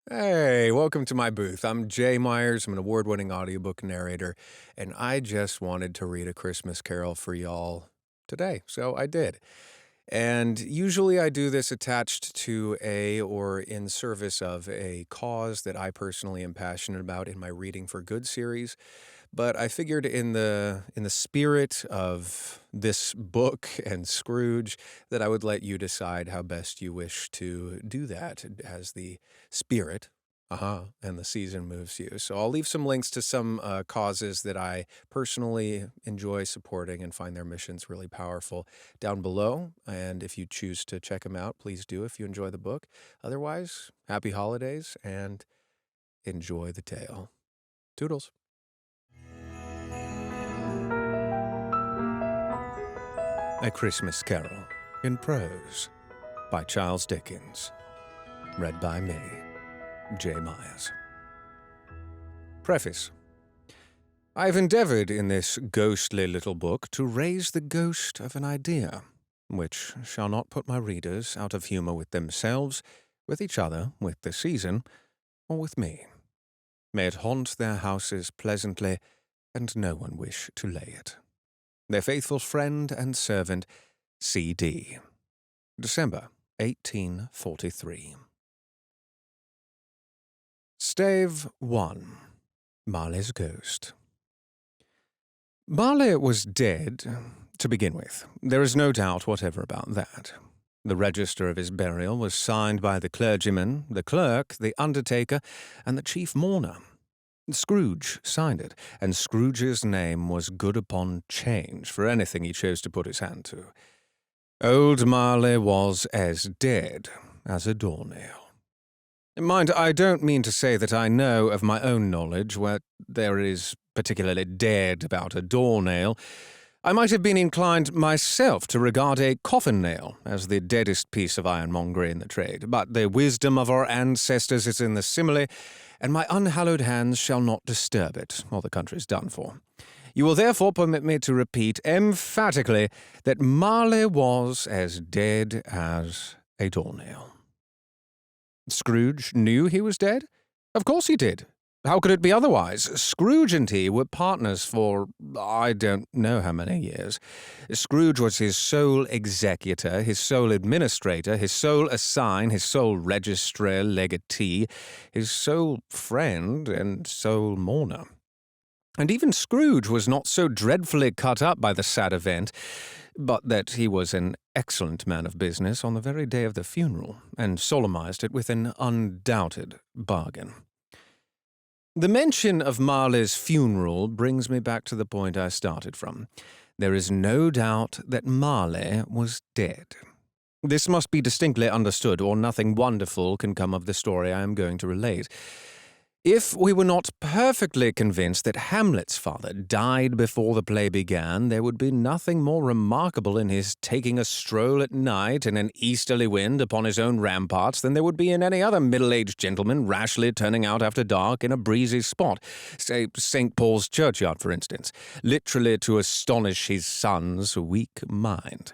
Hey, welcome to my booth. I'm Jaymyers. I'm an award-winning audiobook narrator, and I just wanted to read a Christmas carol for y'all today, so I did. And usually I do this attached to or in service of a cause that I personally am passionate about in my Reading for Good series. But I figured in the spirit of this book and Scrooge that I would let you decide how best you wish to do that as the spirit and the season moves you. So I'll leave some links to some causes that I personally enjoy supporting and find their missions really powerful down below. And if you choose to check them out, please do if you enjoy the book. Otherwise, happy holidays and enjoy the tale. Toodles. A Christmas Carol in Prose by Charles Dickens. Read by me, J. Myers. Preface. I have endeavored in this ghostly little book to raise the ghost of an idea, which shall not put my readers out of humor with themselves, with each other, with the season, or with me. May it haunt their houses pleasantly, and no one wish to lay it. Their faithful friend and servant, C.D. December 1843. Stave One. Marley's Ghost. Marley was dead, to begin with. There is no doubt whatever about that. The register of his burial was signed by the clergyman, the clerk, the undertaker, and the chief mourner. Scrooge signed it, and Scrooge's name was good upon change for anything he chose to put his hand to. Old Marley was as dead as a doornail. Mind, I don't mean to say that I know of my own knowledge where there is particularly dead about a doornail. I might have been inclined myself to regard a coffin nail as the deadest piece of ironmongery in the trade, but the wisdom of our ancestors is in the simile, and my unhallowed hands shall not disturb it, or the country's done for. You will therefore permit me to repeat emphatically that Marley was as dead as a doornail. Scrooge knew he was dead? Of course he did. How could it be otherwise? Scrooge and he were partners for I don't know how many years. Scrooge was his sole executor, his sole administrator, his sole assign, his sole registrar, legatee, his sole friend and sole mourner. And even Scrooge was not so dreadfully cut up by the sad event, but that he was an excellent man of business on the very day of the funeral, and solemnized it with an undoubted bargain. The mention of Marley's funeral brings me back to the point I started from. There is no doubt that Marley was dead. This must be distinctly understood, or nothing wonderful can come of the story I am going to relate. If we were not perfectly convinced that Hamlet's father died before the play began, there would be nothing more remarkable in his taking a stroll at night in an easterly wind upon his own ramparts than there would be in any other middle-aged gentleman rashly turning out after dark in a breezy spot, say St. Paul's churchyard, for instance, literally to astonish his son's weak mind.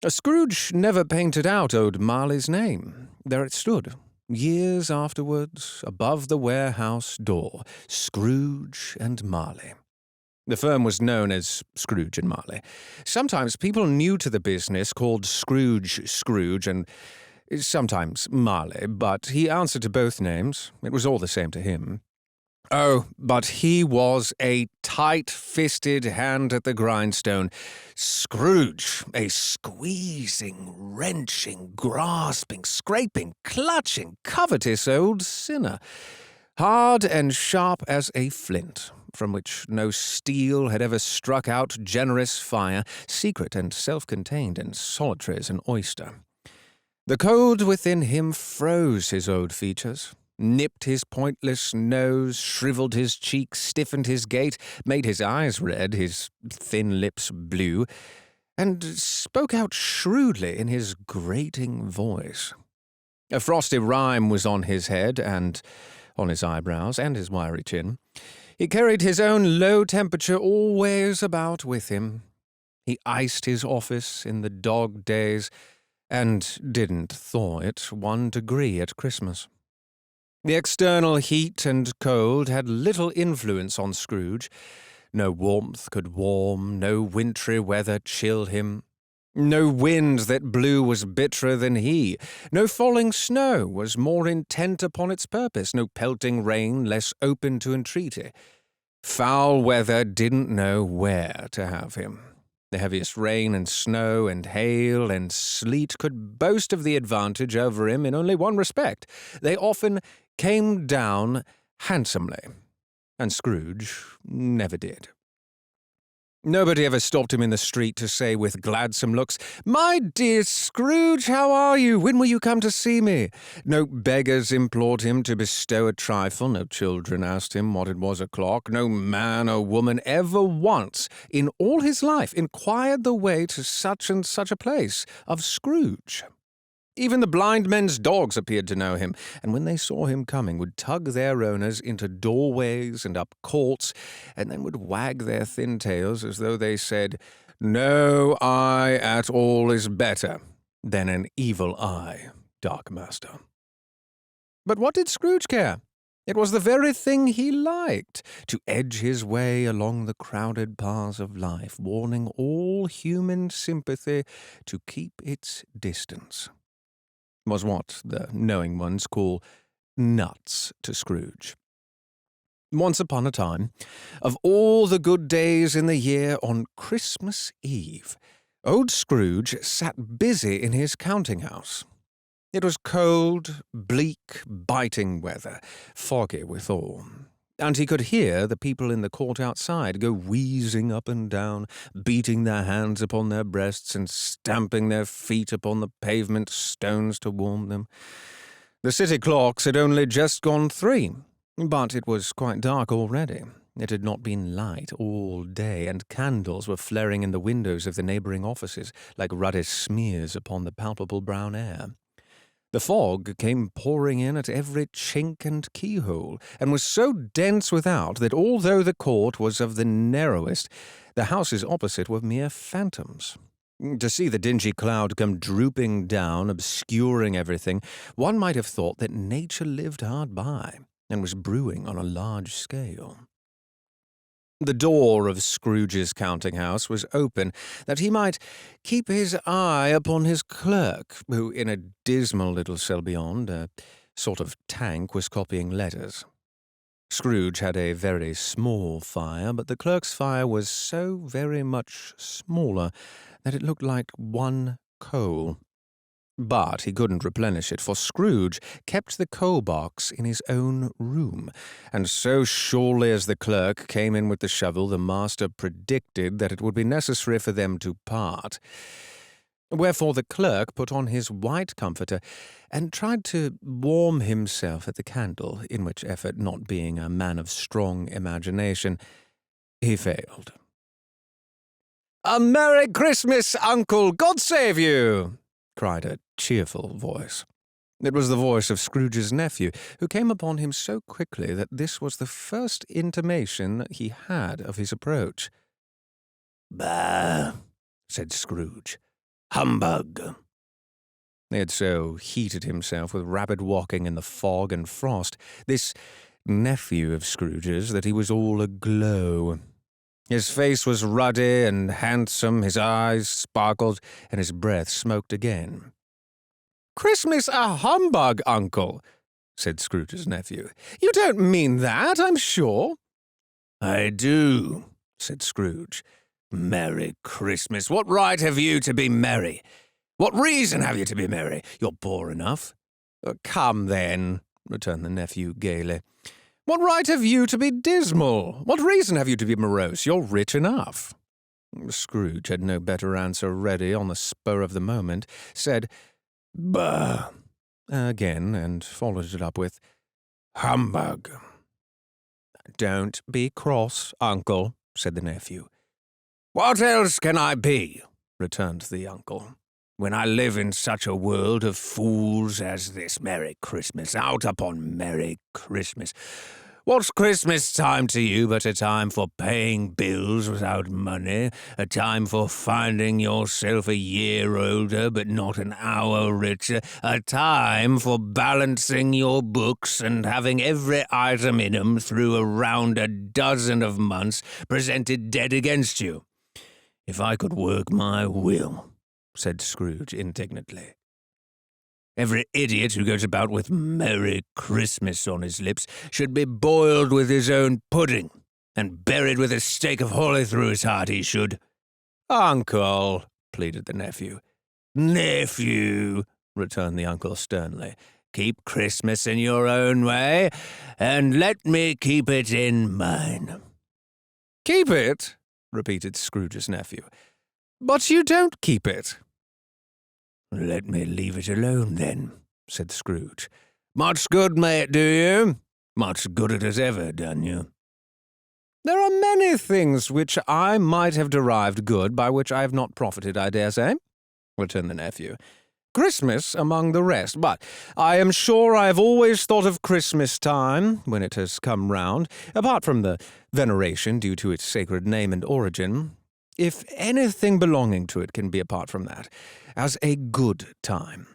Scrooge never painted out old Marley's name. There it stood, years afterwards, above the warehouse door, Scrooge and Marley. The firm was known as Scrooge and Marley. Sometimes people new to the business called Scrooge, and sometimes Marley, but he answered to both names. It was all the same to him. Oh, but he was a tight-fisted hand at the grindstone. Scrooge, a squeezing, wrenching, grasping, scraping, clutching, covetous old sinner, hard and sharp as a flint, from which no steel had ever struck out generous fire, secret and self-contained and solitary as an oyster. The cold within him froze his old features, nipped his pointless nose, shriveled his cheeks, stiffened his gait, made his eyes red, his thin lips blue, and spoke out shrewdly in his grating voice. A frosty rime was on his head and on his eyebrows and his wiry chin. He carried his own low temperature always about with him. He iced his office in the dog days and didn't thaw it 1 degree at Christmas. The external heat and cold had little influence on Scrooge. No warmth could warm, no wintry weather chill him. No wind that blew was bitterer than he. No falling snow was more intent upon its purpose. No pelting rain less open to entreaty. Foul weather didn't know where to have him. The heaviest rain and snow and hail and sleet could boast of the advantage over him in only one respect. They often came down handsomely, and Scrooge never did. Nobody ever stopped him in the street to say with gladsome looks, "My dear Scrooge, how are you? When will you come to see me?" No beggars implored him to bestow a trifle. No children asked him what it was o'clock. No man or woman ever once in all his life inquired the way to such and such a place of Scrooge. Even the blind men's dogs appeared to know him, and when they saw him coming would tug their owners into doorways and up courts, and then would wag their thin tails as though they said, "No eye at all is better than an evil eye, dark master." But what did Scrooge care? It was the very thing he liked, to edge his way along the crowded paths of life, warning all human sympathy to keep its distance. Was what the knowing ones call nuts to Scrooge. Once upon a time, of all the good days in the year, on Christmas Eve, old Scrooge sat busy in his counting-house. It was cold, bleak, biting weather, foggy withal, and he could hear the people in the court outside go wheezing up and down, beating their hands upon their breasts and stamping their feet upon the pavement stones to warm them. The city clocks had only just gone 3, but it was quite dark already. It had not been light all day, and candles were flaring in the windows of the neighbouring offices like ruddy smears upon the palpable brown air. The fog came pouring in at every chink and keyhole, and was so dense without that although the court was of the narrowest, the houses opposite were mere phantoms. To see the dingy cloud come drooping down, obscuring everything, one might have thought that nature lived hard by, and was brewing on a large scale. The door of Scrooge's counting-house was open, that he might keep his eye upon his clerk, who, in a dismal little cell beyond, a sort of tank, was copying letters. Scrooge had a very small fire, but the clerk's fire was so very much smaller that it looked like one coal. But he couldn't replenish it, for Scrooge kept the coal-box in his own room, and so surely as the clerk came in with the shovel, the master predicted that it would be necessary for them to part. Wherefore the clerk put on his white comforter and tried to warm himself at the candle, in which effort, not being a man of strong imagination, he failed. "A Merry Christmas, Uncle! God save you!" cried a cheerful voice. It was the voice of Scrooge's nephew, who came upon him so quickly that this was the first intimation he had of his approach. "Bah!" said Scrooge. "Humbug!" He had so heated himself with rapid walking in the fog and frost, this nephew of Scrooge's, that he was all aglow. His face was ruddy and handsome, his eyes sparkled, and his breath smoked again. "Christmas a humbug, Uncle," said Scrooge's nephew. "You don't mean that, I'm sure." "I do," said Scrooge. "Merry Christmas! What right have you to be merry? What reason have you to be merry? You're poor enough." "Come, then," returned the nephew gaily. "What right have you to be dismal? What reason have you to be morose? You're rich enough." Scrooge had no better answer ready on the spur of the moment, said, "Bah!" again, and followed it up with, "Humbug!" "Don't be cross, Uncle," said the nephew. "What else can I be?" returned the uncle, "when I live in such a world of fools as this? Merry Christmas, out upon Merry Christmas. What's Christmas time to you but a time for paying bills without money, a time for finding yourself a year older but not an hour richer, a time for balancing your books and having every item in 'em through around a dozen of months presented dead against you? If I could work my will, said Scrooge indignantly. Every idiot who goes about with Merry Christmas on his lips should be boiled with his own pudding, and buried with a stake of holly through his heart, he should. Uncle, pleaded the nephew. Nephew, returned the uncle sternly, keep Christmas in your own way, and let me keep it in mine. Keep it? Repeated Scrooge's nephew. But you don't keep it. Let me leave it alone, then, said Scrooge. Much good may it do you? Much good it has ever done you. There are many things which I might have derived good, by which I have not profited, I dare say, returned the nephew. Christmas among the rest, but I am sure I have always thought of Christmas time, when it has come round, apart from the veneration due to its sacred name and origin, if anything belonging to it can be apart from that, as a good time.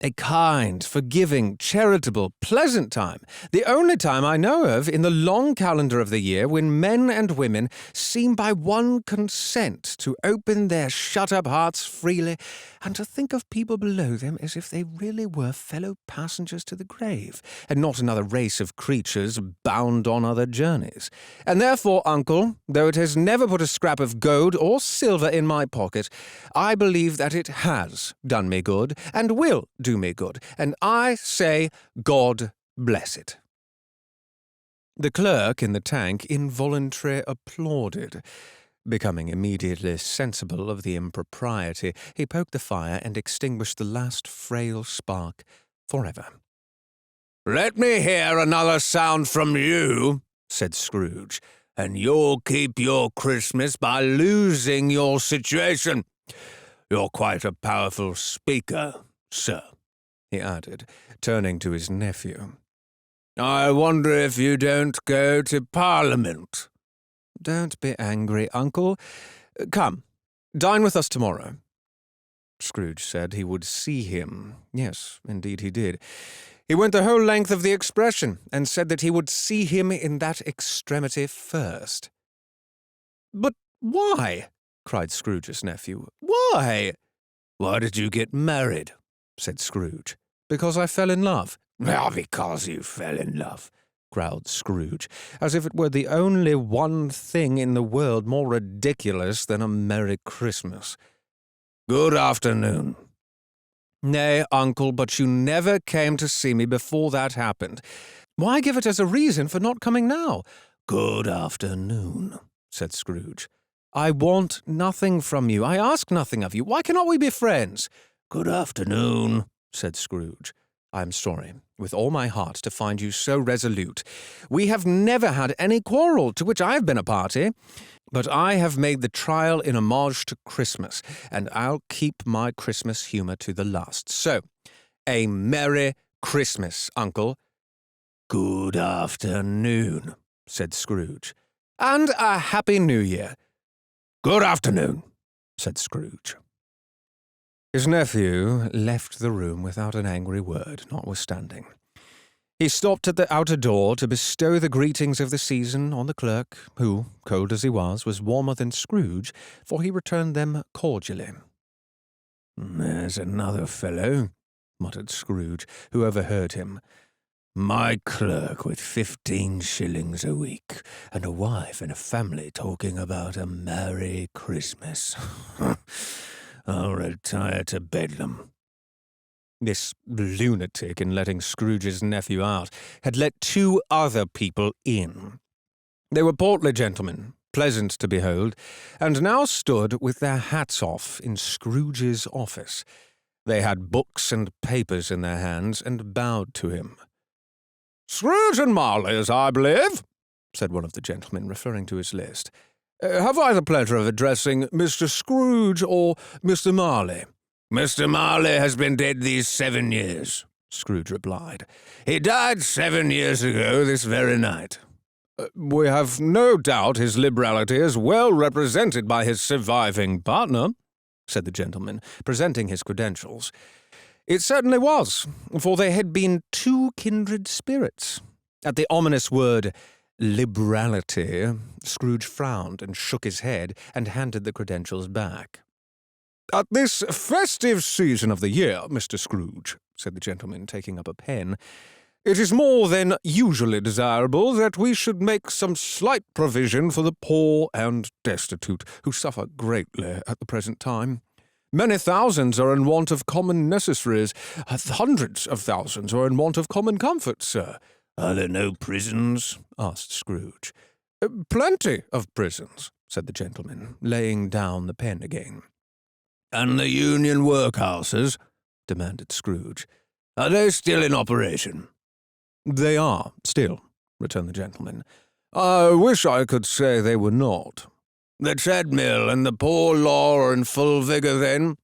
A kind, forgiving, charitable, pleasant time, the only time I know of in the long calendar of the year when men and women seem by one consent to open their shut-up hearts freely and to think of people below them as if they really were fellow passengers to the grave, and not another race of creatures bound on other journeys. And therefore, uncle, though it has never put a scrap of gold or silver in my pocket, I believe that it has done me good, and will do me good, and I say, God bless it. The clerk in the tank involuntarily applauded. Becoming immediately sensible of the impropriety, he poked the fire and extinguished the last frail spark forever. Let me hear another sound from you, said Scrooge, and you'll keep your Christmas by losing your situation. You're quite a powerful speaker, sir, he added, turning to his nephew. I wonder if you don't go to Parliament. Don't be angry, uncle. Come, dine with us tomorrow. Scrooge said he would see him. Yes, indeed he did. He went the whole length of the expression, and said that he would see him in that extremity first. But why? Cried Scrooge's nephew. Why? Why did you get married? Said Scrooge. Because I fell in love. Well, because you fell in love, growled Scrooge, as if it were the only one thing in the world more ridiculous than a Merry Christmas. Good afternoon. Nay, uncle, but you never came to see me before that happened. Why give it as a reason for not coming now? Good afternoon, said Scrooge. I want nothing from you. I ask nothing of you. Why cannot we be friends? Good afternoon, said Scrooge. I am sorry, with all my heart, to find you so resolute. We have never had any quarrel to which I have been a party, but I have made the trial in homage to Christmas, and I'll keep my Christmas humour to the last. So, a Merry Christmas, uncle. Good afternoon, said Scrooge. And a Happy New Year. Good afternoon, said Scrooge. His nephew left the room without an angry word, notwithstanding. He stopped at the outer door to bestow the greetings of the season on the clerk, who, cold as he was warmer than Scrooge, for he returned them cordially. There's another fellow, muttered Scrooge, who overheard him. My clerk with 15 shillings a week, and a wife and a family talking about a Merry Christmas. I'll retire to Bedlam. This lunatic, in letting Scrooge's nephew out, had let 2 other people in. They were portly gentlemen, pleasant to behold, and now stood with their hats off in Scrooge's office. They had books and papers in their hands, and bowed to him. Scrooge and Marley's, I believe, said one of the gentlemen, referring to his list. Have I the pleasure of addressing Mr. Scrooge or Mr. Marley? Mr. Marley has been dead these 7 years, Scrooge replied. "He died 7 years ago this very night." "We have no doubt his liberality is well represented by his surviving partner," said the gentleman, presenting his credentials. It certainly was, for they had been two kindred spirits. At the ominous word liberality, Scrooge frowned and shook his head and handed the credentials back. "At this festive season of the year, Mr. Scrooge," said the gentleman, taking up a pen, "it is more than usually desirable that we should make some slight provision for the poor and destitute, who suffer greatly at the present time. Many thousands are in want of common necessaries. Hundreds of thousands are in want of common comforts, sir." "Are there no prisons?" asked Scrooge. "Plenty of prisons," said the gentleman, laying down the pen again. "And the union workhouses?" demanded Scrooge. "Are they still in operation?" "They are, still," returned the gentleman. "I wish I could say they were not." "The treadmill and the poor law are in full vigour, then?"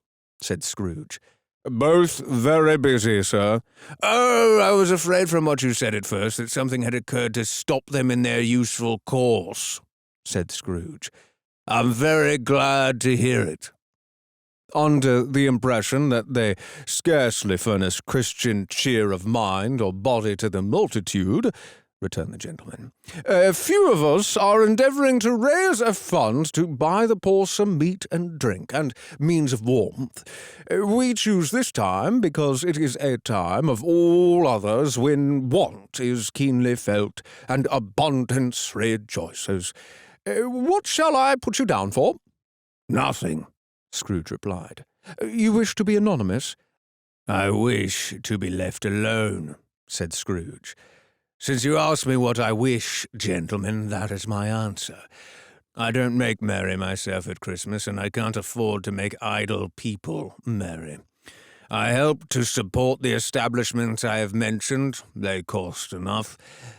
said Scrooge. "Both very busy, sir." "Oh, I was afraid from what you said at first that something had occurred to stop them in their useful course," said Scrooge. "I'm very glad to hear it." "Under the impression that they scarcely furnish Christian cheer of mind or body to the multitude," returned the gentleman, "a few of us are endeavouring to raise a fund to buy the poor some meat and drink and means of warmth. We choose this time because it is a time of all others when want is keenly felt and abundance rejoices. What shall I put you down for?" "Nothing," Scrooge replied. "You wish to be anonymous?" "I wish to be left alone," said Scrooge. "Since you ask me what I wish, gentlemen, that is my answer. I don't make merry myself at Christmas, and I can't afford to make idle people merry. I help to support the establishments I have mentioned. They cost enough,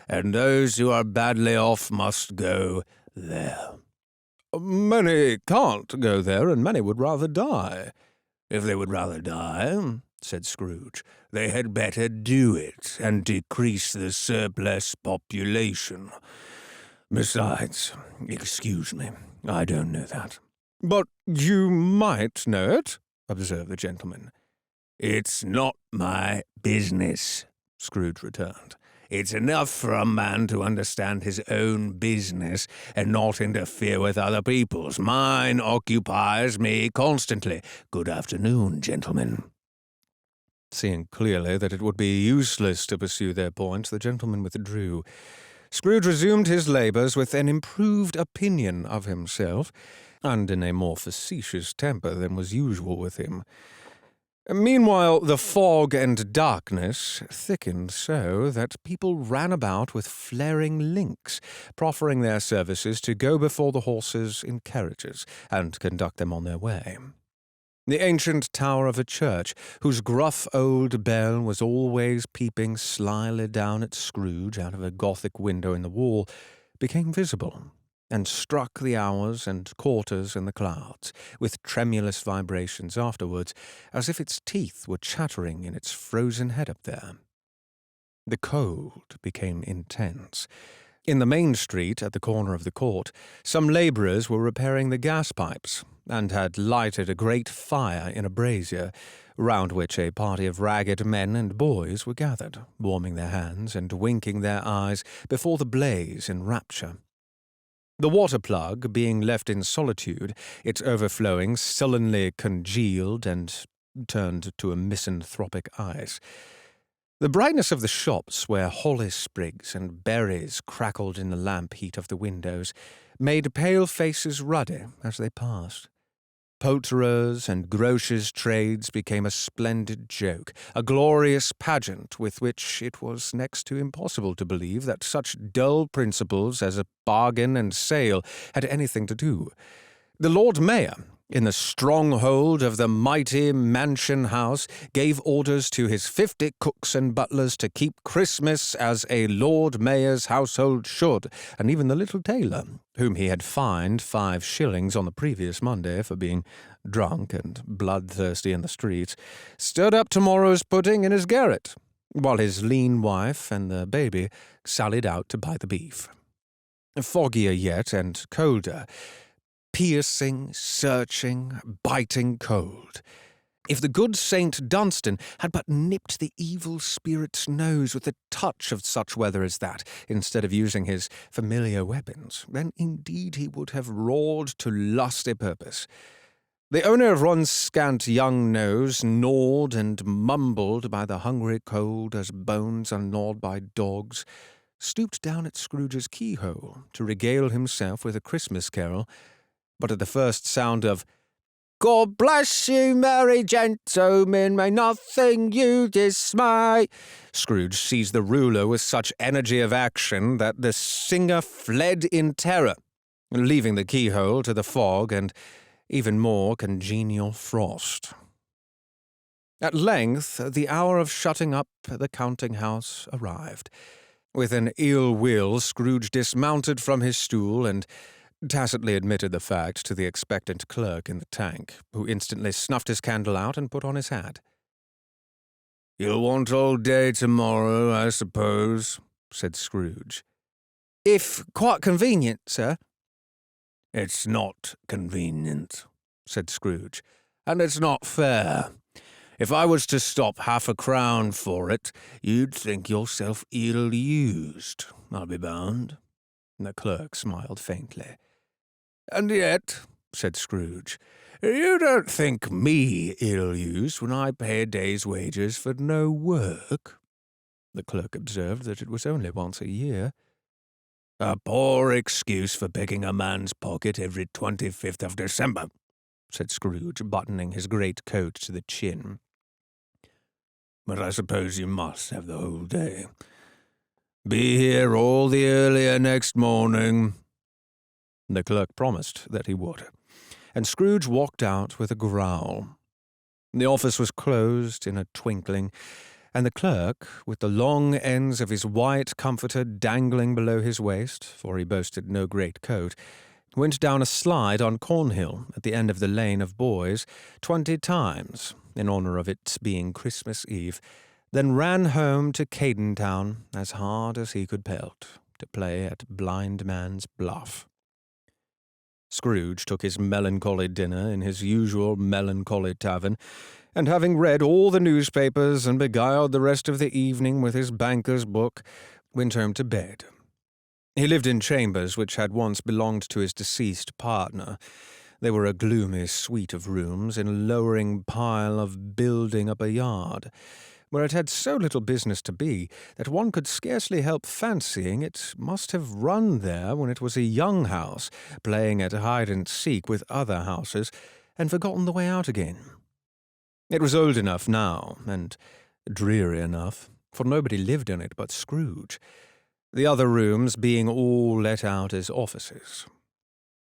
and those who are badly off must go there." "Many can't go there, and many would rather die." "If they would rather die," said Scrooge, "they had better do it and decrease the surplus population. Besides, excuse me, I don't know that." "But you might know it," observed the gentleman. "It's not my business," Scrooge returned. "It's enough for a man to understand his own business and not interfere with other people's. Mine occupies me constantly. Good afternoon, gentlemen." Seeing clearly that it would be useless to pursue their point, the gentleman withdrew. Scrooge resumed his labours with an improved opinion of himself, and in a more facetious temper than was usual with him. Meanwhile, the fog and darkness thickened so that people ran about with flaring links, proffering their services to go before the horses in carriages and conduct them on their way. The ancient tower of a church, whose gruff old bell was always peeping slyly down at Scrooge out of a Gothic window in the wall, became visible, and struck the hours and quarters in the clouds, with tremulous vibrations afterwards, as if its teeth were chattering in its frozen head up there. The cold became intense. In the main street, at the corner of the court, some labourers were repairing the gas pipes, and had lighted a great fire in a brazier, round which a party of ragged men and boys were gathered, warming their hands and winking their eyes before the blaze in rapture. The water plug, being left in solitude, its overflowing sullenly congealed and turned to a misanthropic ice. The brightness of the shops, where holly sprigs and berries crackled in the lamp heat of the windows, made pale faces ruddy as they passed. Poulterers' and grocers' trades became a splendid joke, a glorious pageant with which it was next to impossible to believe that such dull principles as a bargain and sale had anything to do. The Lord Mayor, in the stronghold of the mighty mansion house, gave orders to his 50 cooks and butlers to keep Christmas as a Lord Mayor's household should, and even the little tailor, whom he had fined 5 shillings on the previous Monday for being drunk and bloodthirsty in the streets, stirred up tomorrow's pudding in his garret. while his lean wife and the baby sallied out to buy the beef. Foggier yet and colder, piercing, searching, biting cold. If the good Saint Dunstan had but nipped the evil spirit's nose with a touch of such weather as that, instead of using his familiar weapons, then indeed he would have roared to lusty purpose. The owner of one scant young nose, gnawed and mumbled by the hungry cold as bones are gnawed by dogs, stooped down at Scrooge's keyhole to regale himself with a Christmas carol, but at the first sound of "God bless you, merry gentlemen, may nothing you dismay," Scrooge seized the ruler with such energy of action that the singer fled in terror, leaving the keyhole to the fog and even more congenial frost. At length the hour of shutting up the counting-house arrived. With an ill will, Scrooge dismounted from his stool and tacitly admitted the fact to the expectant clerk in the tank, who instantly snuffed his candle out and put on his hat. "You'll want all day tomorrow, I suppose," said Scrooge. "If quite convenient, sir." "It's not convenient," said Scrooge, "and it's not fair. If I was to stop half a crown for it, you'd think yourself ill-used, I'll be bound." The clerk smiled faintly. "And yet," said Scrooge, "you don't think me ill-used when I pay a day's wages for no work?" The clerk observed that it was only once a year. "A poor excuse for picking a man's pocket every 25th of December," said Scrooge, buttoning his great coat to the chin. "But I suppose you must have the whole day. Be here all the earlier next morning." The clerk promised that he would, and Scrooge walked out with a growl. The office was closed in a twinkling, and the clerk, with the long ends of his white comforter dangling below his waist, for he boasted no great coat, went down a slide on Cornhill at the end of the Lane of Boys 20 times, in honour of its being Christmas Eve, then ran home to Cadentown as hard as he could pelt, to play at blind man's bluff. Scrooge took his melancholy dinner in his usual melancholy tavern, and having read all the newspapers and beguiled the rest of the evening with his banker's book, went home to bed. He lived in chambers which had once belonged to his deceased partner. They were a gloomy suite of rooms in a lowering pile of building up a yard, where it had so little business to be that one could scarcely help fancying it must have run there when it was a young house, playing at hide-and-seek with other houses, and forgotten the way out again. It was old enough now, and dreary enough, for nobody lived in it but Scrooge, the other rooms being all let out as offices.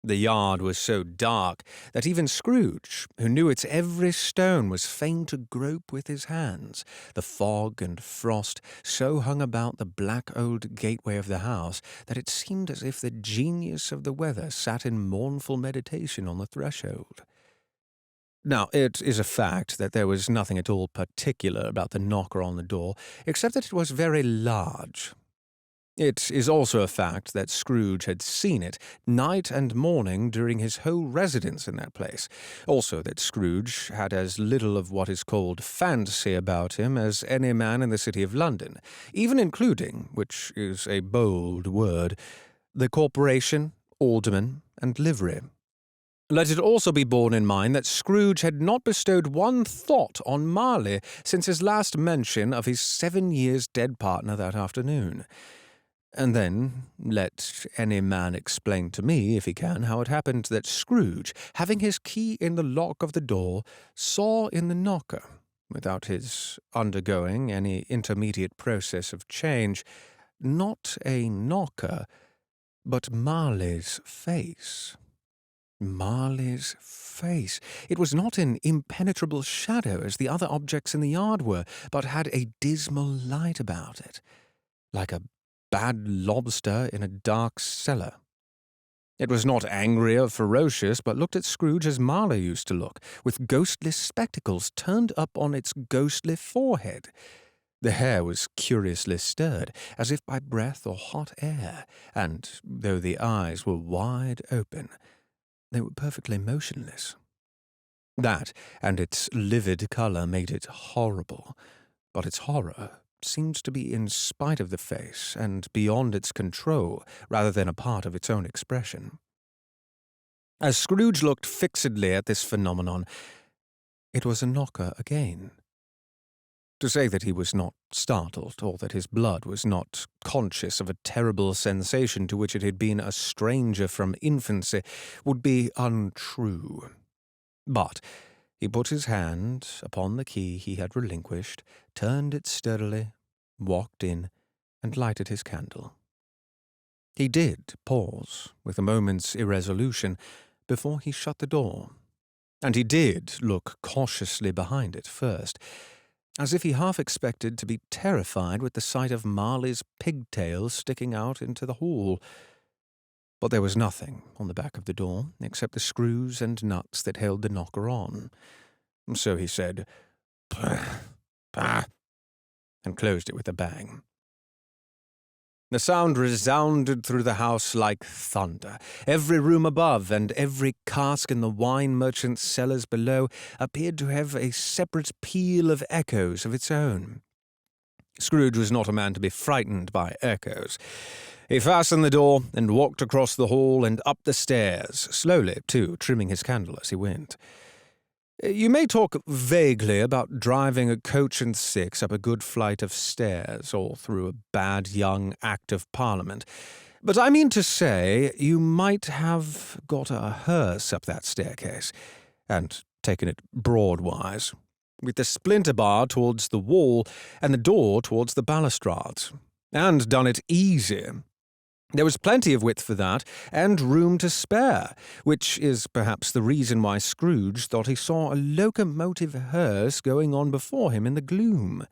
The yard was so dark that even Scrooge, who knew its every stone, was fain to grope with his hands. The fog and frost so hung about the black old gateway of the house that it seemed as if the genius of the weather sat in mournful meditation on the threshold. Now, it is a fact that there was nothing at all particular about the knocker on the door, except that it was very large. It is also a fact that Scrooge had seen it night and morning during his whole residence in that place. Also that Scrooge had as little of what is called fancy about him as any man in the city of London, even including, which is a bold word, the corporation, alderman, and livery. Let it also be borne in mind that Scrooge had not bestowed one thought on Marley since his last mention of his 7 years dead partner that afternoon. And then, let any man explain to me, if he can, how it happened that Scrooge, having his key in the lock of the door, saw in the knocker, without his undergoing any intermediate process of change, not a knocker, but Marley's face. Marley's face. It was not an impenetrable shadow as the other objects in the yard were, but had a dismal light about it, like a bad lobster in a dark cellar. It was not angry or ferocious, but looked at Scrooge as Marley used to look, with ghostly spectacles turned up on its ghostly forehead. The hair was curiously stirred, as if by breath or hot air, and though the eyes were wide open, they were perfectly motionless. That and its livid colour made it horrible, but its horror seemed to be in spite of the face and beyond its control rather than a part of its own expression. As Scrooge looked fixedly at this phenomenon, it was a knocker again. To say that he was not startled, or that his blood was not conscious of a terrible sensation to which it had been a stranger from infancy, would be untrue. But he put his hand upon the key he had relinquished, turned it steadily, walked in, and lighted his candle. He did pause, with a moment's irresolution, before he shut the door, and he did look cautiously behind it first, as if he half expected to be terrified with the sight of Marley's pigtails sticking out into the hall. But there was nothing on the back of the door except the screws and nuts that held the knocker on. So he said, "Bah," and closed it with a bang. The sound resounded through the house like thunder. Every room above and every cask in the wine merchant's cellars below appeared to have a separate peal of echoes of its own. Scrooge was not a man to be frightened by echoes. He fastened the door and walked across the hall and up the stairs, slowly, too, trimming his candle as he went. You may talk vaguely about driving a coach and six up a good flight of stairs or through a bad young Act of Parliament, but I mean to say you might have got a hearse up that staircase, and taken it broadwise, with the splinter bar towards the wall and the door towards the balustrades, and done it easy. There was plenty of width for that, and room to spare, which is perhaps the reason why Scrooge thought he saw a locomotive hearse going on before him in the gloom.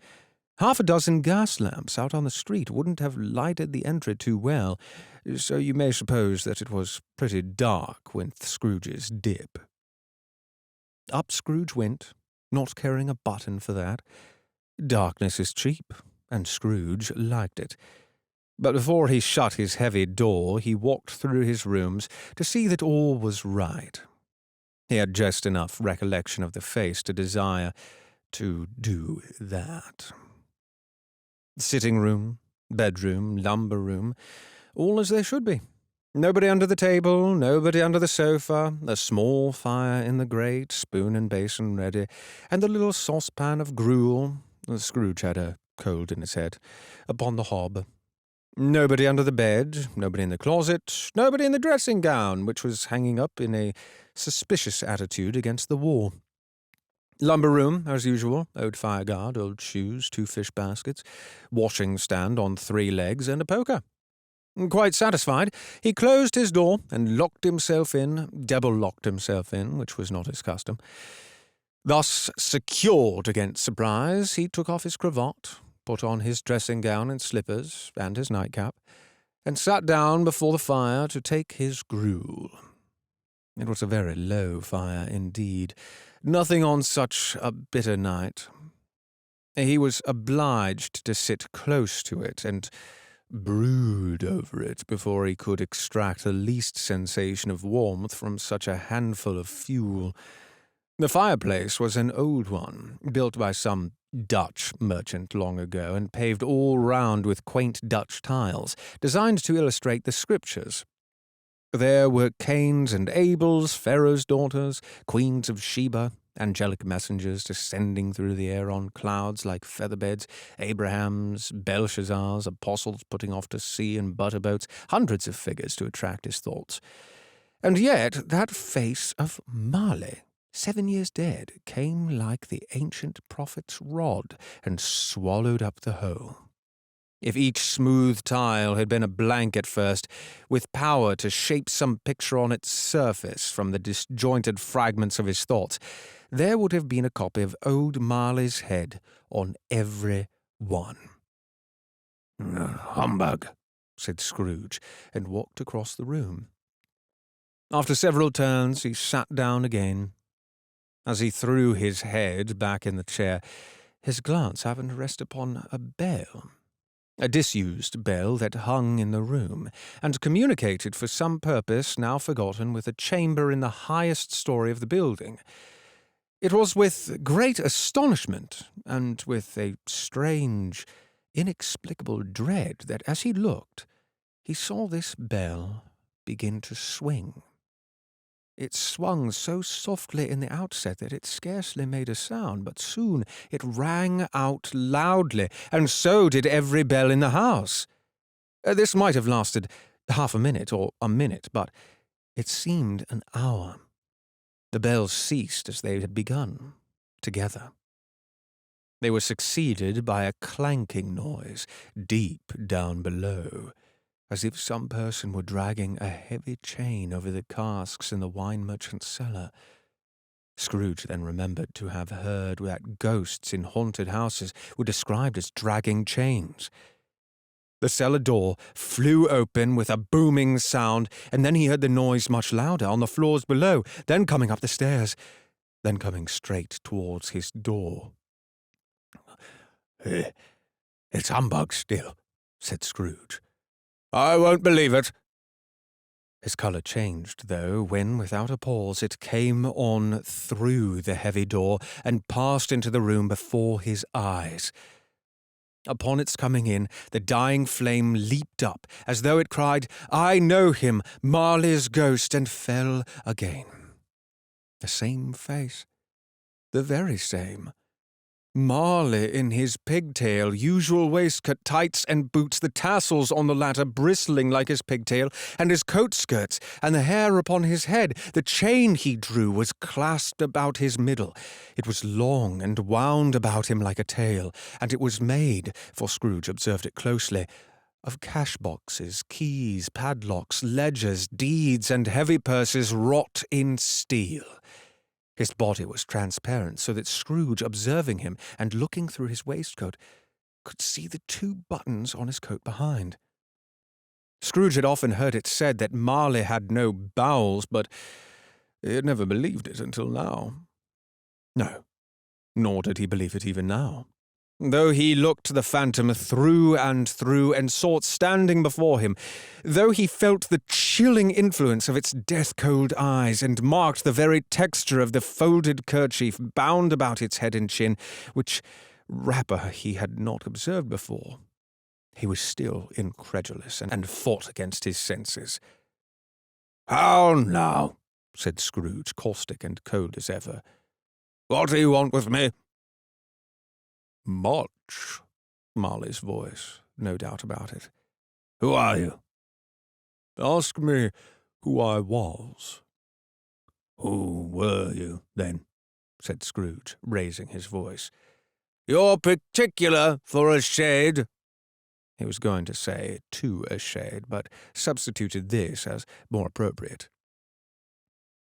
Half a dozen gas lamps out on the street wouldn't have lighted the entry too well, so you may suppose that it was pretty dark with Scrooge's dip. Up Scrooge went, not caring a button for that. Darkness is cheap, and Scrooge liked it. But before he shut his heavy door, he walked through his rooms to see that all was right. He had just enough recollection of the face to desire to do that. Sitting room, bedroom, lumber room, all as they should be. Nobody under the table, nobody under the sofa, a small fire in the grate, spoon and basin ready, and the little saucepan of gruel, Scrooge had a cold in his head, upon the hob. Nobody under the bed, nobody in the closet, nobody in the dressing-gown, which was hanging up in a suspicious attitude against the wall. Lumber room, as usual, old fireguard, old shoes, 2 fish baskets, washing-stand on 3 legs, and a poker. Quite satisfied, he closed his door and locked himself in, double-locked himself in, which was not his custom. Thus secured against surprise, he took off his cravat, put on his dressing-gown and slippers, and his nightcap, and sat down before the fire to take his gruel. It was a very low fire indeed, nothing on such a bitter night. He was obliged to sit close to it and brood over it before he could extract the least sensation of warmth from such a handful of fuel. The fireplace was an old one, built by some Dutch merchant long ago, and paved all round with quaint Dutch tiles, designed to illustrate the Scriptures. There were Cains and Abels, Pharaoh's daughters, queens of Sheba, angelic messengers descending through the air on clouds like featherbeds, Abrahams, Belshazzars, apostles putting off to sea in butterboats, hundreds of figures to attract his thoughts. And yet that face of Marley, 7 years dead, came like the ancient prophet's rod and swallowed up the whole. If each smooth tile had been a blank at first, with power to shape some picture on its surface from the disjointed fragments of his thoughts, there would have been a copy of old Marley's head on every one. "Humbug," said Scrooge, and walked across the room. After several turns, he sat down again. As he threw his head back in the chair, His glance happened to rest upon a bell, a disused bell that hung in the room, and communicated for some purpose now forgotten with a chamber in the highest story of the building. It was with great astonishment, and with a strange, inexplicable dread, that as he looked, he saw this bell begin to swing. It swung so softly in the outset that it scarcely made a sound, but soon it rang out loudly, and so did every bell in the house. This might have lasted half a minute or a minute, but it seemed an hour. The bells ceased as they had begun, together. They were succeeded by a clanking noise deep down below, as if some person were dragging a heavy chain over the casks in the wine merchant's cellar. Scrooge then remembered to have heard that ghosts in haunted houses were described as dragging chains. The cellar door flew open with a booming sound, and then he heard the noise much louder on the floors below, then coming up the stairs, then coming straight towards his door. "It's humbug still," said Scrooge. "I won't believe it." His colour changed, though, when, without a pause, it came on through the heavy door and passed into the room before his eyes. Upon its coming in, the dying flame leaped up, as though it cried, "I know him, Marley's ghost," and fell again. The same face, the very same. Marley in his pigtail, usual waistcoat, tights and boots, the tassels on the latter bristling like his pigtail, and his coat skirts, and the hair upon his head. The chain he drew was clasped about his middle. It was long and wound about him like a tail, and it was made, for Scrooge observed it closely, of cash-boxes, keys, padlocks, ledgers, deeds, and heavy purses wrought in steel. His body was transparent, so that Scrooge, observing him and looking through his waistcoat, could see the 2 buttons on his coat behind. Scrooge had often heard it said that Marley had no bowels, but he had never believed it until now. No, nor did he believe it even now. Though he looked the phantom through, and sought standing before him, though he felt the chilling influence of its death-cold eyes, and marked the very texture of the folded kerchief bound about its head and chin, which wrapper he had not observed before, he was still incredulous, and fought against his senses. "How now?" said Scrooge, caustic and cold as ever. "What do you want with me?" "Much," Marley's voice, no doubt about it. "Who are you?" "Ask me who I was." "Who were you, then?" said Scrooge, raising his voice. "You're particular for a shade." He was going to say to a shade, but substituted this as more appropriate.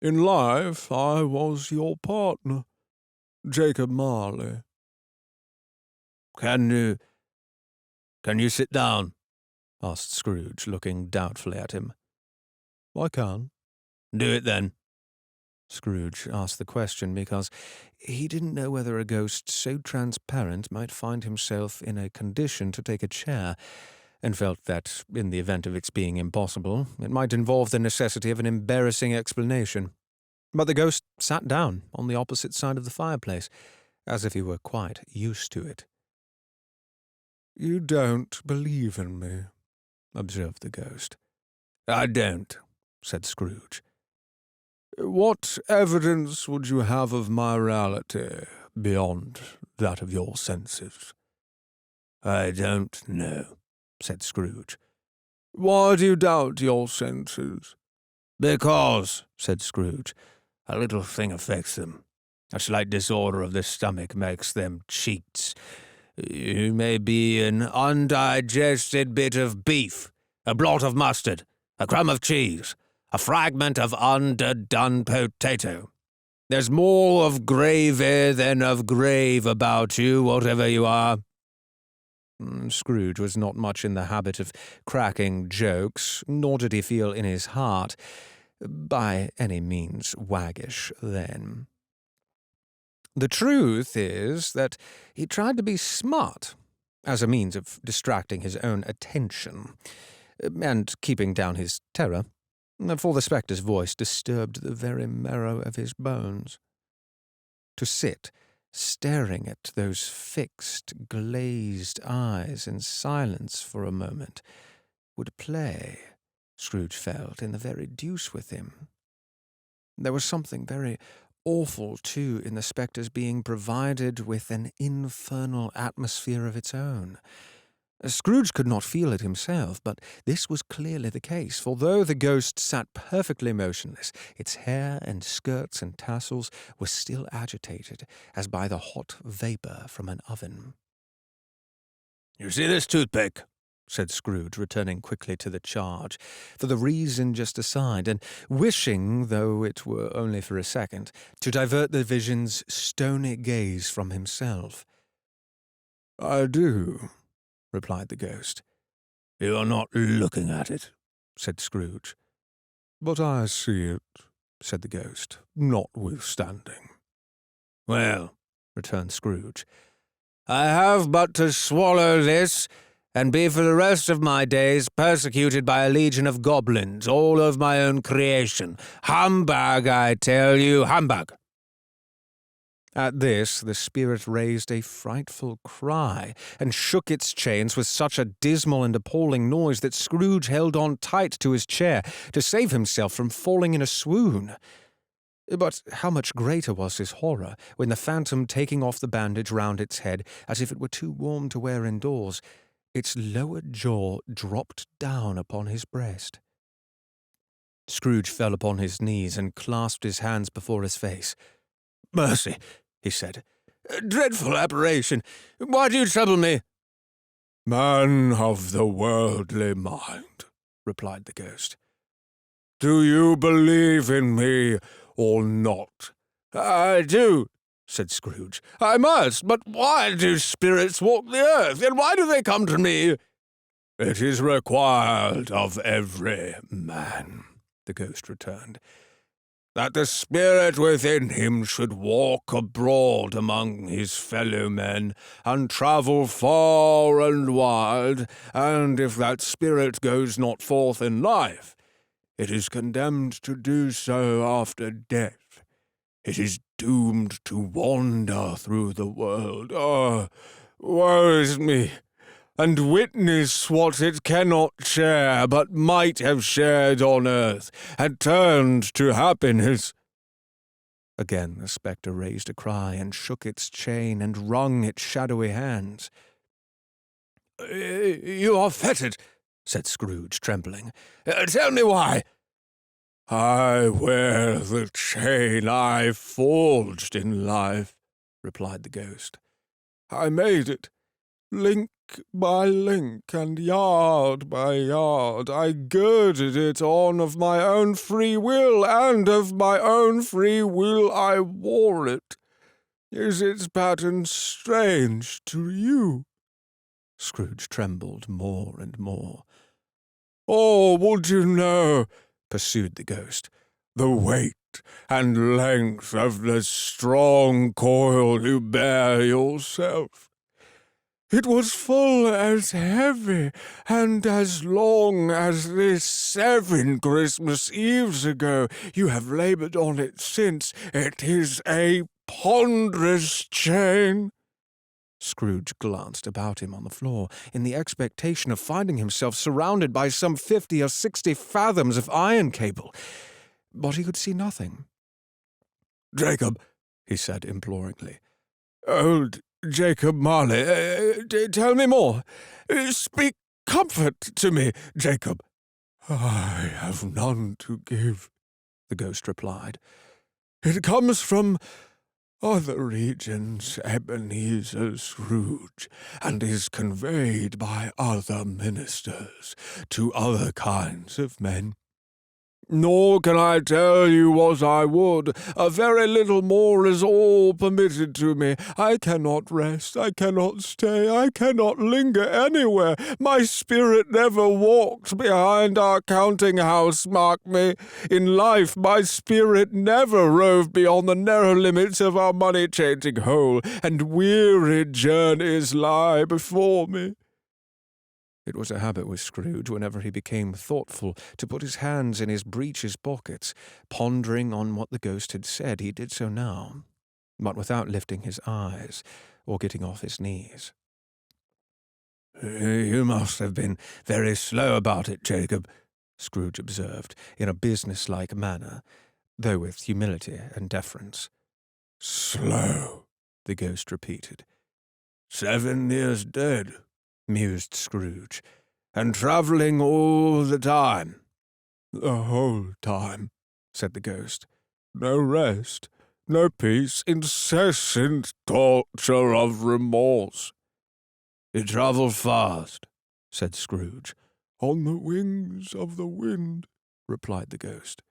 "In life I was your partner, Jacob Marley." Can you sit down?" asked Scrooge, looking doubtfully at him. "I can." "Do it, then." Scrooge asked the question because he didn't know whether a ghost so transparent might find himself in a condition to take a chair, and felt that, in the event of its being impossible, it might involve the necessity of an embarrassing explanation. But the ghost sat down on the opposite side of the fireplace, as if he were quite used to it. "You don't believe in me," observed the ghost. "I don't," said Scrooge. "What evidence would you have of my reality beyond that of your senses?" "I don't know," said Scrooge. "Why do you doubt your senses?" "Because," said Scrooge, "a little thing affects them. A slight disorder of the stomach makes them cheats. You may be an undigested bit of beef, a blot of mustard, a crumb of cheese, a fragment of underdone potato. There's more of gravy than of grave about you, whatever you are." Scrooge was not much in the habit of cracking jokes, nor did he feel in his heart by any means waggish then. The truth is that he tried to be smart, as a means of distracting his own attention, and keeping down his terror, for the spectre's voice disturbed the very marrow of his bones. To sit, staring at those fixed, glazed eyes in silence for a moment, would play, Scrooge felt, in the very deuce with him. There was something very awful, too, in the spectre's being provided with an infernal atmosphere of its own. Scrooge could not feel it himself, but this was clearly the case, for though the ghost sat perfectly motionless, its hair and skirts and tassels were still agitated, as by the hot vapour from an oven. "You see this toothpick?" said Scrooge, returning quickly to the charge, for the reason just assigned, and wishing, though it were only for a second, to divert the vision's stony gaze from himself. "I do," replied the ghost. "You are not looking at it," said Scrooge. "But I see it," said the ghost, "notwithstanding." "Well," returned Scrooge, "I have but to swallow this, and be for the rest of my days persecuted by a legion of goblins, all of my own creation. Humbug, I tell you, humbug!" At this, the spirit raised a frightful cry, and shook its chains with such a dismal and appalling noise that Scrooge held on tight to his chair to save himself from falling in a swoon. But how much greater was his horror when the phantom, taking off the bandage round its head, as if it were too warm to wear indoors, its lower jaw dropped down upon his breast. Scrooge fell upon his knees and clasped his hands before his face. "Mercy," he said. "Dreadful apparition! Why do you trouble me?" "Man of the worldly mind," replied the ghost, "do you believe in me or not?" "I do," said Scrooge. "I must, but why do spirits walk the earth, and why do they come to me?" "It is required of every man," the ghost returned, "that the spirit within him should walk abroad among his fellow men, and travel far and wide, and if that spirit goes not forth in life, it is condemned to do so after death. It is doomed to wander through the world. Oh, woe is me! And witness what it cannot share, but might have shared on earth, and turned to happiness." Again the spectre raised a cry, and shook its chain, and wrung its shadowy hands. "You are fettered," said Scrooge, trembling. "Tell me why." "I wear the chain I forged in life," replied the ghost. "I made it, link by link, and yard by yard. I girded it on of my own free will, and of my own free will I wore it. Is its pattern strange to you?" Scrooge trembled more and more. "Or would you know," pursued the ghost, "the weight and length of the strong coil you bear yourself? It was full as heavy and as long as this 7 Christmas Eves ago. You have laboured on it since. It is a ponderous chain." Scrooge glanced about him on the floor, in the expectation of finding himself surrounded by some 50 or 60 fathoms of iron cable, but he could see nothing. "Jacob," he said imploringly, "old Jacob Marley, tell me more. Speak comfort to me, Jacob." "I have none to give," the ghost replied. "It comes from other regions, Ebenezer Scrooge, and is conveyed by other ministers to other kinds of men. Nor can I tell you what I would. A very little more is all permitted to me. I cannot rest, I cannot stay, I cannot linger anywhere. My spirit never walked behind our counting-house, mark me. In life, my spirit never roved beyond the narrow limits of our money-changing hole, and weary journeys lie before me. It was a habit with Scrooge, whenever he became thoughtful, to put his hands in his breeches pockets, pondering on what the ghost had said. He did so now, but without lifting his eyes or getting off his knees. "You must have been very slow about it, Jacob," Scrooge observed, in a business-like manner, though with humility and deference. "Slow," the ghost repeated. 7 years dead, mused Scrooge, "and travelling all the time." "The whole time," said the ghost. "No rest, no peace, incessant torture of remorse." "You travel fast," said Scrooge. "On the wings of the wind," replied the ghost.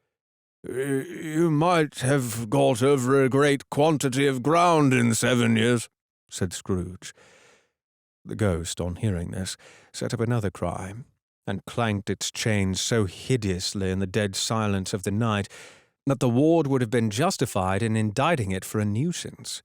"You might have got over a great quantity of ground in 7 years," said Scrooge. The ghost, on hearing this, set up another cry, and clanked its chains so hideously in the dead silence of the night that the ward would have been justified in indicting it for a nuisance.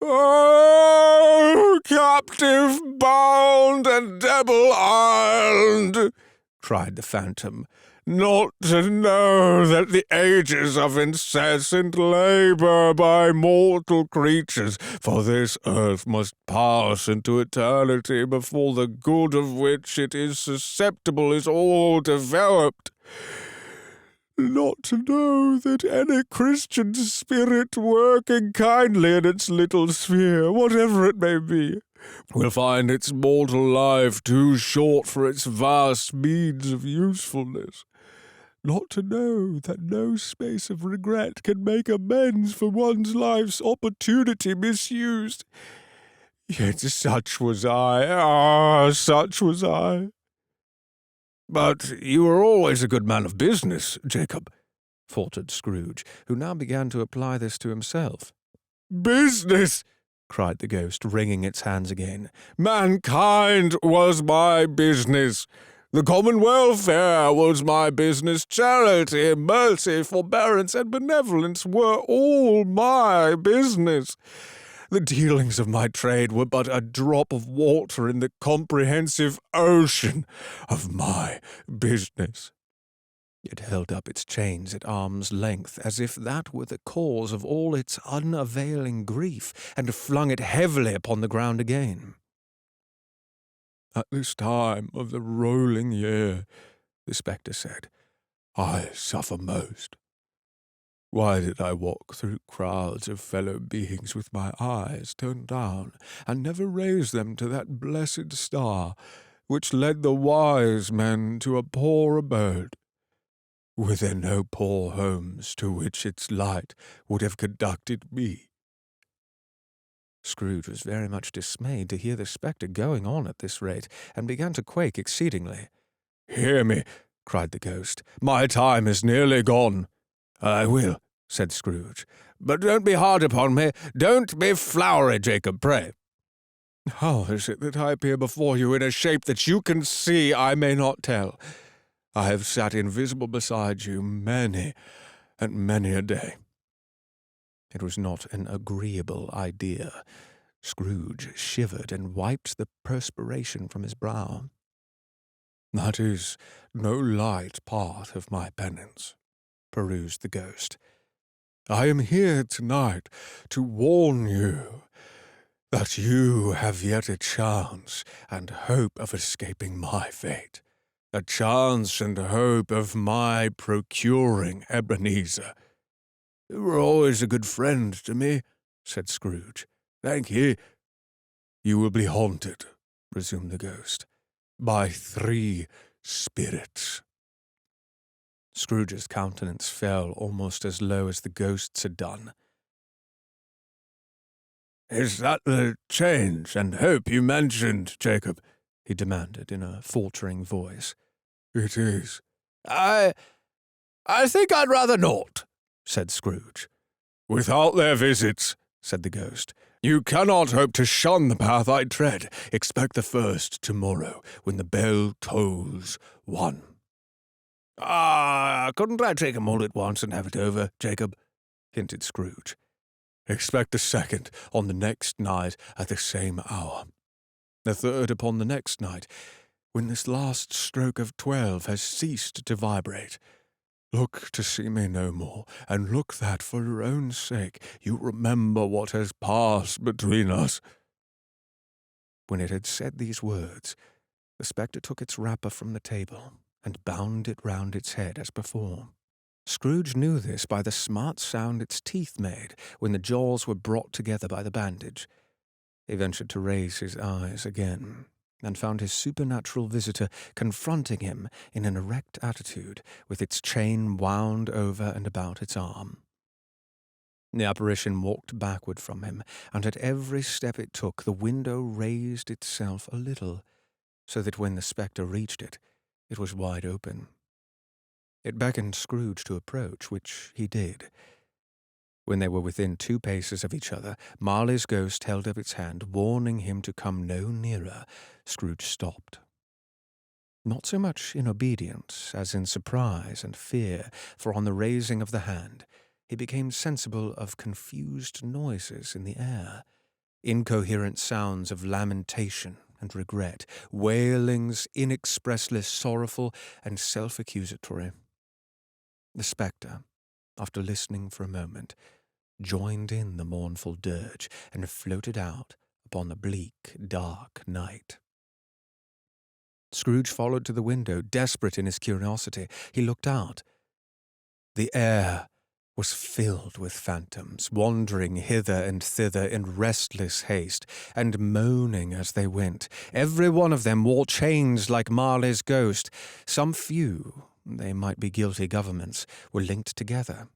"Oh, captive bound and double-ironed," cried the phantom, "not to know that the ages of incessant labour by mortal creatures for this earth must pass into eternity before the good of which it is susceptible is all developed. Not to know that any Christian spirit working kindly in its little sphere, whatever it may be, will find its mortal life too short for its vast means of usefulness. Not to know that no space of regret can make amends for one's life's opportunity misused. Yet such was I, such was I." "But you were always a good man of business, Jacob," faltered Scrooge, who now began to apply this to himself. "Business!" cried the ghost, wringing its hands again. "Mankind was my business. The common welfare was my business. Charity, mercy, forbearance, and benevolence were all my business. The dealings of my trade were but a drop of water in the comprehensive ocean of my business." It held up its chains at arm's length, as if that were the cause of all its unavailing grief, and flung it heavily upon the ground again. "At this time of the rolling year," the spectre said, "I suffer most. Why did I walk through crowds of fellow beings with my eyes turned down, and never raise them to that blessed star which led the wise men to a poor abode? Were there no poor homes to which its light would have conducted me?" Scrooge was very much dismayed to hear the spectre going on at this rate, and began to quake exceedingly. "Hear me," cried the ghost. "My time is nearly gone." "I will," said Scrooge. "But don't be hard upon me. Don't be flowery, Jacob, pray." "How is it that I appear before you in a shape that you can see I may not tell? I have sat invisible beside you many and many a day." It was not an agreeable idea. Scrooge shivered and wiped the perspiration from his brow. "That is no light part of my penance," perused the ghost. "I am here tonight to warn you that you have yet a chance and hope of escaping my fate, a chance and hope of my procuring Ebenezer." "You were always a good friend to me," said Scrooge. "Thank ye." "You will be haunted," resumed the ghost, "by 3 spirits." Scrooge's countenance fell almost as low as the ghost's had done. "Is that the change and hope you mentioned, Jacob?" he demanded in a faltering voice. "It is." I think I'd rather not, said Scrooge. Without their visits, said the ghost, you cannot hope to shun the path I tread. Expect the first tomorrow, when the bell tolls 1. Couldn't I take 'em all at once and have it over, Jacob? Hinted Scrooge. Expect the second on the next night at the same hour. The third upon the next night, when this last stroke of 12 has ceased to vibrate. Look to see me no more, and look that, for your own sake, you remember what has passed between us. When it had said these words, the spectre took its wrapper from the table and bound it round its head as before. Scrooge knew this by the smart sound its teeth made when the jaws were brought together by the bandage. He ventured to raise his eyes again, and found his supernatural visitor confronting him in an erect attitude, with its chain wound over and about its arm. The apparition walked backward from him, and at every step it took, the window raised itself a little, so that when the spectre reached it, it was wide open. It beckoned Scrooge to approach, which he did. When they were within 2 paces of each other, Marley's ghost held up its hand, warning him to come no nearer. Scrooge stopped. Not so much in obedience as in surprise and fear, for on the raising of the hand, he became sensible of confused noises in the air, incoherent sounds of lamentation and regret, wailings inexpressly sorrowful and self-accusatory. The spectre, after listening for a moment, joined in the mournful dirge and floated out upon the bleak, dark night. Scrooge followed to the window, desperate in his curiosity. He looked out. The air was filled with phantoms, wandering hither and thither in restless haste, and moaning as they went. Every one of them wore chains like Marley's ghost. Some few, they might be guilty governments, were linked together.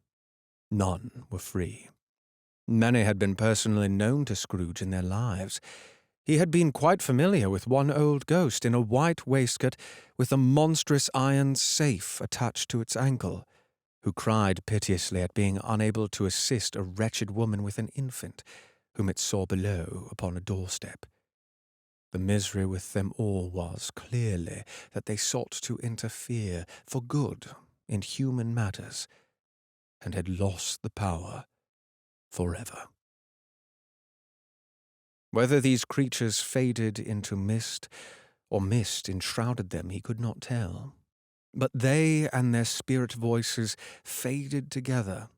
None were free. Many had been personally known to Scrooge in their lives. He had been quite familiar with one old ghost in a white waistcoat with a monstrous iron safe attached to its ankle, who cried piteously at being unable to assist a wretched woman with an infant, whom it saw below upon a doorstep. The misery with them all was, clearly, that they sought to interfere for good in human matters, and had lost the power forever. Whether these creatures faded into mist, or mist enshrouded them, he could not tell. But they and their spirit voices faded together,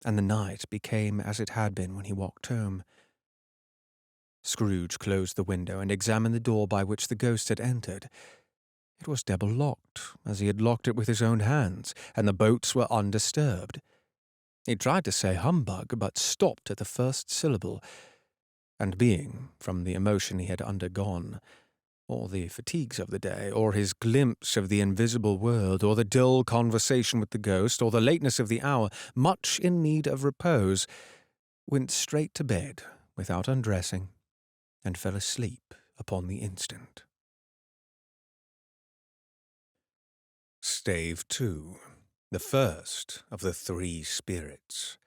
and the night became as it had been when he walked home. Scrooge closed the window and examined the door by which the ghost had entered. It was double-locked, as he had locked it with his own hands, and the bolts were undisturbed. He tried to say humbug, but stopped at the first syllable, and being, from the emotion he had undergone, or the fatigues of the day, or his glimpse of the invisible world, or the dull conversation with the ghost, or the lateness of the hour, much in need of repose, went straight to bed without undressing, and fell asleep upon the instant. Stave Two, the first of the 3 spirits.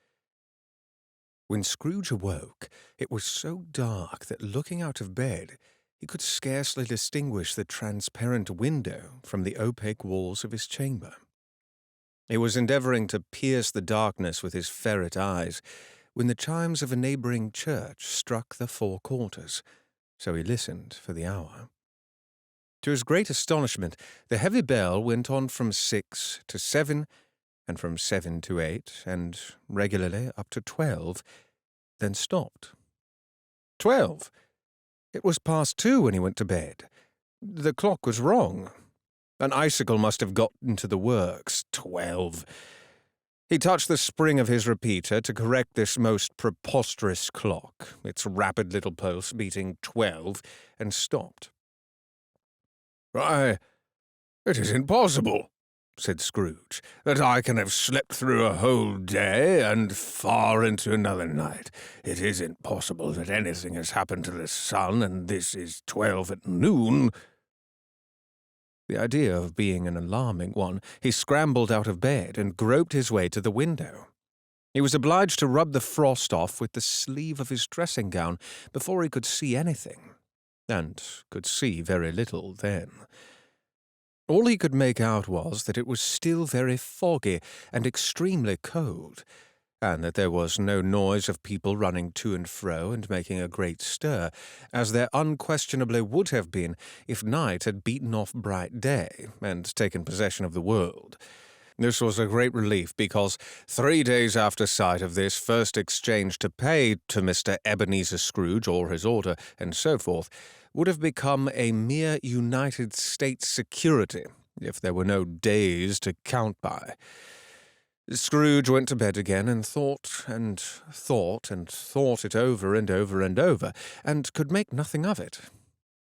When Scrooge awoke, it was so dark that, looking out of bed, he could scarcely distinguish the transparent window from the opaque walls of his chamber. He was endeavoring to pierce the darkness with his ferret eyes, when the chimes of a neighboring church struck the 4 quarters, so he listened for the hour. To his great astonishment, the heavy bell went on from 6 to 7, and from 7 to 8, and regularly up to 12, then stopped. 12! It was past 2 when he went to bed. The clock was wrong. An icicle must have got into the works. 12! He touched the spring of his repeater to correct this most preposterous clock, its rapid little pulse beating 12, and stopped. "Why, it is impossible," said Scrooge, "that I can have slept through a whole day and far into another night. It is impossible that anything has happened to the sun, and this is 12 at noon." The idea of being an alarming one, he scrambled out of bed and groped his way to the window. He was obliged to rub the frost off with the sleeve of his dressing gown before he could see anything, and could see very little then. All he could make out was that it was still very foggy and extremely cold, and that there was no noise of people running to and fro and making a great stir, as there unquestionably would have been if night had beaten off bright day and taken possession of the world. This was a great relief, because 3 days after sight of this first exchange to pay to Mr. Ebenezer Scrooge, or his order, and so forth, would have become a mere United States security, if there were no days to count by. Scrooge went to bed again and thought and thought and thought it over and over and over, and could make nothing of it.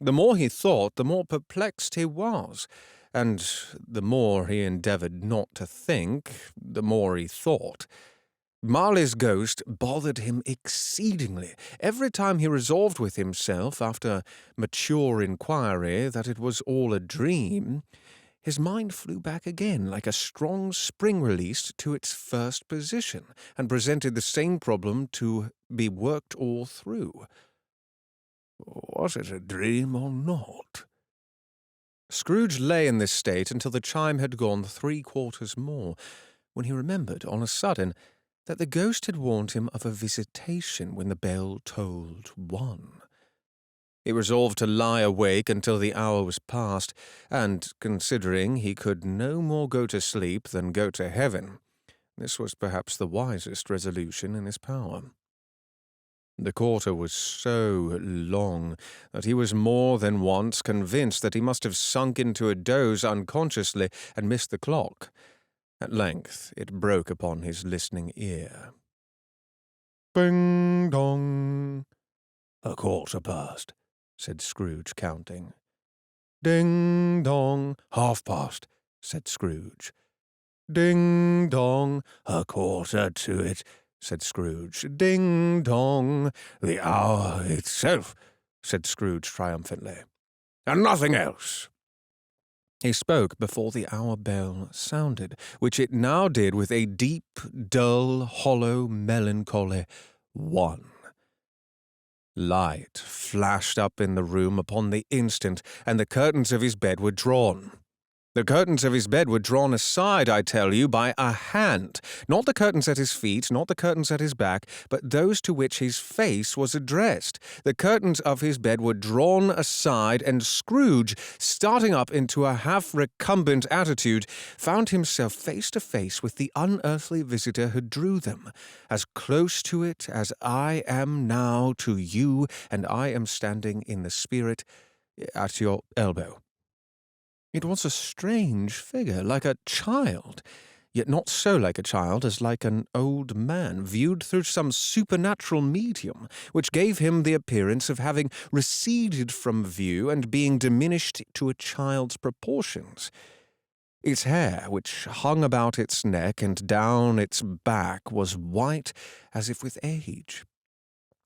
The more he thought, the more perplexed he was, and the more he endeavoured not to think, the more he thought. Marley's ghost bothered him exceedingly. Every time he resolved with himself, after mature inquiry, that it was all a dream, his mind flew back again like a strong spring released to its first position, and presented the same problem to be worked all through. Was it a dream or not? Scrooge lay in this state until the chime had gone 3/4 more, when he remembered, on a sudden, that the ghost had warned him of a visitation when the bell tolled 1. He resolved to lie awake until the hour was past, and, considering he could no more go to sleep than go to heaven, this was perhaps the wisest resolution in his power. The quarter was so long that he was more than once convinced that he must have sunk into a doze unconsciously and missed the clock. At length it broke upon his listening ear. "Bing dong." "A quarter past," said Scrooge, counting. "Ding dong." "Half past," said Scrooge. "Ding dong." "A quarter to it," said Scrooge. "Ding dong." "The hour itself," said Scrooge triumphantly. "And nothing else." He spoke before the hour bell sounded, which it now did with a deep, dull, hollow, melancholy 1. Light flashed up in the room upon the instant, and the curtains of his bed were drawn. The curtains of his bed were drawn aside, I tell you, by a hand. Not the curtains at his feet, not the curtains at his back, but those to which his face was addressed. The curtains of his bed were drawn aside, and Scrooge, starting up into a half-recumbent attitude, found himself face to face with the unearthly visitor who drew them, as close to it as I am now to you, and I am standing in the spirit at your elbow. It was a strange figure, like a child, yet not so like a child as like an old man, viewed through some supernatural medium, which gave him the appearance of having receded from view and being diminished to a child's proportions. Its hair, which hung about its neck and down its back, was white as if with age.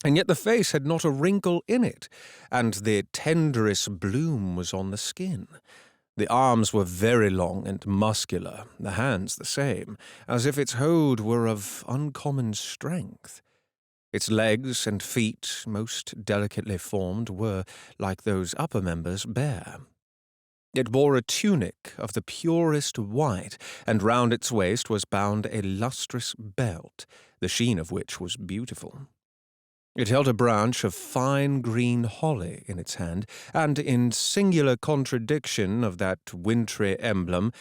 And yet the face had not a wrinkle in it, and the tenderest bloom was on the skin. The arms were very long and muscular, the hands the same, as if its hold were of uncommon strength. Its legs and feet, most delicately formed, were, like those upper members, bare. It bore a tunic of the purest white, and round its waist was bound a lustrous belt, the sheen of which was beautiful. It held a branch of fine green holly in its hand, and, in singular contradiction of that wintry emblem,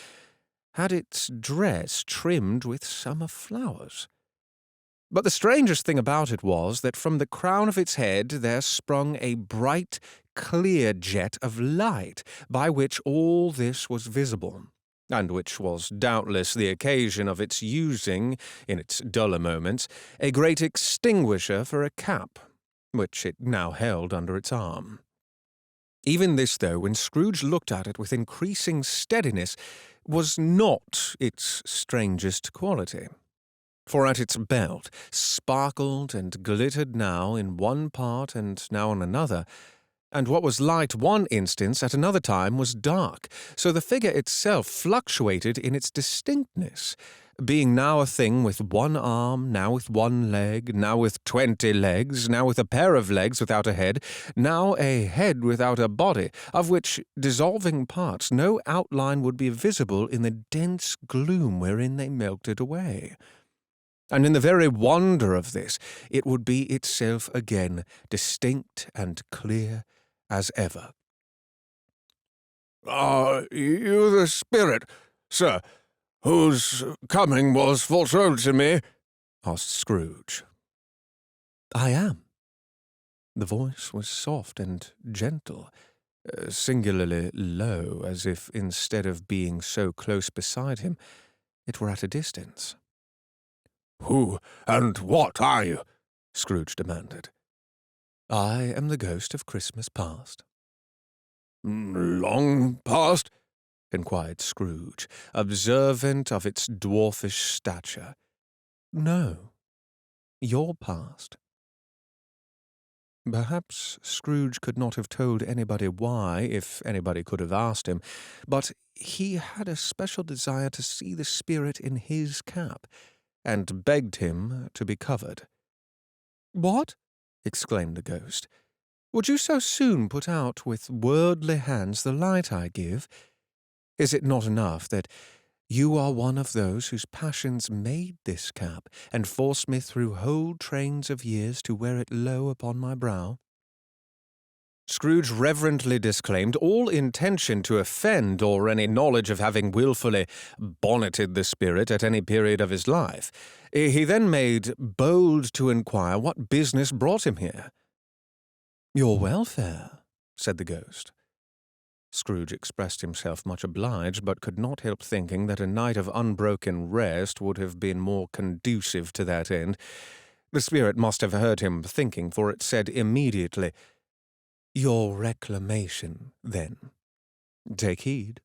had its dress trimmed with summer flowers. But the strangest thing about it was that from the crown of its head there sprung a bright, clear jet of light, by which all this was visible, and which was doubtless the occasion of its using, in its duller moments, a great extinguisher for a cap, which it now held under its arm. Even this, though, when Scrooge looked at it with increasing steadiness, was not its strangest quality. For at its belt sparkled and glittered now in one part and now in another and what was light one instant at another time was dark, so the figure itself fluctuated in its distinctness, being now a thing with one arm, now with one leg, now with 20 legs, now with a pair of legs without a head, now a head without a body, of which dissolving parts no outline would be visible in the dense gloom wherein they melted away. And in the very wonder of this, it would be itself again, distinct and clear as ever. "Are you the spirit, sir, whose coming was foretold to me?" asked Scrooge. "I am." The voice was soft and gentle, singularly low, as if instead of being so close beside him, it were at a distance. "Who and what are you?" Scrooge demanded. "I am the ghost of Christmas past." "Long past?" inquired Scrooge, observant of its dwarfish stature. "No, your past." Perhaps Scrooge could not have told anybody why, if anybody could have asked him, but he had a special desire to see the spirit in his cap, and begged him to be covered. "What?" exclaimed the ghost. "Would you so soon put out with worldly hands the light I give? Is it not enough that you are one of those whose passions made this cap, and forced me through whole trains of years to wear it low upon my brow?" Scrooge reverently disclaimed all intention to offend or any knowledge of having wilfully bonneted the spirit at any period of his life. He then made bold to inquire what business brought him here. "Your welfare," said the ghost. Scrooge expressed himself much obliged, but could not help thinking that a night of unbroken rest would have been more conducive to that end. The spirit must have heard him thinking, for it said immediately, "Your reclamation, then. Take heed."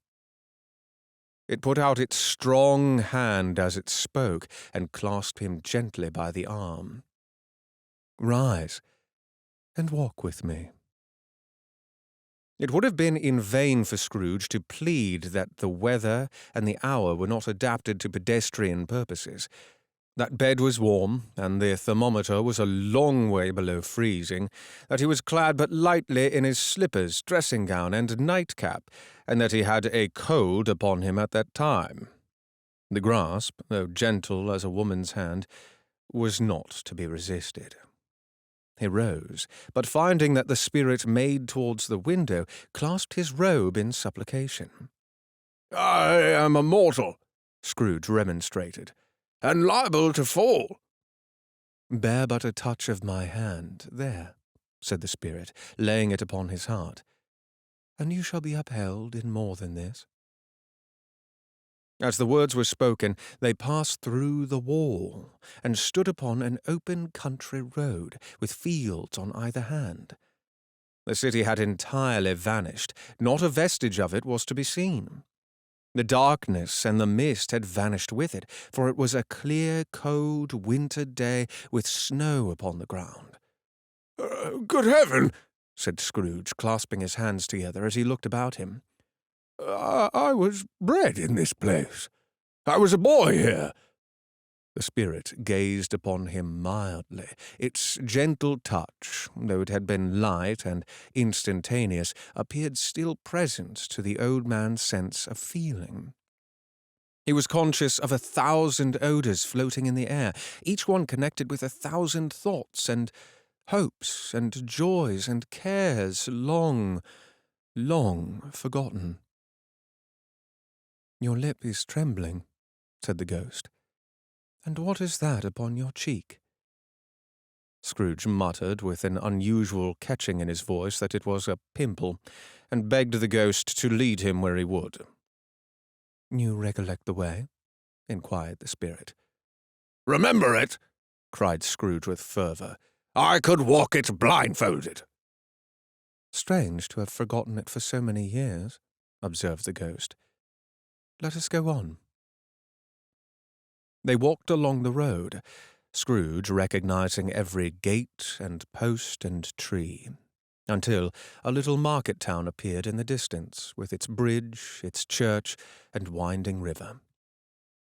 It put out its strong hand as it spoke, and clasped him gently by the arm. "Rise, and walk with me." It would have been in vain for Scrooge to plead that the weather and the hour were not adapted to pedestrian purposes. That bed was warm, and the thermometer was a long way below freezing, that he was clad but lightly in his slippers, dressing-gown, and nightcap, and that he had a cold upon him at that time. The grasp, though gentle as a woman's hand, was not to be resisted. He rose, but finding that the spirit made towards the window, clasped his robe in supplication. "I am a mortal," Scrooge remonstrated, "and liable to fall." "Bear but a touch of my hand, there," said the spirit, laying it upon his heart, "and you shall be upheld in more than this." As the words were spoken, they passed through the wall, and stood upon an open country road, with fields on either hand. The city had entirely vanished. Not a vestige of it was to be seen. The darkness and the mist had vanished with it, for it was a clear, cold winter day with snow upon the ground. "Good heaven!" said Scrooge, clasping his hands together as he looked about him. "I was bred in this place. I was a boy here." The spirit gazed upon him mildly. Its gentle touch, though it had been light and instantaneous, appeared still present to the old man's sense of feeling. He was conscious of 1,000 odors floating in the air, each one connected with 1,000 thoughts and hopes and joys and cares long, long forgotten. "Your lip is trembling," said the ghost. "And what is that upon your cheek?" Scrooge muttered with an unusual catching in his voice that it was a pimple, and begged the ghost to lead him where he would. "You recollect the way?" inquired the spirit. "Remember it!" cried Scrooge with fervour. "I could walk it blindfolded." "Strange to have forgotten it for so many years," observed the ghost. "Let us go on." They walked along the road, Scrooge recognizing every gate and post and tree. until a little market town appeared in the distance, with its bridge, its church, and winding river.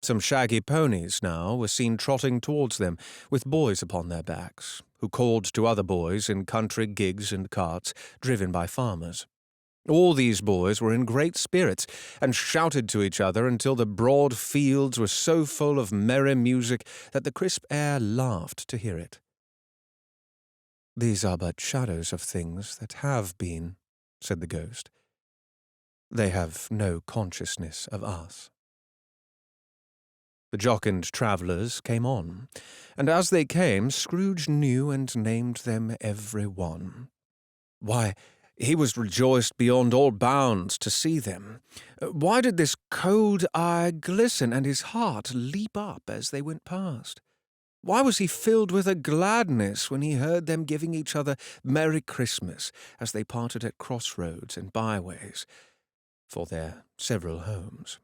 Some shaggy ponies now were seen trotting towards them, with boys upon their backs, who called to other boys in country gigs and carts, driven by farmers. All these boys were in great spirits, and shouted to each other until the broad fields were so full of merry music that the crisp air laughed to hear it. "These are but shadows of things that have been," said the ghost. "They have no consciousness of us." The jocund travellers came on, and as they came, Scrooge knew and named them every one. Why, he was rejoiced beyond all bounds to see them. Why did this cold eye glisten and his heart leap up as they went past? Why was he filled with a gladness when he heard them giving each other Merry Christmas as they parted at crossroads and byways for their several homes?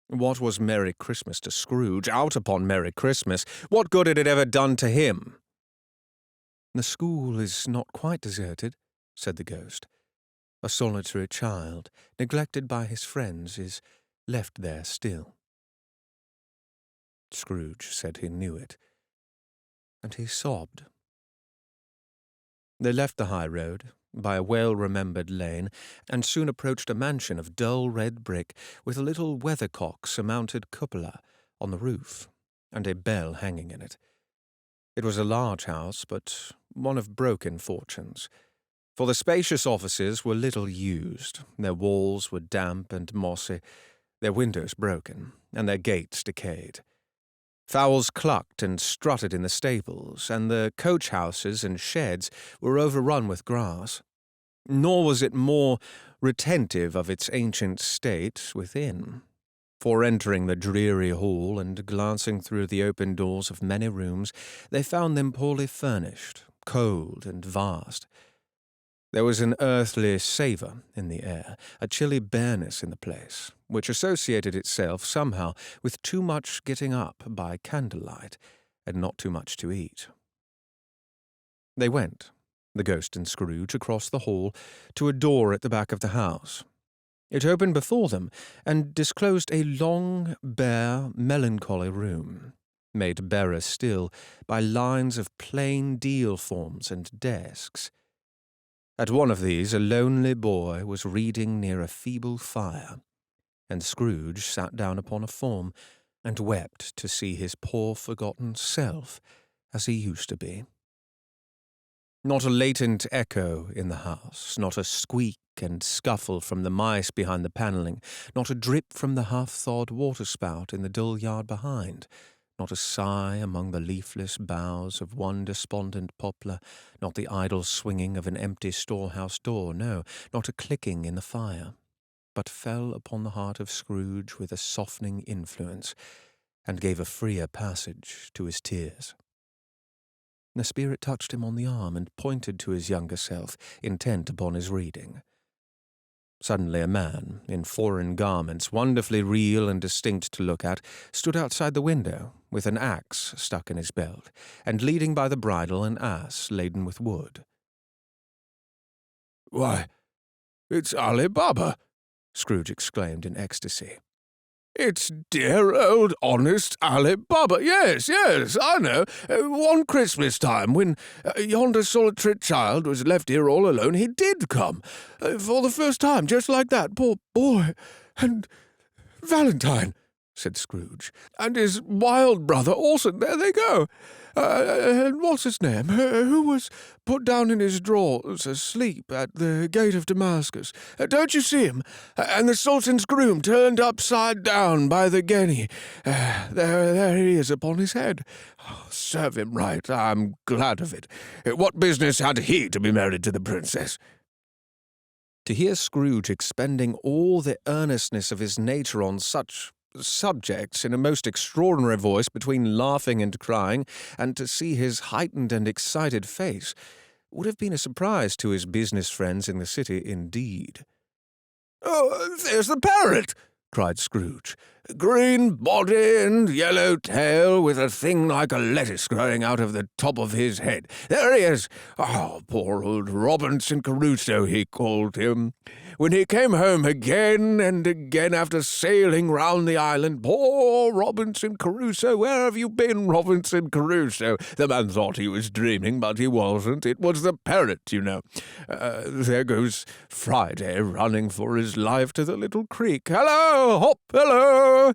What was Merry Christmas to Scrooge? Out upon Merry Christmas! What good had it ever done to him? "The school is not quite deserted," said the ghost. "A solitary child, neglected by his friends, is left there still." Scrooge said he knew it, and he sobbed. They left the high road by a well-remembered lane, and soon approached a mansion of dull red brick with a little weathercock-surmounted cupola on the roof, and a bell hanging in it. It was a large house, but one of broken fortunes, for the spacious offices were little used, their walls were damp and mossy, their windows broken, and their gates decayed. Fowls clucked and strutted in the stables, and the coach-houses and sheds were overrun with grass. Nor was it more retentive of its ancient state within, for entering the dreary hall and glancing through the open doors of many rooms, they found them poorly furnished, cold and vast. There was an earthly savour in the air, a chilly bareness in the place, which associated itself somehow with too much getting up by candlelight, and not too much to eat. They went, the ghost and Scrooge, across the hall to a door at the back of the house. It opened before them, and disclosed a long, bare, melancholy room, made barer still by lines of plain deal forms and desks. At one of these a lonely boy was reading near a feeble fire, and Scrooge sat down upon a form and wept to see his poor forgotten self as he used to be. Not a latent echo in the house, not a squeak and scuffle from the mice behind the panelling, not a drip from the half-thawed waterspout in the dull yard behind, not a sigh among the leafless boughs of one despondent poplar, not the idle swinging of an empty storehouse door, no, not a clicking in the fire, but fell upon the heart of Scrooge with a softening influence, and gave a freer passage to his tears. The spirit touched him on the arm and pointed to his younger self, intent upon his reading. Suddenly a man, in foreign garments, wonderfully real and distinct to look at, stood outside the window, with an axe stuck in his belt, and leading by the bridle an ass laden with wood. "Why, it's Ali Baba!" Scrooge exclaimed in ecstasy. "It's dear old honest Ali Baba. Yes, I know. One Christmas time, when yonder solitary child was left here all alone, he did come. For the first time, just like that. Poor boy. And Valentine," said Scrooge, "and his wild brother Orson. There they go. And what's his name? Who was put down in his drawers asleep at the gate of Damascus. Don't you see him? And the Sultan's groom turned upside down by the guinea. There he is upon his head. Oh, serve him right. I'm glad of it. What business had he to be married to the princess?" To hear Scrooge expending all the earnestness of his nature on such subjects in a most extraordinary voice between laughing and crying, and to see his heightened and excited face, would have been a surprise to his business friends in the city indeed. "Oh, there's the parrot!" cried Scrooge. "Green body and yellow tail, with a thing like a lettuce growing out of the top of his head. There he is! Oh, poor old Robinson Crusoe, he called him. When he came home again and again after sailing round the island, poor Robinson Crusoe, where have you been, Robinson Crusoe? The man thought he was dreaming, but he wasn't. It was the parrot, you know. There goes Friday running for his life to the little creek. Hello, hop, hello!"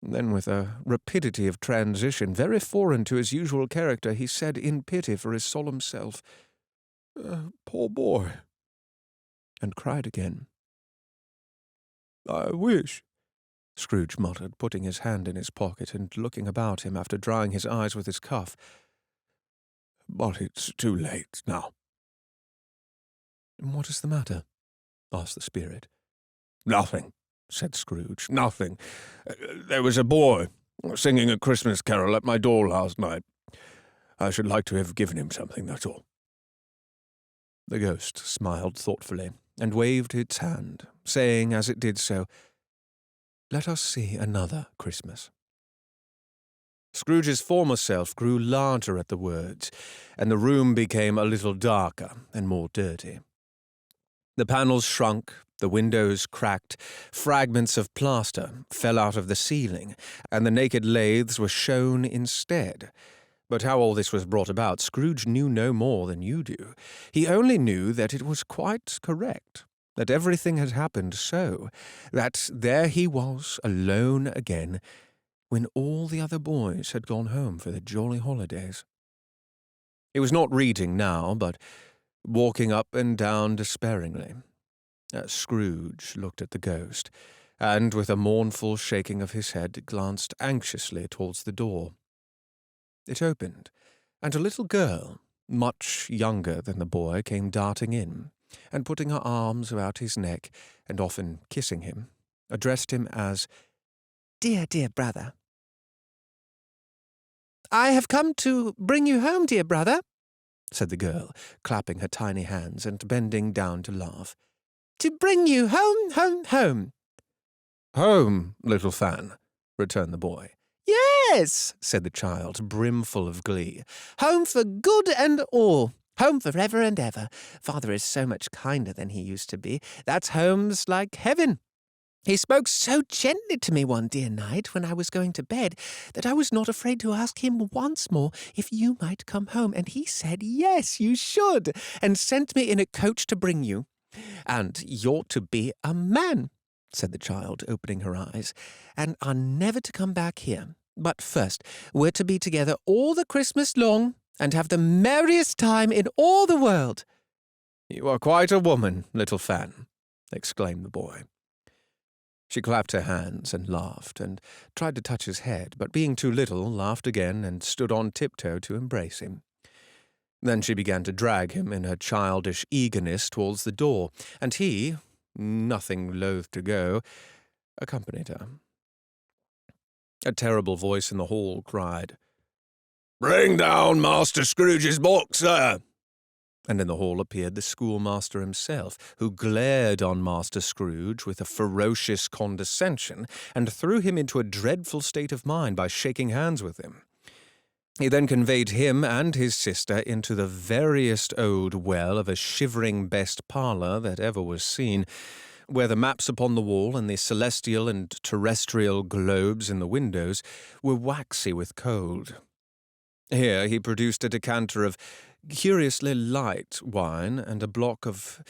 Then, with a rapidity of transition very foreign to his usual character, he said in pity for his solemn self, "Poor boy," and cried again. "I wish," Scrooge muttered, putting his hand in his pocket and looking about him after drying his eyes with his cuff, "but it's too late now." "What is the matter?" asked the spirit. "Nothing," said Scrooge, "nothing. There was a boy singing a Christmas carol at my door last night. I should like to have given him something, that's all." The ghost smiled thoughtfully and waved its hand, saying as it did so, "Let us see another Christmas." Scrooge's former self grew larger at the words, and the room became a little darker and more dirty. The panels shrunk, the windows cracked, fragments of plaster fell out of the ceiling, and the naked lathes were shown instead. But how all this was brought about, Scrooge knew no more than you do. He only knew that it was quite correct, that everything had happened so, that there he was, alone again, when all the other boys had gone home for the jolly holidays. He was not reading now, but walking up and down despairingly. Scrooge looked at the ghost, and with a mournful shaking of his head glanced anxiously towards the door. It opened, and a little girl, much younger than the boy, came darting in, and putting her arms about his neck, and often kissing him, addressed him as, "Dear, dear brother." "I have come to bring you home, dear brother," said the girl, clapping her tiny hands and bending down to laugh. "To bring you home, home, home." "Home, little Fan," returned the boy. "Yes," said the child, brimful of glee. "Home for good and all. Home for ever and ever. Father is so much kinder than he used to be. That's home's like heaven. He spoke so gently to me one dear night when I was going to bed that I was not afraid to ask him once more if you might come home, and he said yes, you should, and sent me in a coach to bring you. And you're to be a man," said the child, opening her eyes, "and are never to come back here. But first, we're to be together all the Christmas long, and have the merriest time in all the world." "You are quite a woman, little Fan," exclaimed the boy. She clapped her hands and laughed, and tried to touch his head, but being too little, laughed again and stood on tiptoe to embrace him. Then she began to drag him in her childish eagerness towards the door, and he, nothing loath to go, accompanied her. A terrible voice in the hall cried, "Bring down Master Scrooge's book, sir!" And in the hall appeared the schoolmaster himself, who glared on Master Scrooge with a ferocious condescension, and threw him into a dreadful state of mind by shaking hands with him. He then conveyed him and his sister into the veriest old well of a shivering best parlour that ever was seen, where the maps upon the wall and the celestial and terrestrial globes in the windows were waxy with cold. Here he produced a decanter of curiously light wine and a block of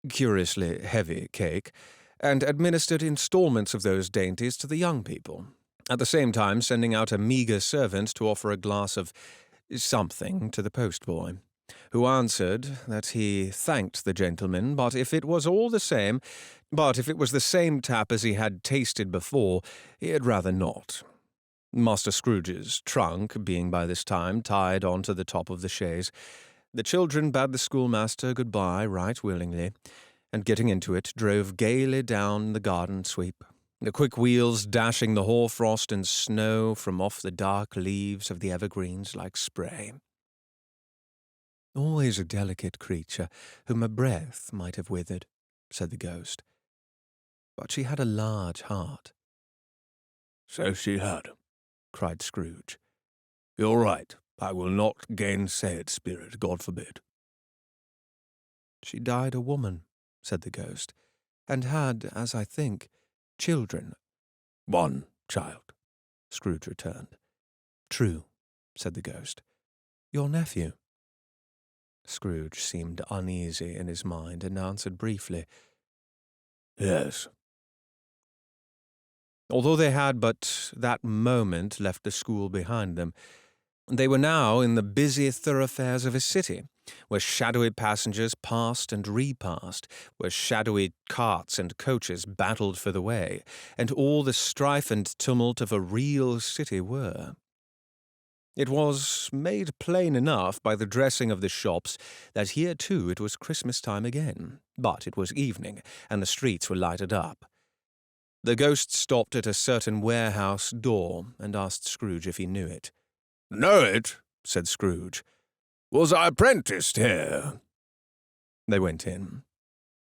curiously heavy cake, and administered installments of those dainties to the young people, at the same time sending out a meagre servant to offer a glass of something to the postboy, who answered that he thanked the gentleman, but if it was the same tap as he had tasted before, he had rather not. Master Scrooge's trunk being by this time tied on to the top of the chaise, the children bade the schoolmaster good-bye right willingly, and getting into it, drove gaily down the garden sweep, the quick wheels dashing the hoar-frost and snow from off the dark leaves of the evergreens like spray. "Always a delicate creature, whom a breath might have withered," said the ghost. but she had a large heart. "So she had," cried Scrooge. "You're right. I will not gainsay it, Spirit, God forbid." "She died a woman," said the ghost, "and had, as I think, children." "One child," Scrooge returned. "True," said the ghost. "Your nephew?" Scrooge seemed uneasy in his mind and answered briefly, "Yes." Although they had but that moment left the school behind them, they were now in the busy thoroughfares of a city, where shadowy passengers passed and repassed, where shadowy carts and coaches battled for the way, and all the strife and tumult of a real city were. It was made plain enough by the dressing of the shops that here too it was Christmas time again, but it was evening, and the streets were lighted up. The ghost stopped at a certain warehouse door and asked Scrooge if he knew it. "Know it?" said Scrooge. "Was I apprenticed here?" They went in.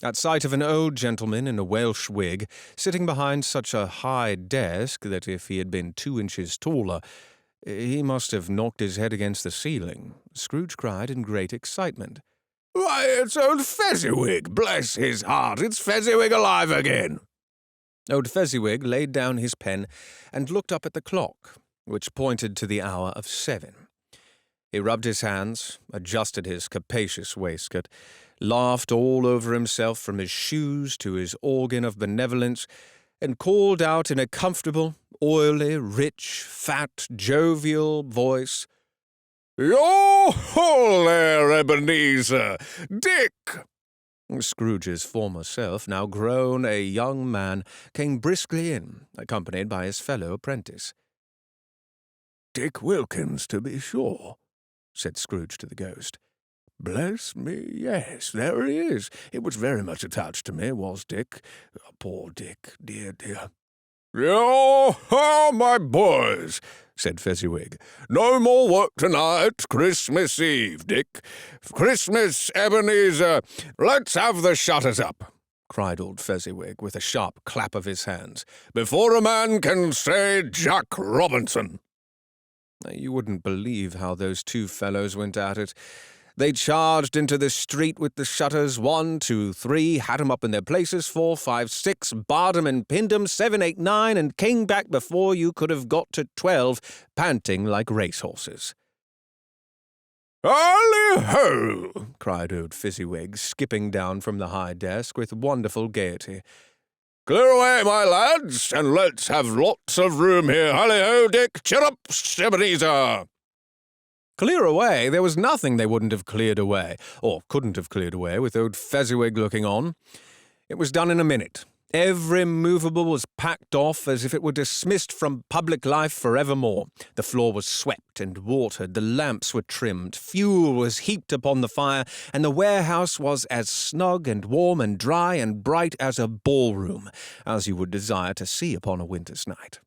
At sight of an old gentleman in a Welsh wig, sitting behind such a high desk that if he had been 2 inches taller, he must have knocked his head against the ceiling, Scrooge cried in great excitement, "Why, it's old Fezziwig! Bless his heart, it's Fezziwig alive again!" Old Fezziwig laid down his pen and looked up at the clock, which pointed to the hour of 7. He rubbed his hands, adjusted his capacious waistcoat, laughed all over himself from his shoes to his organ of benevolence, and called out in a comfortable, oily, rich, fat, jovial voice, "Yo-ho there, Ebenezer! Dick!" Scrooge's former self, now grown a young man, came briskly in, accompanied by his fellow apprentice. "Dick Wilkins, to be sure," said Scrooge to the ghost. "Bless me, yes, there he is. He was very much attached to me, was Dick. Poor Dick, dear, dear." "Yo-ho, my boys," said Fezziwig. "No more work tonight. Christmas Eve, Dick. Christmas, Ebenezer. Let's have the shutters up," cried old Fezziwig with a sharp clap of his hands, "before a man can say Jack Robinson." You wouldn't believe how those two fellows went at it. They charged into the street with the shutters, 1, 2, 3, had 'em up in their places, 4, 5, 6, barred 'em and pinned 'em, 7, 8, 9, and came back before you could have got to 12, panting like racehorses. "Hally-ho!" cried old Fezziwig, skipping down from the high desk with wonderful gaiety. "Clear away, my lads, and let's have lots of room here. Hally-ho, Dick! Chirrup, Ebenezer!" Clear away? There was nothing they wouldn't have cleared away, or couldn't have cleared away, with old Fezziwig looking on. It was done in a minute. Every movable was packed off as if it were dismissed from public life forevermore. The floor was swept and watered, the lamps were trimmed, fuel was heaped upon the fire, and the warehouse was as snug and warm and dry and bright as a ballroom, as you would desire to see upon a winter's night.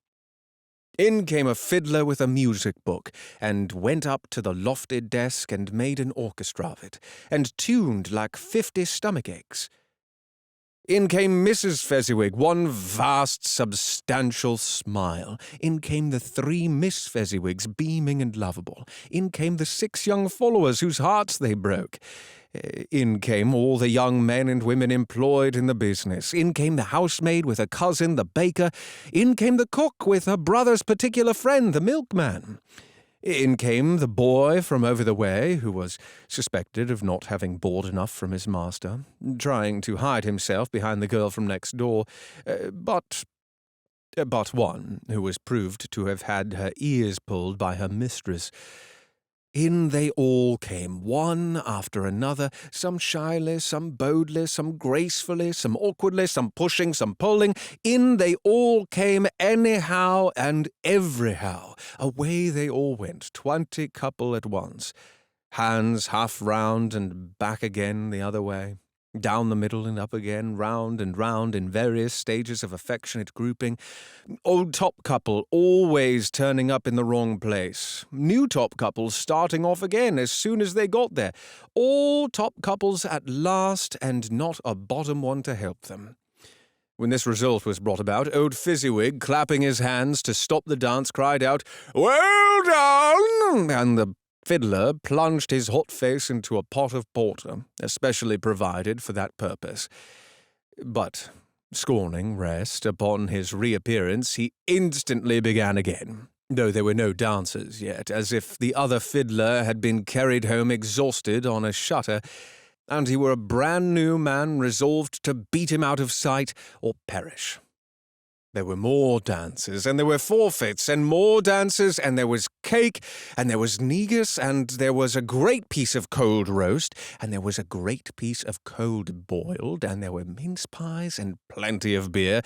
In came a fiddler with a music book, and went up to the lofty desk and made an orchestra of it, and tuned like 50 stomach-aches. In came Mrs. Fezziwig, one vast substantial smile. In came the 3 Miss Fezziwigs, beaming and lovable. In came the 6 young followers whose hearts they broke. In came all the young men and women employed in the business. In came the housemaid with her cousin, the baker. In came the cook with her brother's particular friend, the milkman. In came the boy from over the way, who was suspected of not having board enough from his master, trying to hide himself behind the girl from next door, but one who was proved to have had her ears pulled by her mistress. In they all came, one after another, some shyly, some boldly, some gracefully, some awkwardly, some pushing, some pulling. In they all came anyhow and everyhow. Away they all went, 20 couple at once, hands half round and back again the other way, down the middle and up again, round and round in various stages of affectionate grouping. Old top couple always turning up in the wrong place. New top couples starting off again as soon as they got there. All top couples at last, and not a bottom one to help them. When this result was brought about, old Fezziwig, clapping his hands to stop the dance, cried out, "Well done!" and the fiddler plunged his hot face into a pot of porter, especially provided for that purpose. But, scorning rest, upon his reappearance, he instantly began again, though there were no dancers yet, as if the other fiddler had been carried home exhausted on a shutter, and he were a brand-new man resolved to beat him out of sight or perish. There were more dances, and there were forfeits, and more dances, and there was cake, and there was negus, and there was a great piece of cold roast, and there was a great piece of cold boiled, and there were mince pies, and plenty of beer.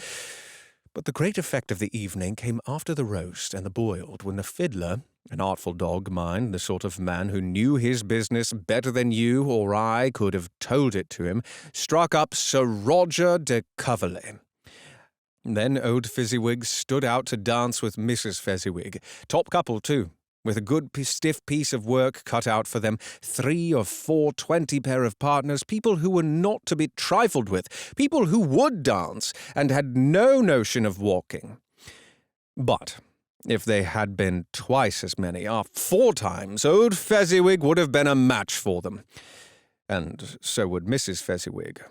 But the great effect of the evening came after the roast and the boiled, when the fiddler, an artful dog, mind, the sort of man who knew his business better than you or I could have told it to him, struck up Sir Roger de Coverley. Then old Fezziwig stood out to dance with Mrs. Fezziwig, top couple too, with a good stiff piece of work cut out for them, 3 or 4 20 pair of partners, people who were not to be trifled with, people who would dance and had no notion of walking. But if they had been twice as many, 4 times, old Fezziwig would have been a match for them, and so would Mrs. Fezziwig.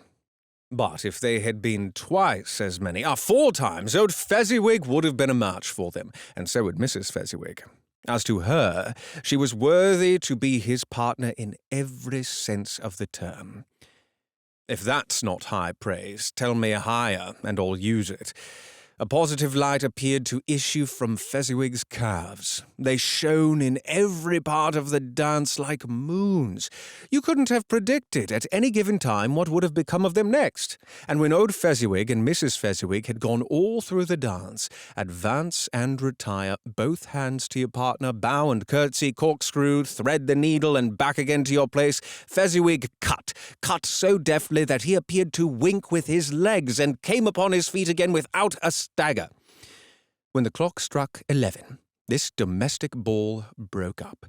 But if they had been twice as many, 4 times, old Fezziwig would have been a match for them, and so would Mrs. Fezziwig. As to her, she was worthy to be his partner in every sense of the term. If that's not high praise, tell me higher, and I'll use it. A positive light appeared to issue from Fezziwig's calves. They shone in every part of the dance like moons. You couldn't have predicted at any given time what would have become of them next. And when old Fezziwig and Mrs. Fezziwig had gone all through the dance, advance and retire, both hands to your partner, bow and curtsy, corkscrew, thread the needle, and back again to your place, Fezziwig cut so deftly that he appeared to wink with his legs, and came upon his feet again without a stagger. When the clock struck 11, this domestic ball broke up.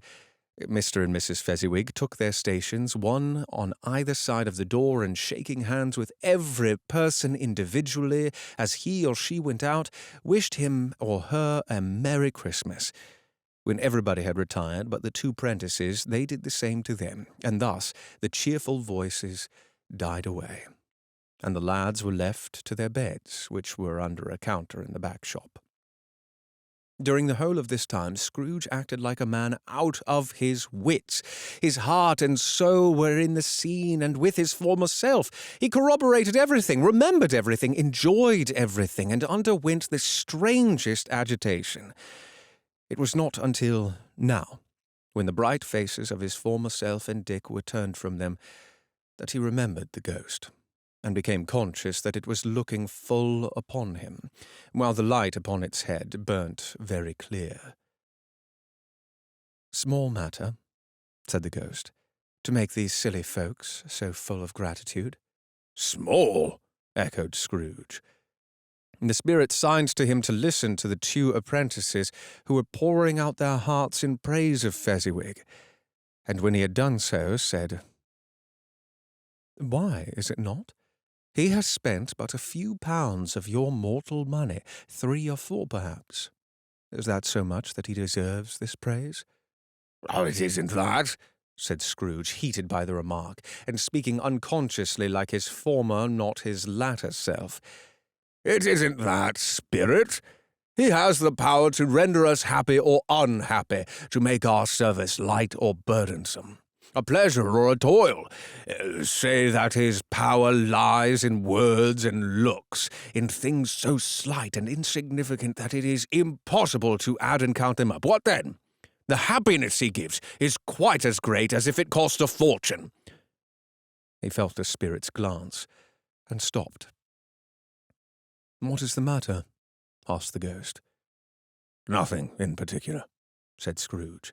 Mr. and Mrs. Fezziwig took their stations, one on either side of the door, and shaking hands with every person individually as he or she went out, wished him or her a Merry Christmas. When everybody had retired but the 2 prentices, they did the same to them, and thus the cheerful voices died away, and the lads were left to their beds, which were under a counter in the back shop. During the whole of this time, Scrooge acted like a man out of his wits. His heart and soul were in the scene, and with his former self. He corroborated everything, remembered everything, enjoyed everything, and underwent the strangest agitation. It was not until now, when the bright faces of his former self and Dick were turned from them, that he remembered the ghost, and became conscious that it was looking full upon him, while the light upon its head burnt very clear. "Small matter," said the ghost, "to make these silly folks so full of gratitude." "Small?" echoed Scrooge. The spirit signed to him to listen to the 2 apprentices who were pouring out their hearts in praise of Fezziwig, and when he had done so, said, "Why is it not? He has spent but a few pounds of your mortal money, 3 or 4 perhaps. Is that so much that he deserves this praise?" "Oh, it isn't that," said Scrooge, heated by the remark, and speaking unconsciously like his former, not his latter self. "It isn't that, Spirit. He has the power to render us happy or unhappy, to make our service light or burdensome, a pleasure or a toil. Say that his power lies in words and looks, in things so slight and insignificant that it is impossible to add and count them up. What then? The happiness he gives is quite as great as if it cost a fortune." He felt the spirit's glance, and stopped. "What is the matter?" asked the ghost. "Nothing in particular," said Scrooge.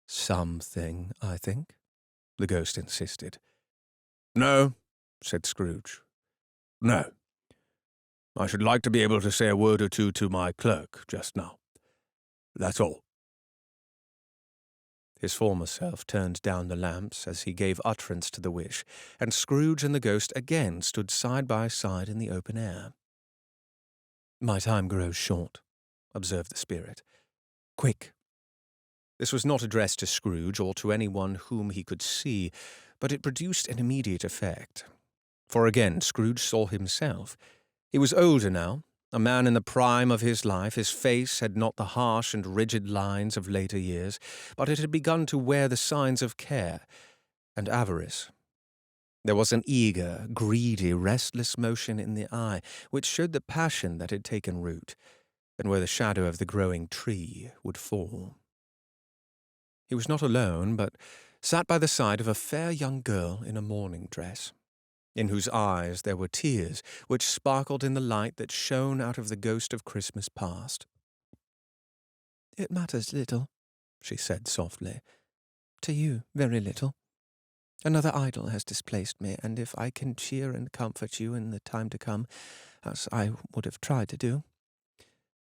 "Something, I think," the ghost insisted. "No," said Scrooge. "No. I should like to be able to say a word or 2 to my clerk just now. That's all." His former self turned down the lamps as he gave utterance to the wish, and Scrooge and the ghost again stood side by side in the open air. My time grows short, observed the spirit. Quick. This was not addressed to Scrooge or to anyone whom he could see, but it produced an immediate effect. For again Scrooge saw himself. He was older now, a man in the prime of his life. His face had not the harsh and rigid lines of later years, but it had begun to wear the signs of care and avarice. There was an eager, greedy, restless motion in the eye, which showed the passion that had taken root, and where the shadow of the growing tree would fall. He was not alone, but sat by the side of a fair young girl in a mourning dress, in whose eyes there were tears which sparkled in the light that shone out of the ghost of Christmas past. "It matters little," she said softly. "To you, very little. Another idol has displaced me, and if I can cheer and comfort you in the time to come, as I would have tried to do,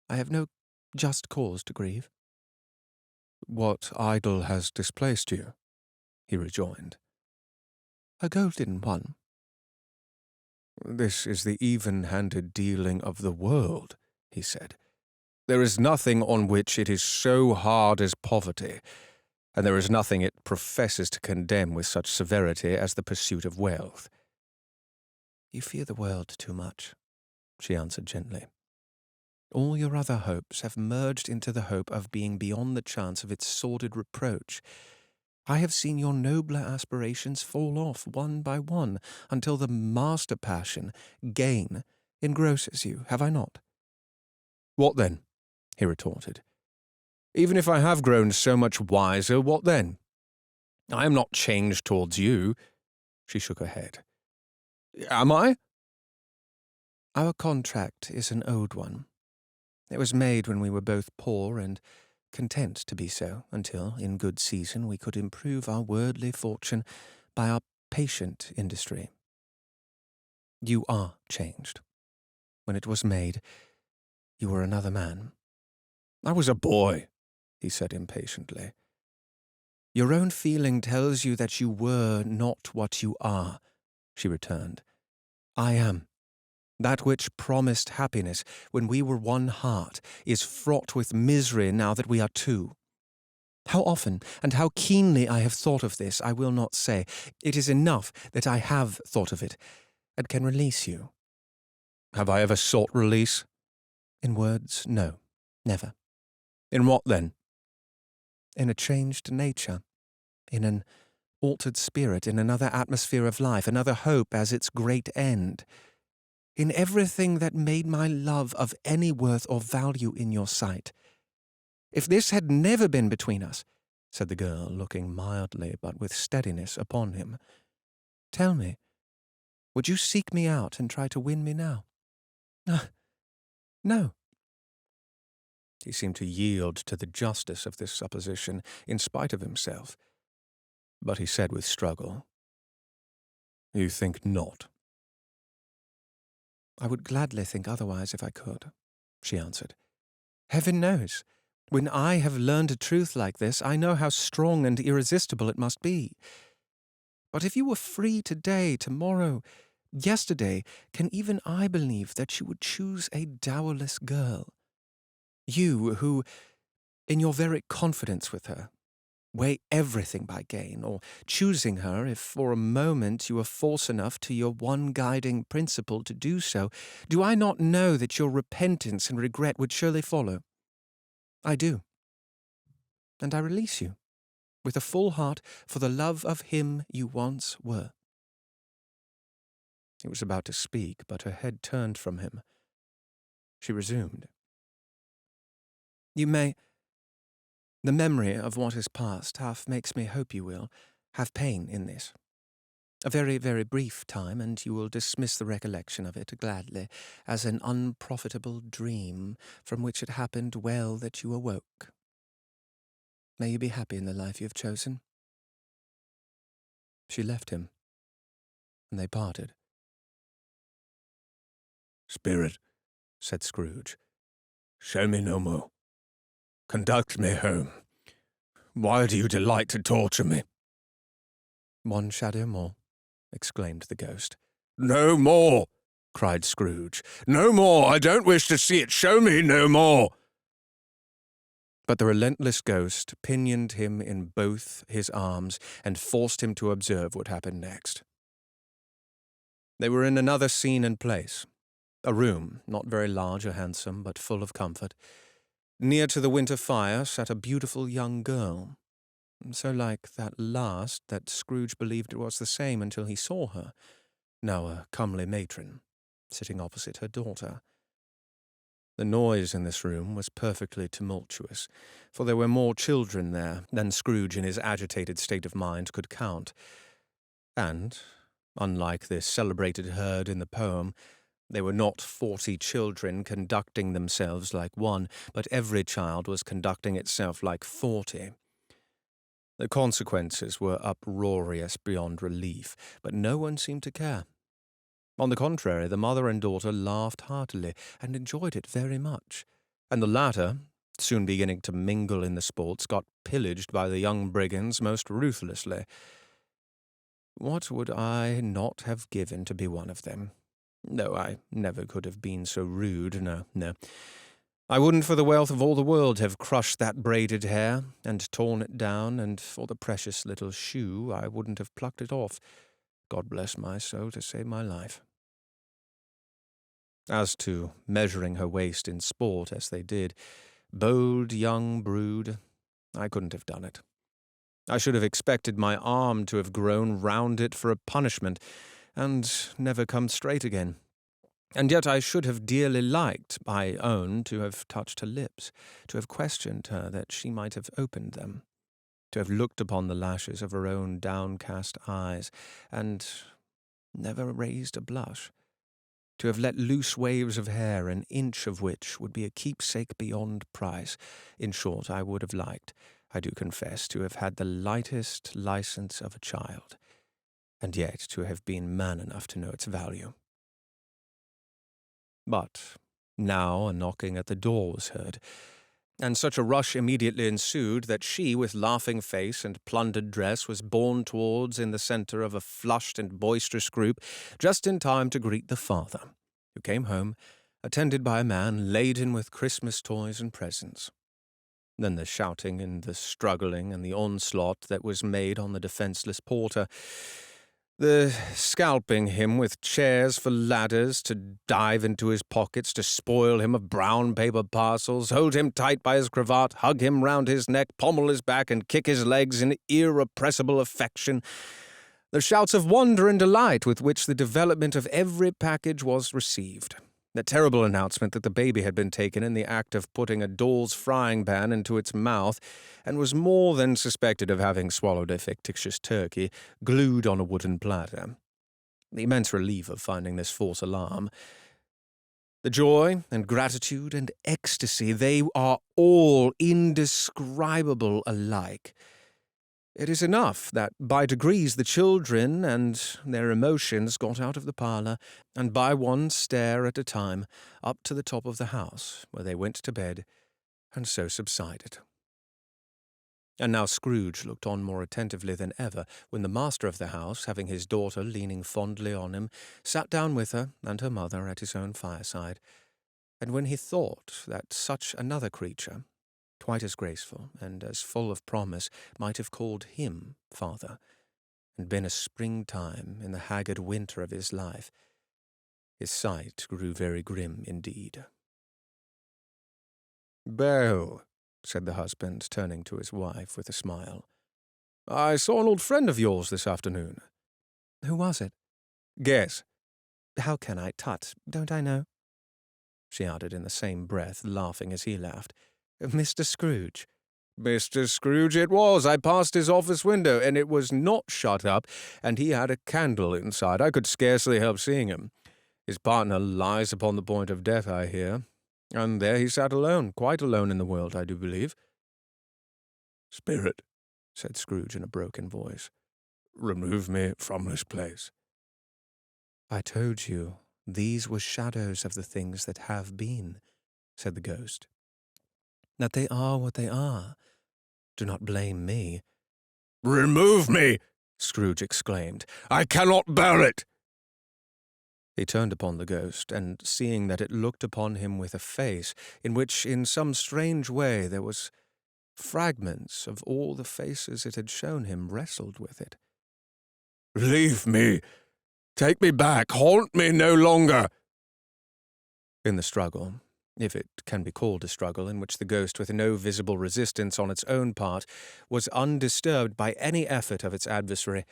I have no just cause to grieve." "What idol has displaced you?" he rejoined. "A golden one." "This is the even-handed dealing of the world," he said. "There is nothing on which it is so hard as poverty, and there is nothing it professes to condemn with such severity as the pursuit of wealth." "You fear the world too much," she answered gently. "All your other hopes have merged into the hope of being beyond the chance of its sordid reproach. I have seen your nobler aspirations fall off one by one until the master passion, gain, engrosses you, have I not?" "What then?" he retorted. "Even if I have grown so much wiser, what then? I am not changed towards you." She shook her head. "Am I?" "Our contract is an old one. It was made when we were both poor and content to be so, until, in good season, we could improve our worldly fortune by our patient industry. You are changed. When it was made, you were another man." "I was a boy," he said impatiently. "Your own feeling tells you that you were not what you are," she returned. "I am. That which promised happiness when we were one heart is fraught with misery now that we are two. How often and how keenly I have thought of this, I will not say. It is enough that I have thought of it, and can release you." "Have I ever sought release?" "In words, no, never." "In what, then?" "In a changed nature, in an altered spirit, in another atmosphere of life, another hope as its great end. In everything that made my love of any worth or value in your sight. If this had never been between us," said the girl, looking mildly but with steadiness upon him, "tell me, would you seek me out and try to win me now?" "No." He seemed to yield to the justice of this supposition in spite of himself, but he said with struggle, "You think not?" "I would gladly think otherwise if I could," she answered. "Heaven knows, when I have learned a truth like this, I know how strong and irresistible it must be. But if you were free today, tomorrow, yesterday, can even I believe that you would choose a dowerless girl? You who, in your very confidence with her, weigh everything by gain, or choosing her if for a moment you are false enough to your one guiding principle to do so, do I not know that your repentance and regret would surely follow? I do. And I release you, with a full heart, for the love of him you once were." He was about to speak, but her head turned from him. She resumed. "You may. The memory of what is past half makes me hope you will have pain in this. A very, very brief time, and you will dismiss the recollection of it gladly as an unprofitable dream from which it happened well that you awoke. May you be happy in the life you have chosen." She left him, and they parted. "Spirit," said Scrooge, "show me no more. Conduct me home. Why do you delight to torture me?" "One shadow more," exclaimed the ghost. "No more!" cried Scrooge. "No more! I don't wish to see it! Show me no more!" But the relentless ghost pinioned him in both his arms and forced him to observe what happened next. They were in another scene and place. A room, not very large or handsome, but full of comfort. Near to the winter fire sat a beautiful young girl, so like that last that Scrooge believed it was the same until he saw her, now a comely matron, sitting opposite her daughter. The noise in this room was perfectly tumultuous, for there were more children there than Scrooge in his agitated state of mind could count. And, unlike this celebrated herd in the poem, they were not 40 children conducting themselves like one, but every child was conducting itself like 40. The consequences were uproarious beyond relief, but no one seemed to care. On the contrary, the mother and daughter laughed heartily and enjoyed it very much, and the latter, soon beginning to mingle in the sports, got pillaged by the young brigands most ruthlessly. What would I not have given to be one of them? No, I never could have been so rude, no. I wouldn't for the wealth of all the world have crushed that braided hair and torn it down, and for the precious little shoe I wouldn't have plucked it off. God bless my soul to save my life. As to measuring her waist in sport as they did, bold young brood, I couldn't have done it. I should have expected my arm to have grown round it for a punishment, and never come straight again. And yet I should have dearly liked, I own, to have touched her lips, to have questioned her that she might have opened them, to have looked upon the lashes of her own downcast eyes, and never raised a blush, to have let loose waves of hair, an inch of which would be a keepsake beyond price. In short, I would have liked, I do confess, to have had the lightest license of a child, and yet to have been man enough to know its value. But now a knocking at the door was heard, and such a rush immediately ensued that she, with laughing face and plundered dress, was borne towards in the centre of a flushed and boisterous group, just in time to greet the father, who came home, attended by a man laden with Christmas toys and presents. Then the shouting and the struggling and the onslaught that was made on the defenceless porter, the scalping him with chairs for ladders, to dive into his pockets, to spoil him of brown paper parcels, hold him tight by his cravat, hug him round his neck, pommel his back, and kick his legs in irrepressible affection. The shouts of wonder and delight with which the development of every package was received. The terrible announcement that the baby had been taken in the act of putting a doll's frying pan into its mouth, and was more than suspected of having swallowed a fictitious turkey glued on a wooden platter. The immense relief of finding this false alarm. The joy and gratitude and ecstasy, they are all indescribable alike. It is enough that by degrees the children and their emotions got out of the parlour, and by one stair at a time, up to the top of the house, where they went to bed, and so subsided. And now Scrooge looked on more attentively than ever, when the master of the house, having his daughter leaning fondly on him, sat down with her and her mother at his own fireside, and when he thought that such another creature, quite as graceful and as full of promise, might have called him father, and been a springtime in the haggard winter of his life, his sight grew very grim indeed. "Belle," said the husband, turning to his wife with a smile, "I saw an old friend of yours this afternoon." "Who was it?" "Guess." "How can I? Tut, don't I know?" she added in the same breath, laughing as he laughed. "Mr. Scrooge." "Mr. Scrooge it was. I passed his office window, and it was not shut up, and he had a candle inside. I could scarcely help seeing him. His partner lies upon the point of death, I hear, and there he sat alone, quite alone in the world, I do believe." "Spirit," said Scrooge in a broken voice, "remove me from this place." "I told you, these were shadows of the things that have been," said the ghost. "That they are what they are. Do not blame me." "Remove me!" Scrooge exclaimed. "I cannot bear it!" He turned upon the ghost, and seeing that it looked upon him with a face in which in some strange way there was fragments of all the faces it had shown him, wrestled with it. "Leave me! Take me back! Haunt me no longer!" In the struggle, if it can be called a struggle, in which the ghost, with no visible resistance on its own part, was undisturbed by any effort of its adversary,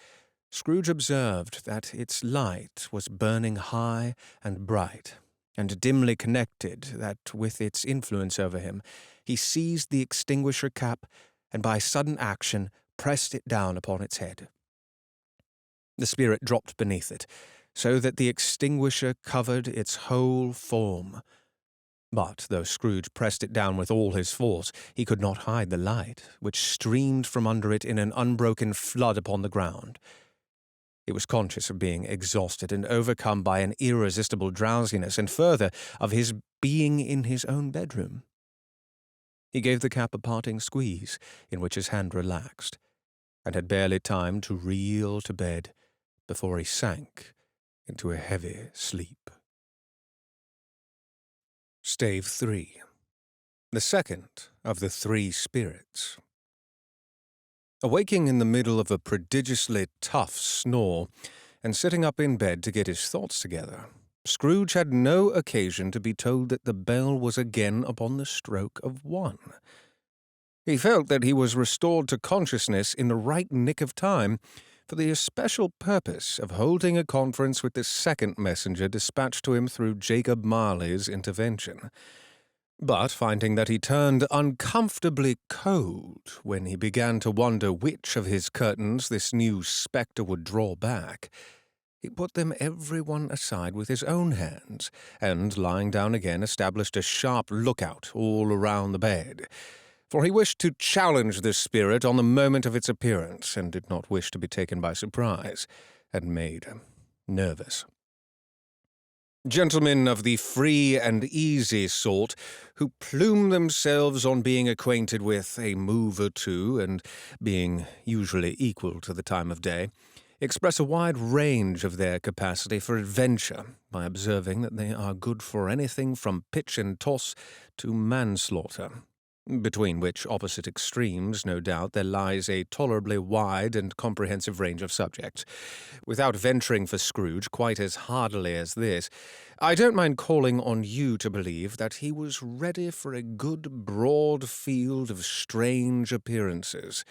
Scrooge observed that its light was burning high and bright, and dimly connected, that with its influence over him, he seized the extinguisher cap, and by sudden action pressed it down upon its head. The spirit dropped beneath it, so that the extinguisher covered its whole form. But though Scrooge pressed it down with all his force, he could not hide the light, which streamed from under it in an unbroken flood upon the ground. He was conscious of being exhausted and overcome by an irresistible drowsiness, and further, of his being in his own bedroom. He gave the cap a parting squeeze, in which his hand relaxed, and had barely time to reel to bed before he sank into a heavy sleep. Stave Three, the second of the three spirits. Awaking in the middle of a prodigiously tough snore, and sitting up in bed to get his thoughts together, Scrooge had no occasion to be told that the bell was again upon the stroke of 1. He felt that he was restored to consciousness in the right nick of time, for the especial purpose of holding a conference with the second messenger dispatched to him through Jacob Marley's intervention. But finding that he turned uncomfortably cold when he began to wonder which of his curtains this new spectre would draw back, he put them every one aside with his own hands, and, lying down again, established a sharp lookout all around the bed. For he wished to challenge this spirit on the moment of its appearance, and did not wish to be taken by surprise, and made nervous. Gentlemen of the free and easy sort, who plume themselves on being acquainted with a move or two, and being usually equal to the time of day, express a wide range of their capacity for adventure by observing that they are good for anything from pitch and toss to manslaughter, between which opposite extremes, no doubt, there lies a tolerably wide and comprehensive range of subjects. Without venturing for Scrooge quite as hardily as this, I don't mind calling on you to believe that he was ready for a good broad field of strange appearances,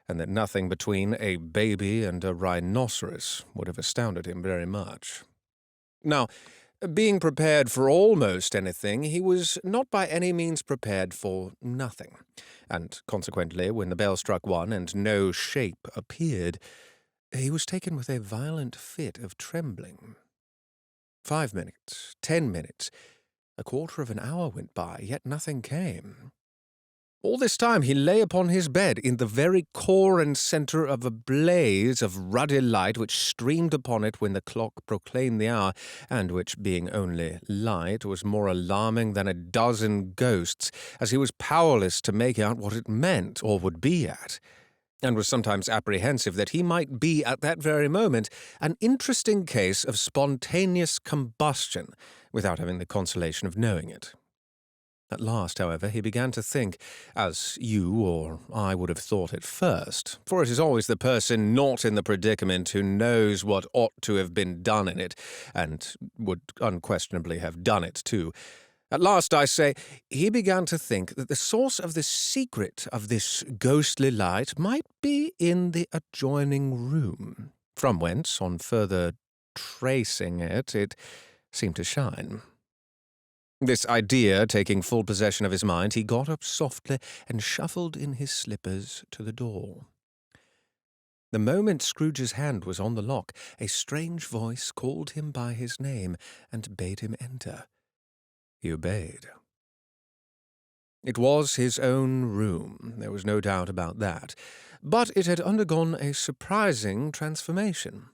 and that nothing between a baby and a rhinoceros would have astounded him very much. Now, being prepared for almost anything, he was not by any means prepared for nothing, and consequently, when the bell struck 1 and no shape appeared, he was taken with a violent fit of trembling. 5 minutes, 10 minutes, a quarter of an hour went by, yet nothing came. All this time he lay upon his bed in the very core and centre of a blaze of ruddy light which streamed upon it when the clock proclaimed the hour, and which, being only light, was more alarming than a dozen ghosts, as he was powerless to make out what it meant or would be at, and was sometimes apprehensive that he might be at that very moment an interesting case of spontaneous combustion, without having the consolation of knowing it. At last, however, he began to think, as you or I would have thought at first, for it is always the person not in the predicament who knows what ought to have been done in it, and would unquestionably have done it too. At last, I say, he began to think that the source of the secret of this ghostly light might be in the adjoining room, from whence, on further tracing it, it seemed to shine. This idea taking full possession of his mind, he got up softly and shuffled in his slippers to the door. The moment Scrooge's hand was on the lock, a strange voice called him by his name and bade him enter. He obeyed. It was his own room, there was no doubt about that, but it had undergone a surprising transformation.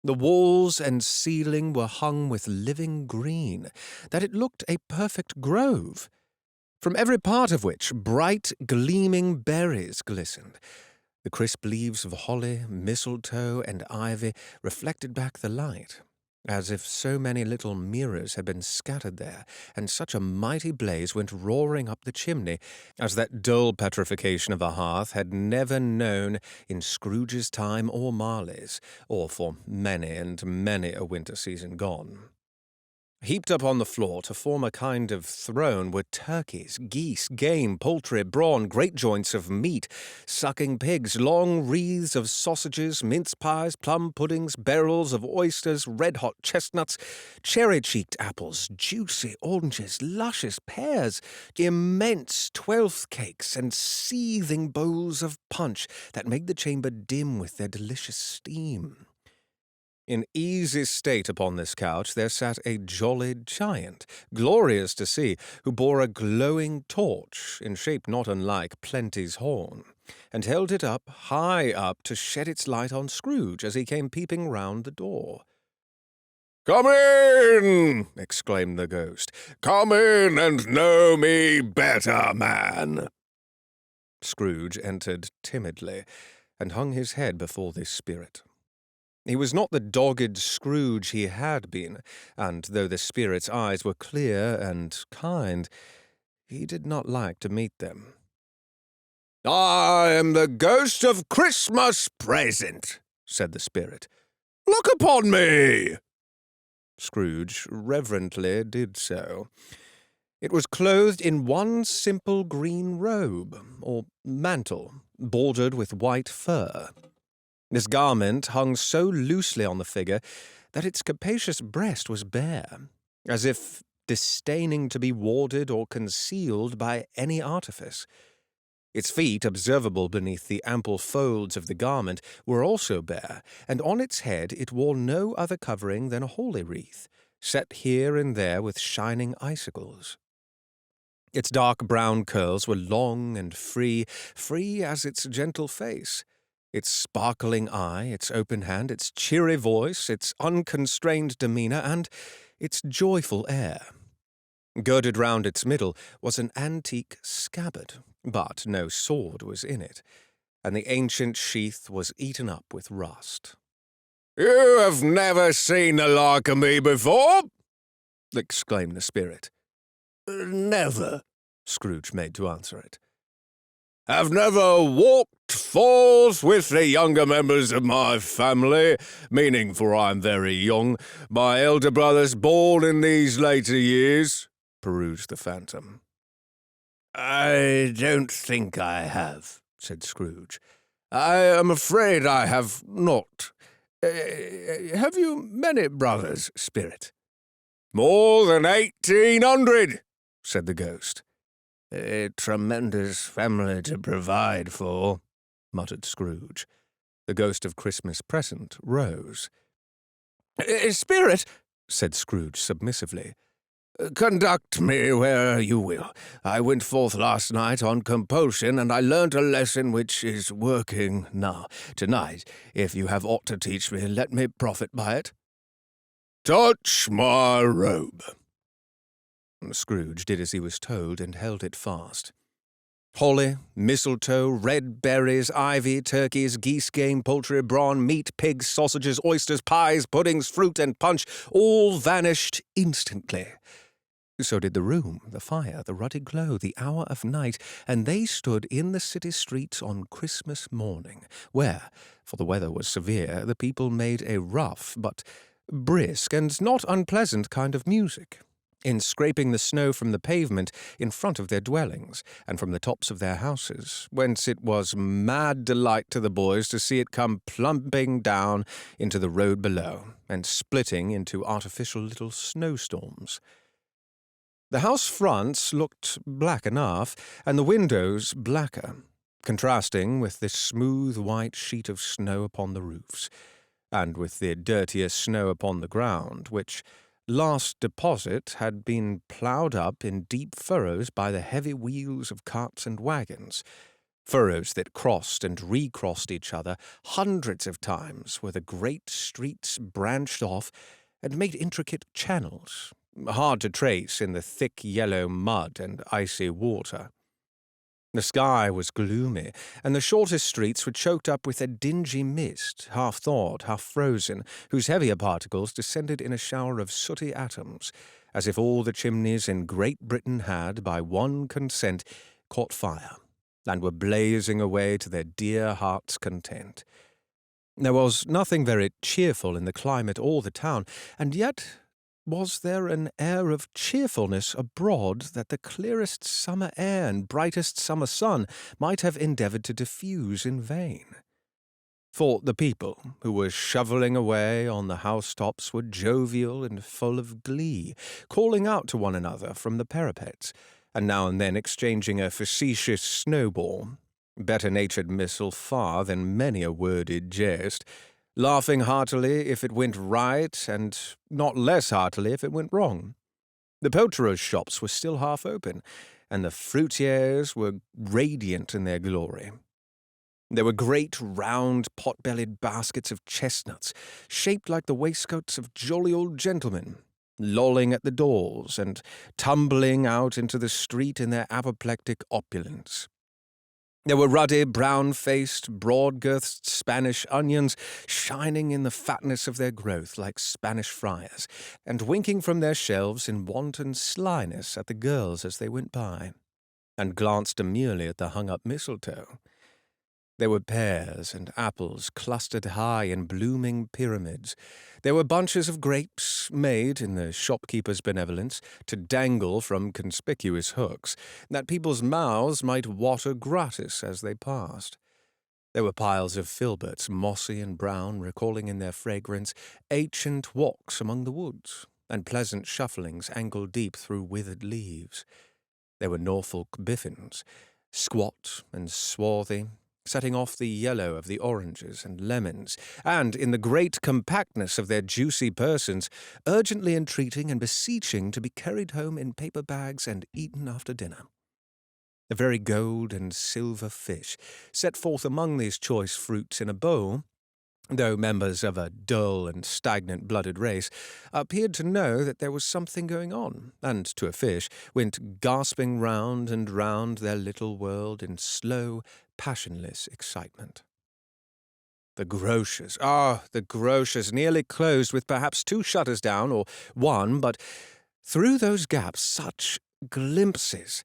The walls and ceiling were hung with living green, that it looked a perfect grove, from every part of which bright, gleaming berries glistened. The crisp leaves of holly, mistletoe, and ivy reflected back the light, as if so many little mirrors had been scattered there, and such a mighty blaze went roaring up the chimney as that dull petrification of a hearth had never known in Scrooge's time or Marley's, or for many and many a winter season gone. Heaped up on the floor to form a kind of throne were turkeys, geese, game, poultry, brawn, great joints of meat, sucking pigs, long wreaths of sausages, mince pies, plum puddings, barrels of oysters, red-hot chestnuts, cherry-cheeked apples, juicy oranges, luscious pears, immense twelfth cakes, and seething bowls of punch that made the chamber dim with their delicious steam. In easy state upon this couch there sat a jolly giant, glorious to see, who bore a glowing torch, in shape not unlike Plenty's horn, and held it up, high up, to shed its light on Scrooge as he came peeping round the door. "Come in!" exclaimed the ghost. "Come in and know me better, man." Scrooge entered timidly, and hung his head before this spirit. He was not the dogged Scrooge he had been, and though the spirit's eyes were clear and kind, he did not like to meet them. "I am the ghost of Christmas present," said the spirit. "Look upon me." Scrooge reverently did so. It was clothed in one simple green robe, or mantle, bordered with white fur. This garment hung so loosely on the figure that its capacious breast was bare, as if disdaining to be warded or concealed by any artifice. Its feet, observable beneath the ample folds of the garment, were also bare, and on its head it wore no other covering than a holly wreath, set here and there with shining icicles. Its dark brown curls were long and free as its gentle face. Its sparkling eye, its open hand, its cheery voice, its unconstrained demeanour, and its joyful air. Girded round its middle was an antique scabbard, but no sword was in it, and the ancient sheath was eaten up with rust. "You have never seen the like of me before?" exclaimed the spirit. "Never," Scrooge made to answer it. "Have never walked forth with the younger members of my family, meaning, for I am very young, my elder brothers born in these later years?" perused the phantom. "I don't think I have," said Scrooge. "I am afraid I have not. Have you many brothers, spirit?" "More than 1,800, said the ghost. "A tremendous family to provide for," muttered Scrooge. The ghost of Christmas present rose. "Spirit," said Scrooge submissively, "conduct me where you will. I went forth last night on compulsion, and I learnt a lesson which is working now. Tonight, if you have aught to teach me, let me profit by it." "Touch my robe." Scrooge did as he was told and held it fast. Holly, mistletoe, red berries, ivy, turkeys, geese, game, poultry, brawn, meat, pigs, sausages, oysters, pies, puddings, fruit, and punch all vanished instantly. So did the room, the fire, the ruddy glow, the hour of night, and they stood in the city streets on Christmas morning, where, for the weather was severe, the people made a rough but brisk and not unpleasant kind of music, in scraping the snow from the pavement in front of their dwellings, and from the tops of their houses, whence it was mad delight to the boys to see it come plumping down into the road below, and splitting into artificial little snowstorms. The house fronts looked black enough, and the windows blacker, contrasting with the smooth white sheet of snow upon the roofs, and with the dirtier snow upon the ground, which last deposit had been ploughed up in deep furrows by the heavy wheels of carts and wagons, furrows that crossed and recrossed each other hundreds of times, where the great streets branched off and made intricate channels, hard to trace in the thick yellow mud and icy water. The sky was gloomy, and the shortest streets were choked up with a dingy mist, half thawed, half frozen, whose heavier particles descended in a shower of sooty atoms, as if all the chimneys in Great Britain had, by one consent, caught fire, and were blazing away to their dear hearts' content. There was nothing very cheerful in the climate or the town, and yet was there an air of cheerfulness abroad that the clearest summer air and brightest summer sun might have endeavoured to diffuse in vain. For the people who were shovelling away on the housetops were jovial and full of glee, calling out to one another from the parapets, and now and then exchanging a facetious snowball, better-natured missile far than many a worded jest, laughing heartily if it went right, and not less heartily if it went wrong. The poulterers' shops were still half open, and the fruitiers were radiant in their glory. There were great, round, pot-bellied baskets of chestnuts, shaped like the waistcoats of jolly old gentlemen, lolling at the doors and tumbling out into the street in their apoplectic opulence. There were ruddy, brown-faced, broad-girthed Spanish onions shining in the fatness of their growth like Spanish friars, and winking from their shelves in wanton slyness at the girls as they went by, and glanced demurely at the hung-up mistletoe. There were pears and apples clustered high in blooming pyramids. There were bunches of grapes made, in the shopkeeper's benevolence, to dangle from conspicuous hooks, that people's mouths might water gratis as they passed. There were piles of filberts, mossy and brown, recalling in their fragrance ancient walks among the woods, and pleasant shufflings ankle-deep through withered leaves. There were Norfolk biffins, squat and swarthy, setting off the yellow of the oranges and lemons, and, in the great compactness of their juicy persons, urgently entreating and beseeching to be carried home in paper bags and eaten after dinner. The very gold and silver fish, set forth among these choice fruits in a bowl, though members of a dull and stagnant-blooded race, appeared to know that there was something going on, and, to a fish, went gasping round and round their little world in slow, passionless excitement. The grocers, the grocers, nearly closed with perhaps 2 shutters down, or 1, but through those gaps such glimpses!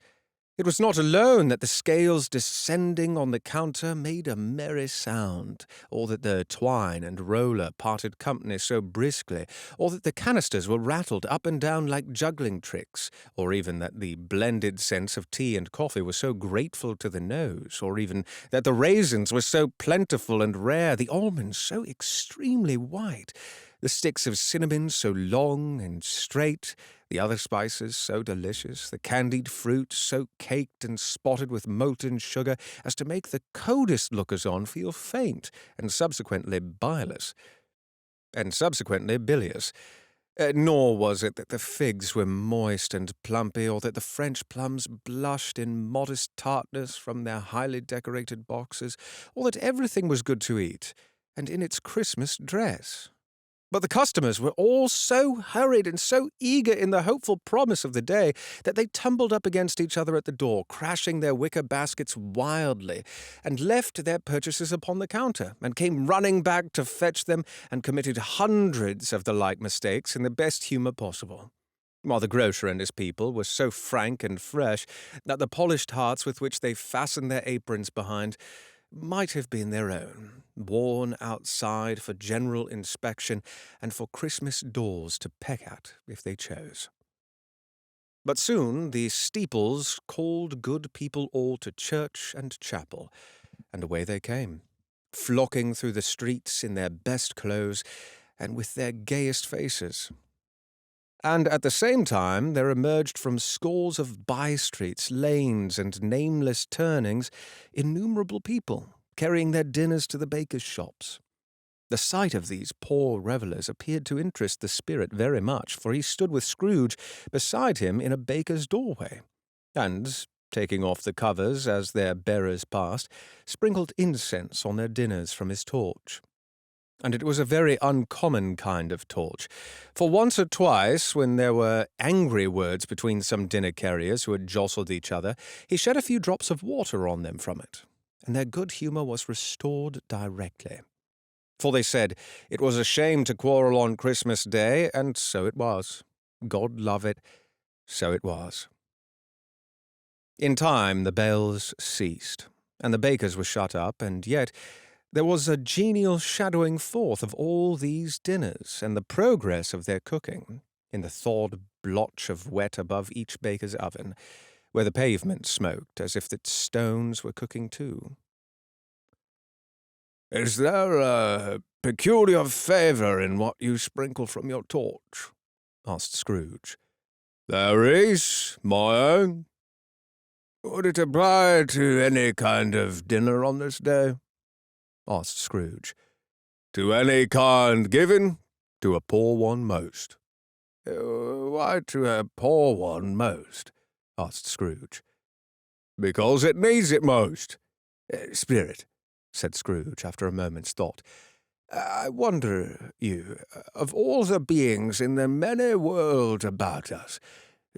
It was not alone that the scales descending on the counter made a merry sound, or that the twine and roller parted company so briskly, or that the canisters were rattled up and down like juggling tricks, or even that the blended scents of tea and coffee were so grateful to the nose, or even that the raisins were so plentiful and rare, the almonds so extremely white, the sticks of cinnamon so long and straight, the other spices so delicious, the candied fruit so caked and spotted with molten sugar as to make the coldest lookers-on feel faint and subsequently bilious. Nor was it that the figs were moist and plumpy, or that the French plums blushed in modest tartness from their highly decorated boxes, or that everything was good to eat, and in its Christmas dress. But the customers were all so hurried and so eager in the hopeful promise of the day that they tumbled up against each other at the door, crashing their wicker baskets wildly, and left their purchases upon the counter, and came running back to fetch them, and committed hundreds of the like mistakes in the best humour possible, while the grocer and his people were so frank and fresh that the polished hearts with which they fastened their aprons behind might have been their own, worn outside for general inspection and for Christmas doors to peck at if they chose. But soon the steeples called good people all to church and chapel, and away they came, flocking through the streets in their best clothes and with their gayest faces. And at the same time there emerged from scores of by-streets, lanes, and nameless turnings innumerable people, carrying their dinners to the bakers' shops. The sight of these poor revellers appeared to interest the spirit very much, for he stood with Scrooge beside him in a baker's doorway, and, taking off the covers as their bearers passed, sprinkled incense on their dinners from his torch. and it was a very uncommon kind of torch, for once or twice, when there were angry words between some dinner-carriers who had jostled each other, he shed a few drops of water on them from it, and their good humour was restored directly. For they said it was a shame to quarrel on Christmas Day, and so it was. God love it, so it was. In time the bells ceased, and the bakers were shut up, and yet there was a genial shadowing forth of all these dinners and the progress of their cooking, in the thawed blotch of wet above each baker's oven, where the pavement smoked as if its stones were cooking too. "Is there a peculiar favour in what you sprinkle from your torch?" asked Scrooge. "There is, my own." "Would it apply to any kind of dinner on this day?" asked Scrooge. "To any kind given, to a poor one most." "Why to a poor one most?" asked Scrooge. "Because it needs it most." "Spirit," said Scrooge, after a moment's thought, "I wonder, of all the beings in the many world about us,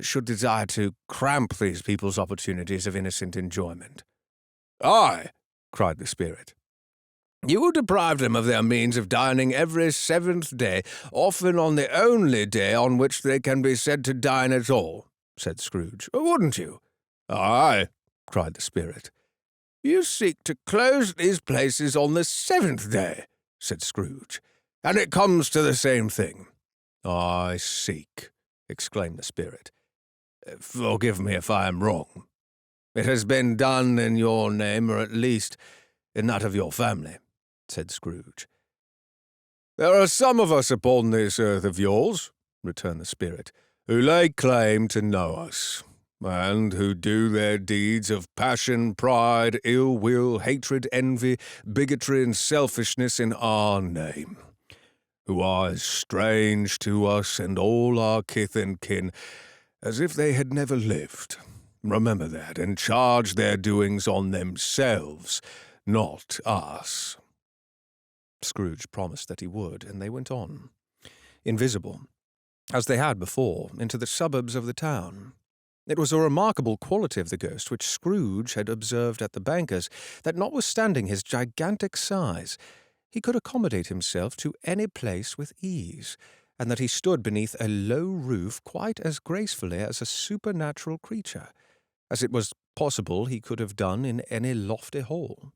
should desire to cramp these people's opportunities of innocent enjoyment." "Aye," cried the Spirit. "You will deprive them of their means of dining every 7th day, often on the only day on which they can be said to dine at all," said Scrooge. "Wouldn't you?" "Aye," cried the Spirit. "You seek to close these places on the 7th day," said Scrooge, "and it comes to the same thing." "I seek," exclaimed the Spirit. "Forgive me if I am wrong. It has been done in your name, or at least in that of your family," said Scrooge. "There are some of us upon this earth of yours," returned the Spirit, "who lay claim to know us, and who do their deeds of passion, pride, ill will, hatred, envy, bigotry, and selfishness in our name, who are as strange to us and all our kith and kin as if they had never lived. Remember that, and charge their doings on themselves, not us." Scrooge promised that he would, and they went on, invisible, as they had before, into the suburbs of the town. It was a remarkable quality of the ghost which Scrooge had observed at the banker's, that notwithstanding his gigantic size, he could accommodate himself to any place with ease, and that he stood beneath a low roof quite as gracefully as a supernatural creature, as it was possible he could have done in any lofty hall.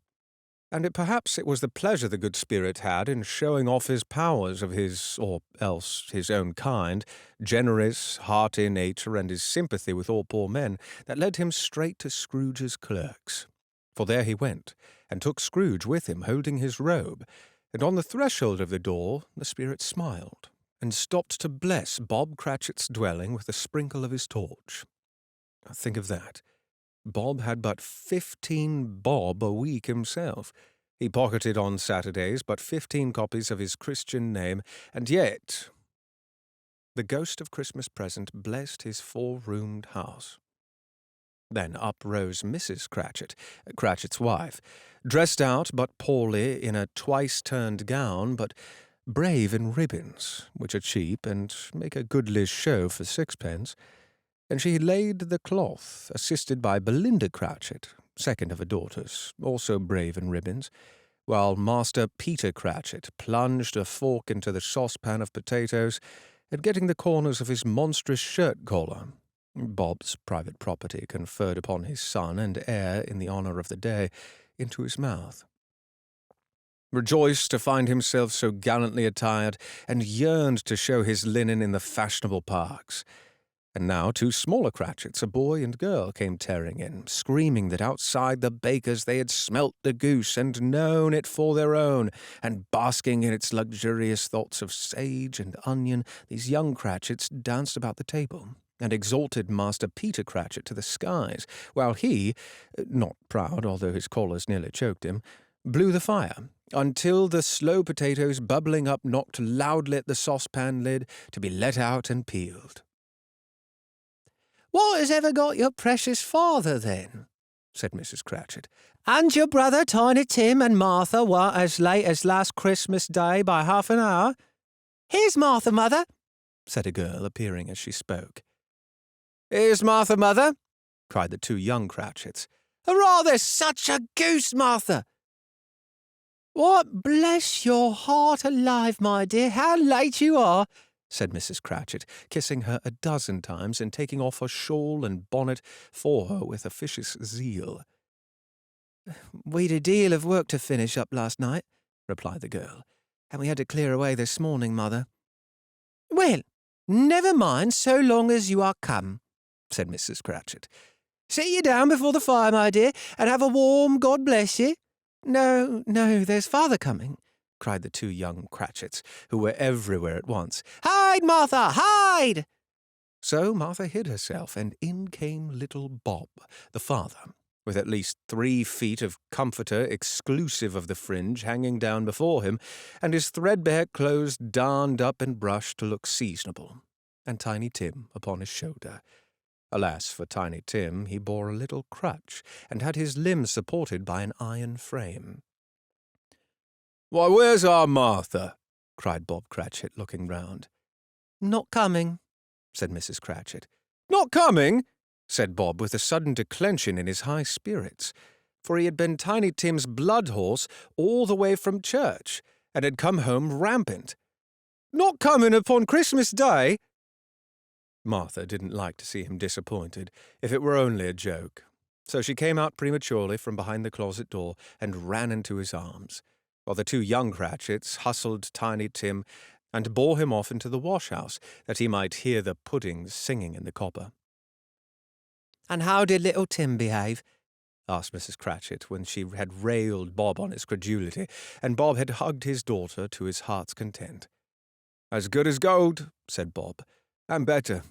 And perhaps it was the pleasure the good Spirit had in showing off his powers of his, or else his own kind, generous, hearty nature, and his sympathy with all poor men, that led him straight to Scrooge's clerks. For there he went, and took Scrooge with him, holding his robe, and on the threshold of the door the Spirit smiled, and stopped to bless Bob Cratchit's dwelling with a sprinkle of his torch. Think of that. Bob had but 15 bob a week himself. He pocketed on Saturdays but 15 copies of his Christian name, and yet the ghost of Christmas present blessed his 4-roomed house. Then up rose Mrs. Cratchit, Cratchit's wife, dressed out but poorly in a twice-turned gown, but brave in ribbons, which are cheap and make a goodly show for 6pence, and she laid the cloth, assisted by Belinda Cratchit, second of her daughters, also brave in ribbons, while Master Peter Cratchit plunged a fork into the saucepan of potatoes, and getting the corners of his monstrous shirt-collar, Bob's private property conferred upon his son and heir in the honour of the day, into his mouth. Rejoiced to find himself so gallantly attired, and yearned to show his linen in the fashionable parks. And now 2 smaller Cratchits, a boy and girl, came tearing in, screaming that outside the baker's they had smelt the goose and known it for their own, and basking in its luxurious thoughts of sage and onion, these young Cratchits danced about the table, and exalted Master Peter Cratchit to the skies, while he, not proud, although his collars nearly choked him, blew the fire, until the slow potatoes bubbling up knocked loudly at the saucepan lid to be let out and peeled. "What has ever got your precious father, then?" said Mrs. Cratchit. "And your brother Tiny Tim and Martha were as late as last Christmas Day by half an hour?" "Here's Martha, mother," said a girl, appearing as she spoke. "Here's Martha, mother," cried the two young Cratchits. "Hurrah, there's such a goose, Martha!" "What, bless your heart alive, my dear, how late you are!" said Mrs. Cratchit, kissing her a dozen times and taking off her shawl and bonnet for her with officious zeal. "We'd a deal of work to finish up last night," replied the girl, "and we had to clear away this morning, mother." "Well, never mind so long as you are come," said Mrs. Cratchit. "Sit you down before the fire, my dear, and have a warm God bless you." "No, no, there's father coming," cried the two young Cratchits, who were everywhere at once. "Hide, Martha, hide!" So Martha hid herself, and in came little Bob, the father, with at least 3 feet of comforter exclusive of the fringe hanging down before him, and his threadbare clothes darned up and brushed to look seasonable, and Tiny Tim upon his shoulder. Alas for Tiny Tim, he bore a little crutch, and had his limbs supported by an iron frame. "Why, where's our Martha?" cried Bob Cratchit, looking round. "Not coming," said Mrs. Cratchit. "Not coming?" said Bob, with a sudden declension in his high spirits, for he had been Tiny Tim's blood horse all the way from church, and had come home rampant. "Not coming upon Christmas Day?" Martha didn't like to see him disappointed, if it were only a joke, so she came out prematurely from behind the closet door and ran into his arms, while the two young Cratchits hustled Tiny Tim and bore him off into the wash-house, that he might hear the puddings singing in the copper. "And how did little Tim behave?" asked Mrs. Cratchit, when she had railed Bob on his credulity, and Bob had hugged his daughter to his heart's content. "As good as gold," said Bob, "and better.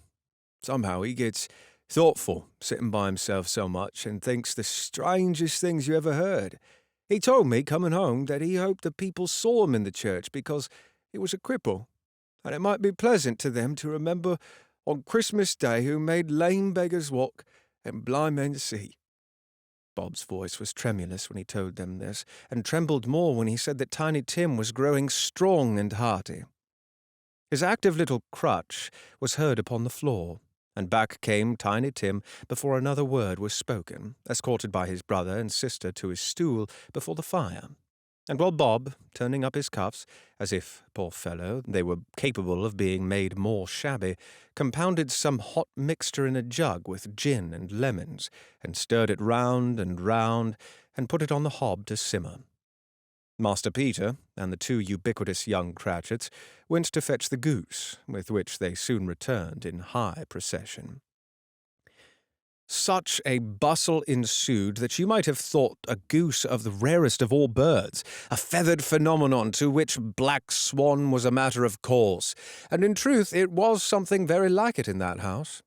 Somehow he gets thoughtful, sitting by himself so much, and thinks the strangest things you ever heard. He told me, coming home, that he hoped the people saw him in the church because he was a cripple, and it might be pleasant to them to remember on Christmas Day who made lame beggars walk and blind men see." Bob's voice was tremulous when he told them this, and trembled more when he said that Tiny Tim was growing strong and hearty. His active little crutch was heard upon the floor, and back came Tiny Tim before another word was spoken, escorted by his brother and sister to his stool before the fire. And while Bob, turning up his cuffs, as if, poor fellow, they were capable of being made more shabby, compounded some hot mixture in a jug with gin and lemons, and stirred it round, and put it on the hob to simmer. Master Peter and the two ubiquitous young Cratchits went to fetch the goose, with which they soon returned in high procession. Such a bustle ensued that you might have thought a goose of the rarest of all birds, a feathered phenomenon to which Black Swan was a matter of course, and in truth it was something very like it in that house.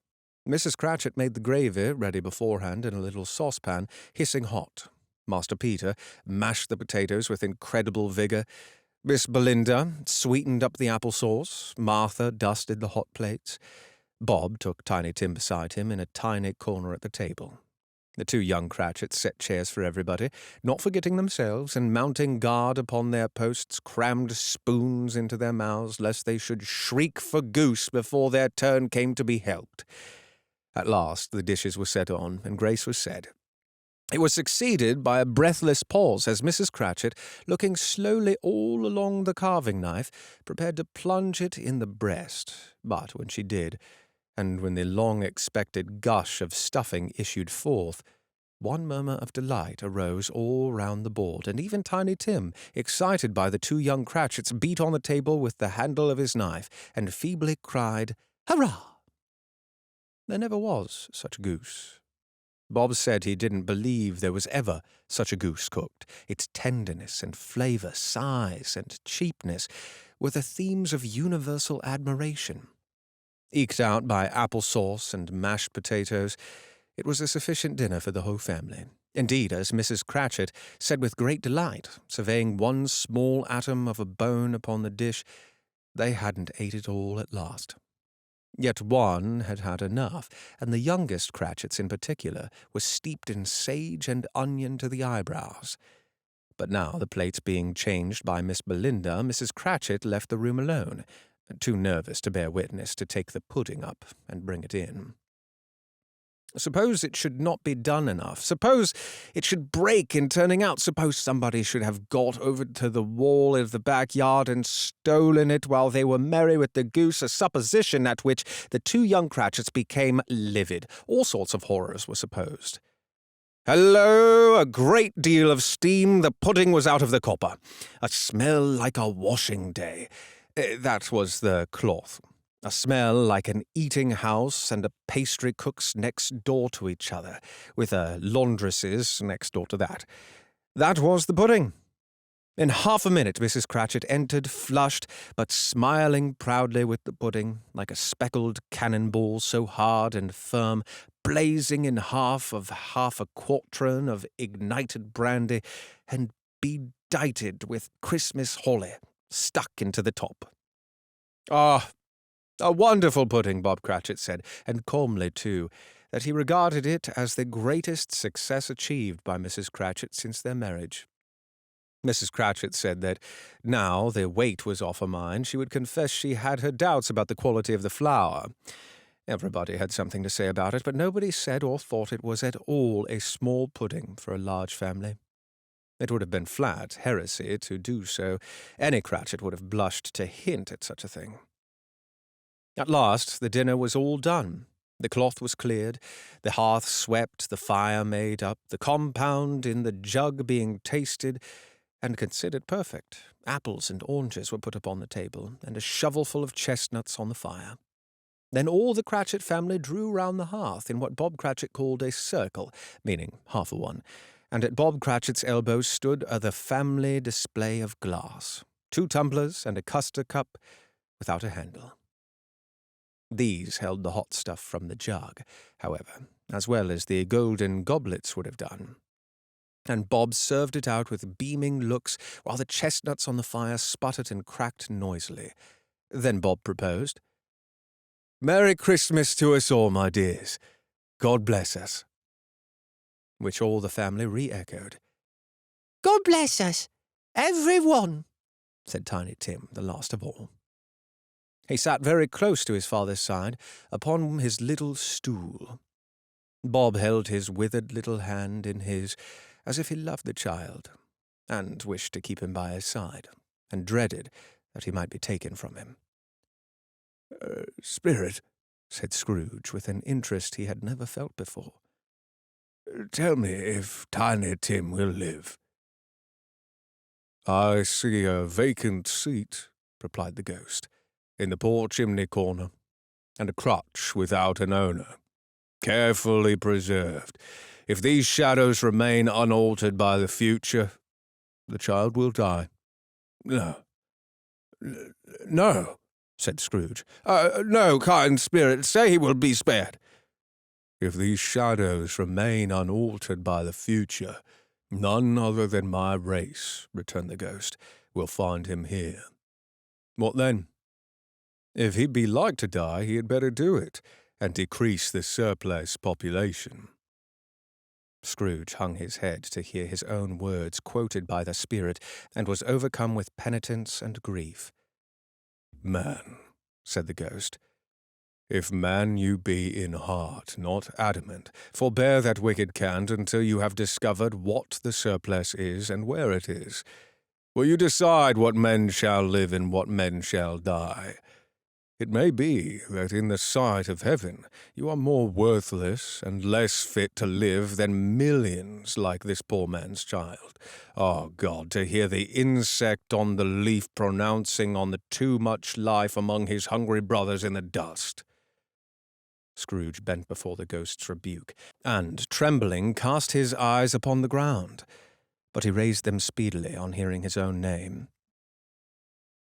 Mrs. Cratchit made the gravy ready beforehand in a little saucepan, hissing hot. Master Peter mashed the potatoes with incredible vigour. Miss Belinda sweetened up the apple sauce. Martha dusted the hot plates. Bob took Tiny Tim beside him in a tiny corner at the table. The two young Cratchits set chairs for everybody, not forgetting themselves, and mounting guard upon their posts, crammed spoons into their mouths, lest they should shriek for goose before their turn came to be helped. At last the dishes were set on, and grace was said. It was succeeded by a breathless pause as Mrs. Cratchit, looking slowly all along the carving-knife, prepared to plunge it in the breast. But when she did, and when the long-expected gush of stuffing issued forth, one murmur of delight arose all round the board, and even Tiny Tim, excited by the two young Cratchits, beat on the table with the handle of his knife, and feebly cried, "Hurrah!" There never was such a goose. Bob said he didn't believe there was ever such a goose cooked. Its tenderness and flavour, size and cheapness were the themes of universal admiration. Eked out by apple sauce and mashed potatoes, it was a sufficient dinner for the whole family. Indeed, as Mrs. Cratchit said with great delight, surveying one small atom of a bone upon the dish, they hadn't ate it all at last. Yet one had had enough, and the youngest Cratchits in particular was steeped in sage and onion to the eyebrows. But now, the plates being changed by Miss Belinda, Mrs. Cratchit left the room alone, too nervous to bear witness to take the pudding up and bring it in. Suppose it should not be done enough. Suppose it should break in turning out. Suppose somebody should have got over to the wall of the backyard and stolen it while they were merry with the goose, a supposition at which the two young Cratchits became livid. All sorts of horrors were supposed. Hello! A great deal of steam. The pudding was out of the copper. A smell like a washing day. That was the cloth. A smell like an eating-house and a pastry-cook's next door to each other, with a laundress's next door to that. That was the pudding. In half a minute Mrs. Cratchit entered, flushed, but smiling proudly with the pudding, like a speckled cannonball so hard and firm, blazing in half a quartern of ignited brandy, and bedighted with Christmas holly stuck into the top. Ah! A wonderful pudding, Bob Cratchit said, and calmly, too, that he regarded it as the greatest success achieved by Mrs. Cratchit since their marriage. Mrs. Cratchit said that, now the weight was off her mind, she would confess she had her doubts about the quality of the flour. Everybody had something to say about it, but nobody said or thought it was at all a small pudding for a large family. It would have been flat heresy to do so. Any Cratchit would have blushed to hint at such a thing. At last the dinner was all done. The cloth was cleared, the hearth swept, the fire made up, the compound in the jug being tasted and considered perfect. Apples and oranges were put upon the table, and a shovelful of chestnuts on the fire. Then all the Cratchit family drew round the hearth in what Bob Cratchit called a circle, meaning half a one, and at Bob Cratchit's elbows stood the family display of glass, 2 tumblers and a custard cup without a handle. These held the hot stuff from the jug, however, as well as the golden goblets would have done. And Bob served it out with beaming looks, while the chestnuts on the fire sputtered and cracked noisily. Then Bob proposed, "Merry Christmas to us all, my dears. God bless us." Which all the family re-echoed. "God bless us, every one," said Tiny Tim, the last of all. He sat very close to his father's side, upon his little stool. Bob held his withered little hand in his, as if he loved the child, and wished to keep him by his side, and dreaded that he might be taken from him. Spirit," said Scrooge, with an interest he had never felt before, "tell me if Tiny Tim will live." "I see a vacant seat," replied the ghost, "in the poor chimney corner, and a crutch without an owner, carefully preserved. If these shadows remain unaltered by the future, the child will die." No, said Scrooge. No, kind spirit, say he will be spared." "If these shadows remain unaltered by the future, none other than my race," returned the ghost, "will find him here." "What then?" "If he be like to die, he had better do it, and decrease the surplus population." Scrooge hung his head to hear his own words quoted by the spirit, and was overcome with penitence and grief. "Man," said the ghost, "if man you be in heart, not adamant, forbear that wicked cant until you have discovered what the surplus is and where it is. Will you decide what men shall live and what men shall die? It may be that in the sight of heaven you are more worthless and less fit to live than millions like this poor man's child. Ah, God, to hear the insect on the leaf pronouncing on the too much life among his hungry brothers in the dust." Scrooge bent before the ghost's rebuke, and, trembling, cast his eyes upon the ground, but he raised them speedily on hearing his own name.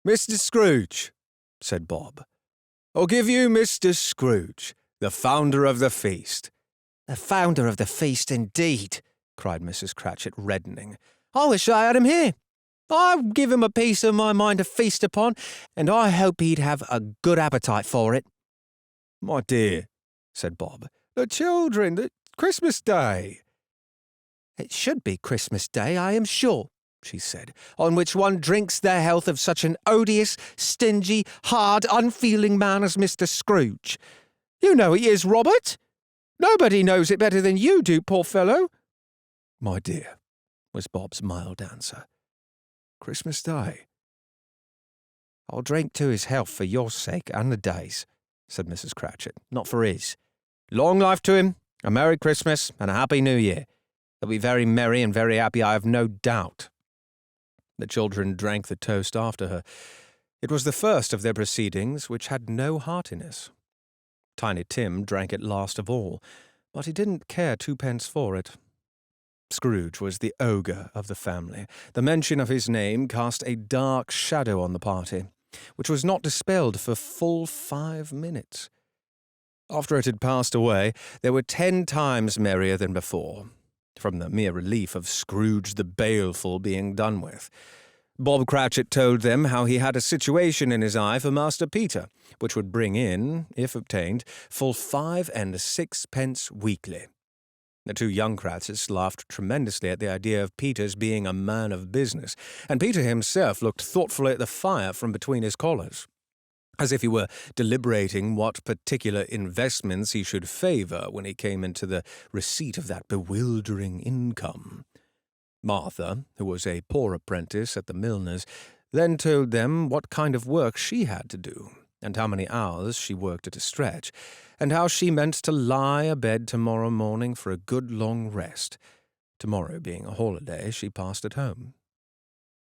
"Mr. Scrooge," said Bob. "I'll give you Mr. Scrooge, the founder of the feast." "The founder of the feast, indeed," cried Mrs. Cratchit, reddening. "I wish I had him here. I'd give him a piece of my mind to feast upon, and I hope he'd have a good appetite for it." "My dear," said Bob, "the children, the Christmas Day." "It should be Christmas Day, I am sure," she said, "on which one drinks the health of such an odious, stingy, hard, unfeeling man as Mr. Scrooge. You know he is, Robert. Nobody knows it better than you do, poor fellow." "My dear," was Bob's mild answer. "Christmas Day." "I'll drink to his health for your sake and the day's," said Mrs. Cratchit, "not for his. Long life to him, a Merry Christmas, and a Happy New Year. He'll be very merry and very happy, I have no doubt." The children drank the toast after her. It was the first of their proceedings which had no heartiness. Tiny Tim drank it last of all, but he didn't care twopence for it. Scrooge was the ogre of the family. The mention of his name cast a dark shadow on the party, which was not dispelled for full 5 minutes. After it had passed away, they were 10 times merrier than before, from the mere relief of Scrooge the Baleful being done with. Bob Cratchit told them how he had a situation in his eye for Master Peter, which would bring in, if obtained, full 5 and 6 pence weekly. The 2 young Cratchits laughed tremendously at the idea of Peter's being a man of business, and Peter himself looked thoughtfully at the fire from between his collars, as if he were deliberating what particular investments he should favour when he came into the receipt of that bewildering income. Martha, who was a poor apprentice at the milliner's, then told them what kind of work she had to do, and how many hours she worked at a stretch, and how she meant to lie abed tomorrow morning for a good long rest, tomorrow being a holiday she passed at home.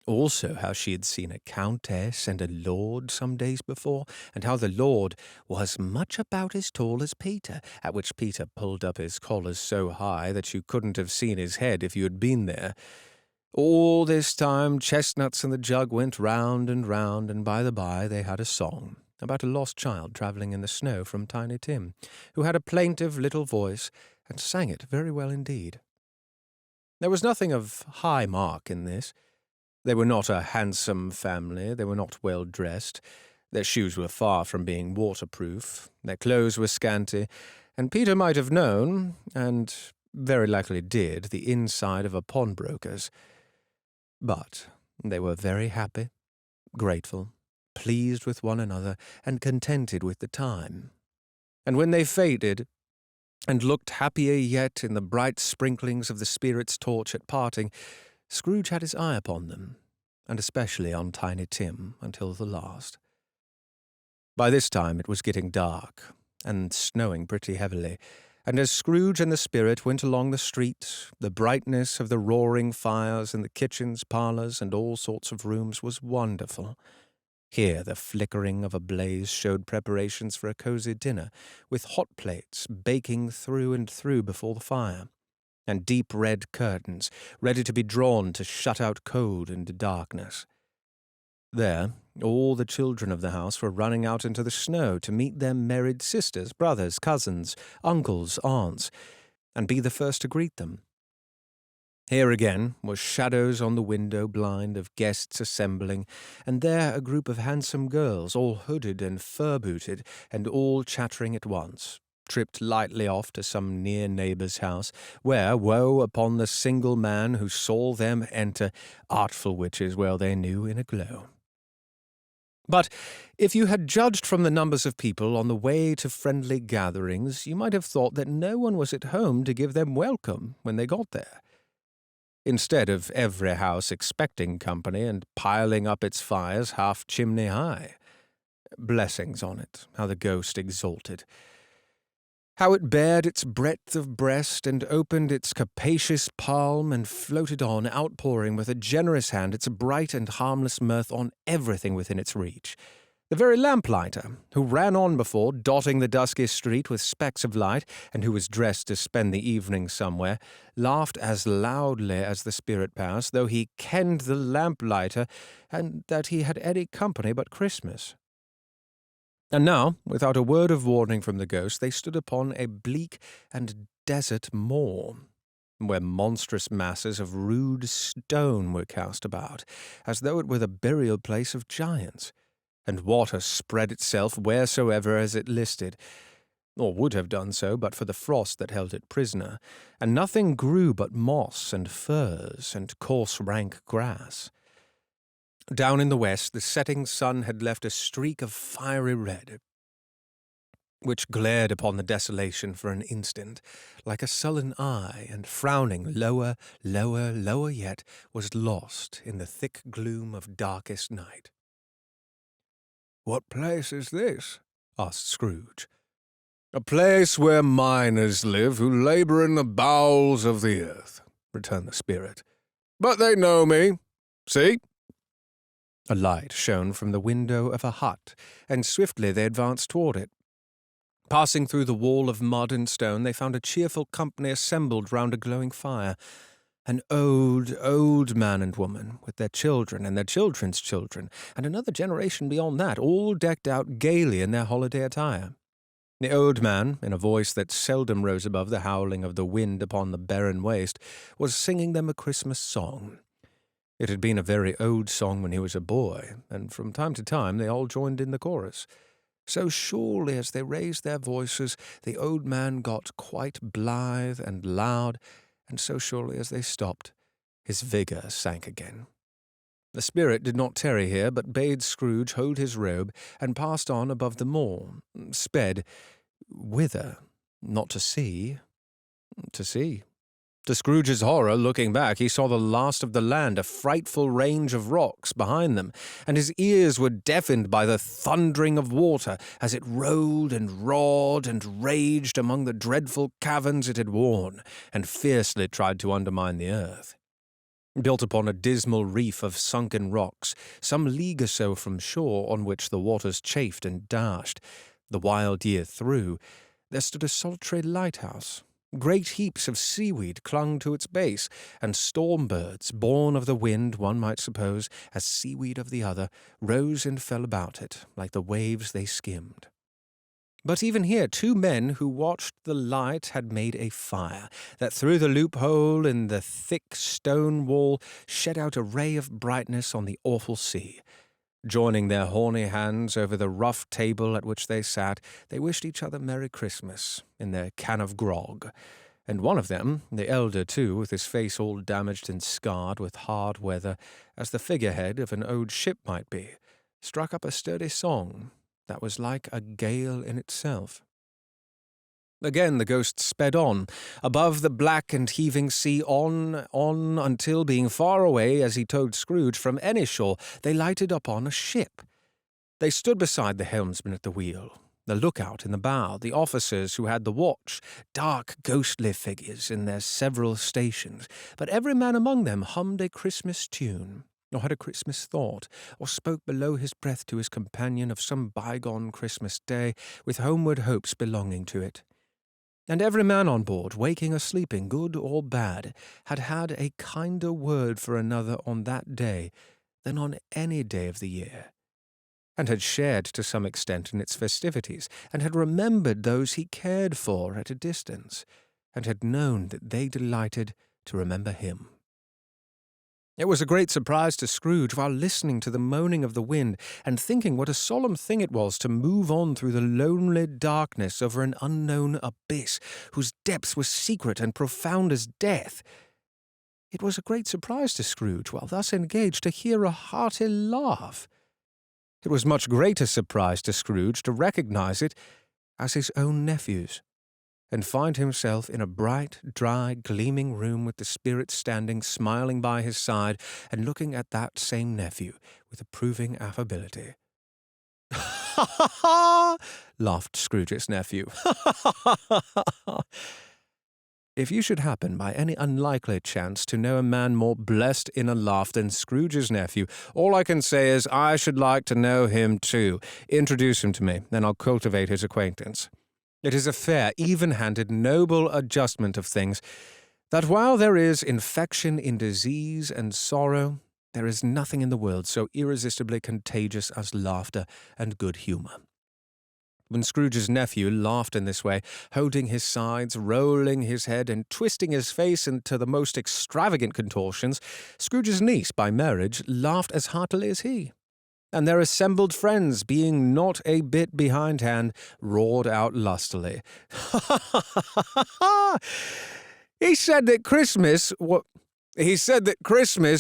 Also how she had seen a countess and a lord some days before, and how the lord was much about as tall as Peter, at which Peter pulled up his collars so high that you couldn't have seen his head if you had been there. All this time Chestnuts and the Jug went round, and by the by they had a song about a lost child travelling in the snow from Tiny Tim, who had a plaintive little voice, and sang it very well indeed. There was nothing of high mark in this. They were not a handsome family, they were not well dressed, their shoes were far from being waterproof, their clothes were scanty, and Peter might have known, and very likely did, the inside of a pawnbroker's. But they were very happy, grateful, pleased with one another, and contented with the time. And when they faded, and looked happier yet in the bright sprinklings of the spirit's torch at parting, Scrooge had his eye upon them, and especially on Tiny Tim, until the last. By this time it was getting dark, and snowing pretty heavily, and as Scrooge and the spirit went along the street, the brightness of the roaring fires in the kitchens, parlours, and all sorts of rooms was wonderful. Here the flickering of a blaze showed preparations for a cosy dinner, with hot plates baking through and through before the fire, and deep red curtains ready to be drawn to shut out cold and darkness. There, all the children of the house were running out into the snow to meet their married sisters, brothers, cousins, uncles, aunts, and be the first to greet them. Here again were shadows on the window blind of guests assembling, and there a group of handsome girls, all hooded and fur-booted, and all chattering at once, tripped lightly off to some near neighbour's house, where woe upon the single man who saw them enter, artful witches well they knew, in a glow. But if you had judged from the numbers of people on the way to friendly gatherings, you might have thought that no one was at home to give them welcome when they got there. Instead of every house expecting company and piling up its fires half chimney high. Blessings on it, how the ghost exulted! How it bared its breadth of breast, and opened its capacious palm, and floated on, outpouring with a generous hand its bright and harmless mirth on everything within its reach. The very lamplighter, who ran on before, dotting the dusky street with specks of light, and who was dressed to spend the evening somewhere, laughed as loudly as the spirit passed, though he kenned the lamplighter, and that he had any company but Christmas. And now, without a word of warning from the ghost, they stood upon a bleak and desert moor, where monstrous masses of rude stone were cast about, as though it were the burial place of giants, and water spread itself wheresoever as it listed, or would have done so but for the frost that held it prisoner, and nothing grew but moss and furze and coarse rank grass. Down in the west, the setting sun had left a streak of fiery red, which glared upon the desolation for an instant, like a sullen eye, and frowning lower, lower, lower yet, was lost in the thick gloom of darkest night. "What place is this?" asked Scrooge. "A place where miners live who labour in the bowels of the earth," returned the spirit. "But they know me. See?" A light shone from the window of a hut, and swiftly they advanced toward it. Passing through the wall of mud and stone, they found a cheerful company assembled round a glowing fire. An old, old man and woman, with their children and their children's children, and another generation beyond that, all decked out gaily in their holiday attire. The old man, in a voice that seldom rose above the howling of the wind upon the barren waste, was singing them a Christmas song. It had been a very old song when he was a boy, and from time to time they all joined in the chorus. So surely as they raised their voices, the old man got quite blithe and loud, and so surely as they stopped, his vigour sank again. The spirit did not tarry here, but bade Scrooge hold his robe, and passed on above them all, sped, whither? Not to see. To see. To Scrooge's horror, looking back, he saw the last of the land, a frightful range of rocks behind them, and his ears were deafened by the thundering of water as it rolled and roared and raged among the dreadful caverns it had worn, and fiercely tried to undermine the earth. Built upon a dismal reef of sunken rocks, some league or so from shore on which the waters chafed and dashed, the wild year through, there stood a solitary lighthouse. Great heaps of seaweed clung to its base, and storm birds, born of the wind, one might suppose, as seaweed of the other, rose and fell about it, like the waves they skimmed. But even here 2 men who watched the light had made a fire, that through the loophole in the thick stone wall shed out a ray of brightness on the awful sea. Joining their horny hands over the rough table at which they sat, they wished each other Merry Christmas in their can of grog, and one of them, the elder too, with his face all damaged and scarred with hard weather, as the figurehead of an old ship might be, struck up a sturdy song that was like a gale in itself. Again the ghost sped on, above the black and heaving sea, on, until, being far away, as he told Scrooge, from any shore, they lighted upon a ship. They stood beside the helmsman at the wheel, the lookout in the bow, the officers who had the watch, dark ghostly figures in their several stations, but every man among them hummed a Christmas tune, or had a Christmas thought, or spoke below his breath to his companion of some bygone Christmas day, with homeward hopes belonging to it. And every man on board, waking or sleeping, good or bad, had had a kinder word for another on that day than on any day of the year, and had shared to some extent in its festivities, and had remembered those he cared for at a distance, and had known that they delighted to remember him. It was a great surprise to Scrooge, while listening to the moaning of the wind, and thinking what a solemn thing it was to move on through the lonely darkness over an unknown abyss, whose depths were secret and profound as death. It was a great surprise to Scrooge, while thus engaged, to hear a hearty laugh. It was much greater surprise to Scrooge to recognize it as his own nephew's, and find himself in a bright, dry, gleaming room with the spirit standing smiling by his side and looking at that same nephew with approving affability. "Ha ha ha!" laughed Scrooge's nephew. "Ha ha ha ha! If you should happen by any unlikely chance to know a man more blessed in a laugh than Scrooge's nephew, all I can say is I should like to know him too. Introduce him to me, and I'll cultivate his acquaintance. It is a fair, even-handed, noble adjustment of things, that while there is infection in disease and sorrow, there is nothing in the world so irresistibly contagious as laughter and good humour." When Scrooge's nephew laughed in this way, holding his sides, rolling his head, and twisting his face into the most extravagant contortions, Scrooge's niece, by marriage, laughed as heartily as he. and their assembled friends, being not a bit behindhand, roared out lustily. "Ha ha ha ha ha ha! He said that Christmas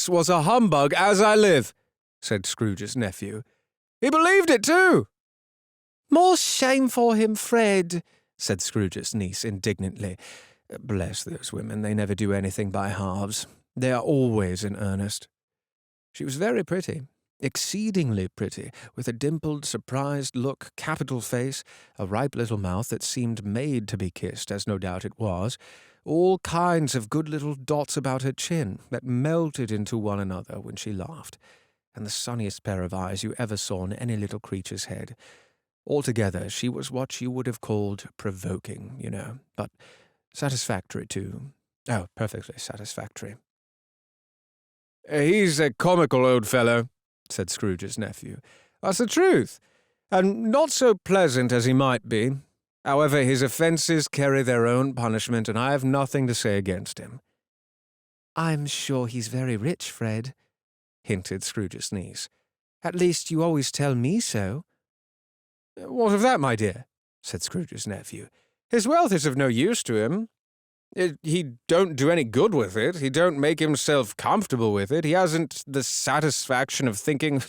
was a humbug, as I live," said Scrooge's nephew. "He believed it too." "More shame for him, Fred," said Scrooge's niece indignantly. "Bless those women, they never do anything by halves. They are always in earnest." She was very pretty, exceedingly pretty, with a dimpled, surprised look, capital face, a ripe little mouth that seemed made to be kissed, as no doubt it was, all kinds of good little dots about her chin that melted into one another when she laughed, and the sunniest pair of eyes you ever saw in any little creature's head. Altogether, she was what you would have called provoking, you know, but satisfactory, too. Oh, perfectly satisfactory. "He's a comical old fellow," said Scrooge's nephew. "That's the truth, and not so pleasant as he might be. However, his offences carry their own punishment, and I have nothing to say against him." "I'm sure he's very rich, Fred," hinted Scrooge's niece. "At least you always tell me so." "What of that, my dear?" said Scrooge's nephew. "His wealth is of no use to him. He don't do any good with it. He don't make himself comfortable with it. He hasn't the satisfaction of thinking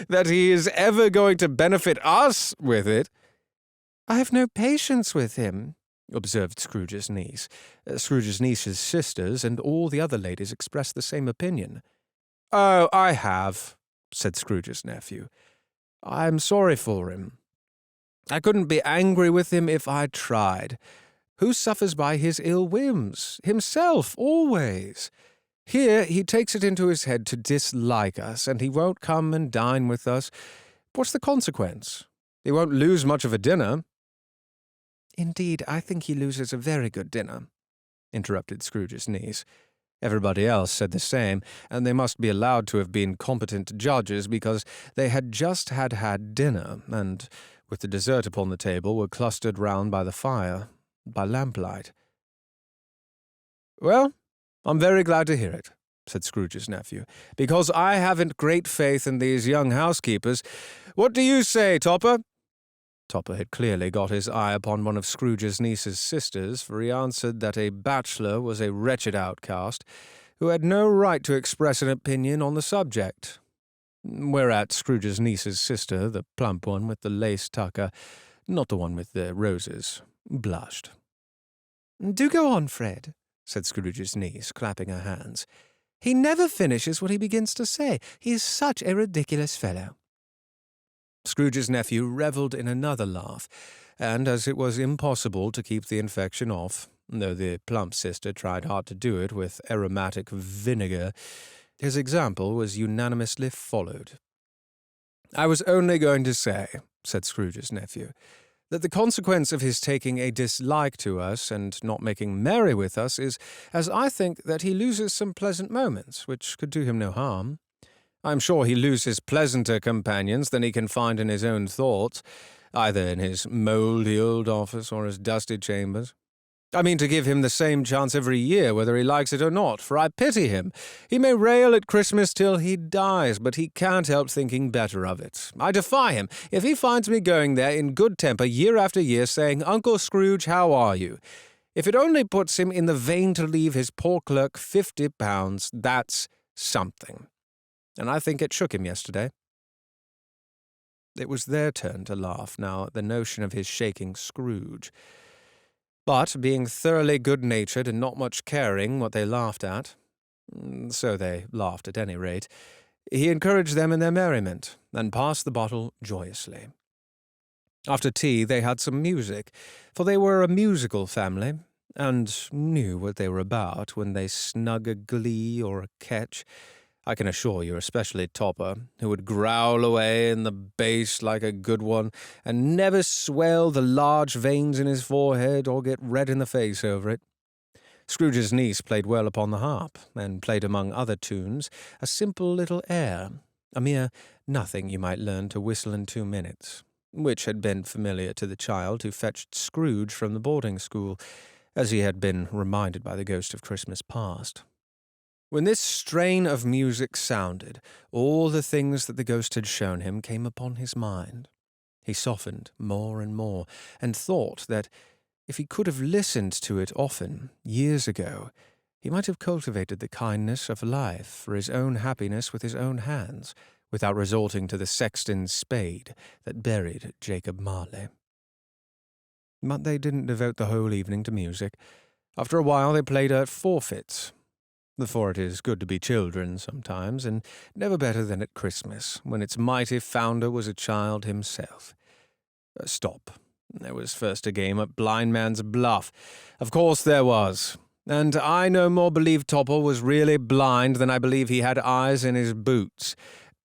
that he is ever going to benefit us with it." "I have no patience with him," observed Scrooge's niece. Scrooge's niece's sisters and all the other ladies expressed the same opinion. "Oh, I have," said Scrooge's nephew. "I'm sorry for him. I couldn't be angry with him if I tried. Who suffers by his ill whims? Himself, always. Here he takes it into his head to dislike us, and he won't come and dine with us. What's the consequence? He won't lose much of a dinner." "Indeed, I think he loses a very good dinner," interrupted Scrooge's niece. Everybody else said the same, and they must be allowed to have been competent judges because they had just had dinner, and, with the dessert upon the table, were clustered round by the fire, by lamplight. "Well, I'm very glad to hear it," said Scrooge's nephew, "because I haven't great faith in these young housekeepers. What do you say, Topper?" Topper had clearly got his eye upon one of Scrooge's niece's sisters, for he answered that a bachelor was a wretched outcast, who had no right to express an opinion on the subject. Whereat Scrooge's niece's sister, the plump one with the lace tucker, not the one with the roses, blushed. "Do go on, Fred," said Scrooge's niece, clapping her hands. "He never finishes what he begins to say. He is such a ridiculous fellow." Scrooge's nephew revelled in another laugh, and as it was impossible to keep the infection off, though the plump sister tried hard to do it with aromatic vinegar, his example was unanimously followed. "I was only going to say," said Scrooge's nephew, "that the consequence of his taking a dislike to us and not making merry with us is, as I think, that he loses some pleasant moments, which could do him no harm. I'm sure he loses pleasanter companions than he can find in his own thoughts, either in his mouldy old office or his dusty chambers. I mean to give him the same chance every year, whether he likes it or not, for I pity him. He may rail at Christmas till he dies, but he can't help thinking better of it. I defy him, if he finds me going there in good temper year after year, saying, 'Uncle Scrooge, how are you?' If it only puts him in the vein to leave his poor clerk £50, that's something. And I think it shook him yesterday." It was their turn to laugh now at the notion of his shaking Scrooge. But, being thoroughly good-natured and not much caring what they laughed at, so they laughed at any rate, he encouraged them in their merriment, and passed the bottle joyously. After tea they had some music, for they were a musical family, and knew what they were about when they snug a glee or a catch. I can assure you, especially Topper, who would growl away in the bass like a good one, and never swell the large veins in his forehead or get red in the face over it. Scrooge's niece played well upon the harp, and played among other tunes a simple little air, a mere nothing you might learn to whistle in 2 minutes, which had been familiar to the child who fetched Scrooge from the boarding-school, as he had been reminded by the ghost of Christmas past. When this strain of music sounded, all the things that the ghost had shown him came upon his mind. He softened more and more, and thought that if he could have listened to it often, years ago, he might have cultivated the kindness of life for his own happiness with his own hands, without resorting to the sexton's spade that buried Jacob Marley. But they didn't devote the whole evening to music. After a while they played at forfeits. For it is good to be children sometimes, and never better than at Christmas, when its mighty founder was a child himself. Stop. There was first a game at Blind Man's Bluff. Of course there was. And I no more believe Topple was really blind than I believe he had eyes in his boots.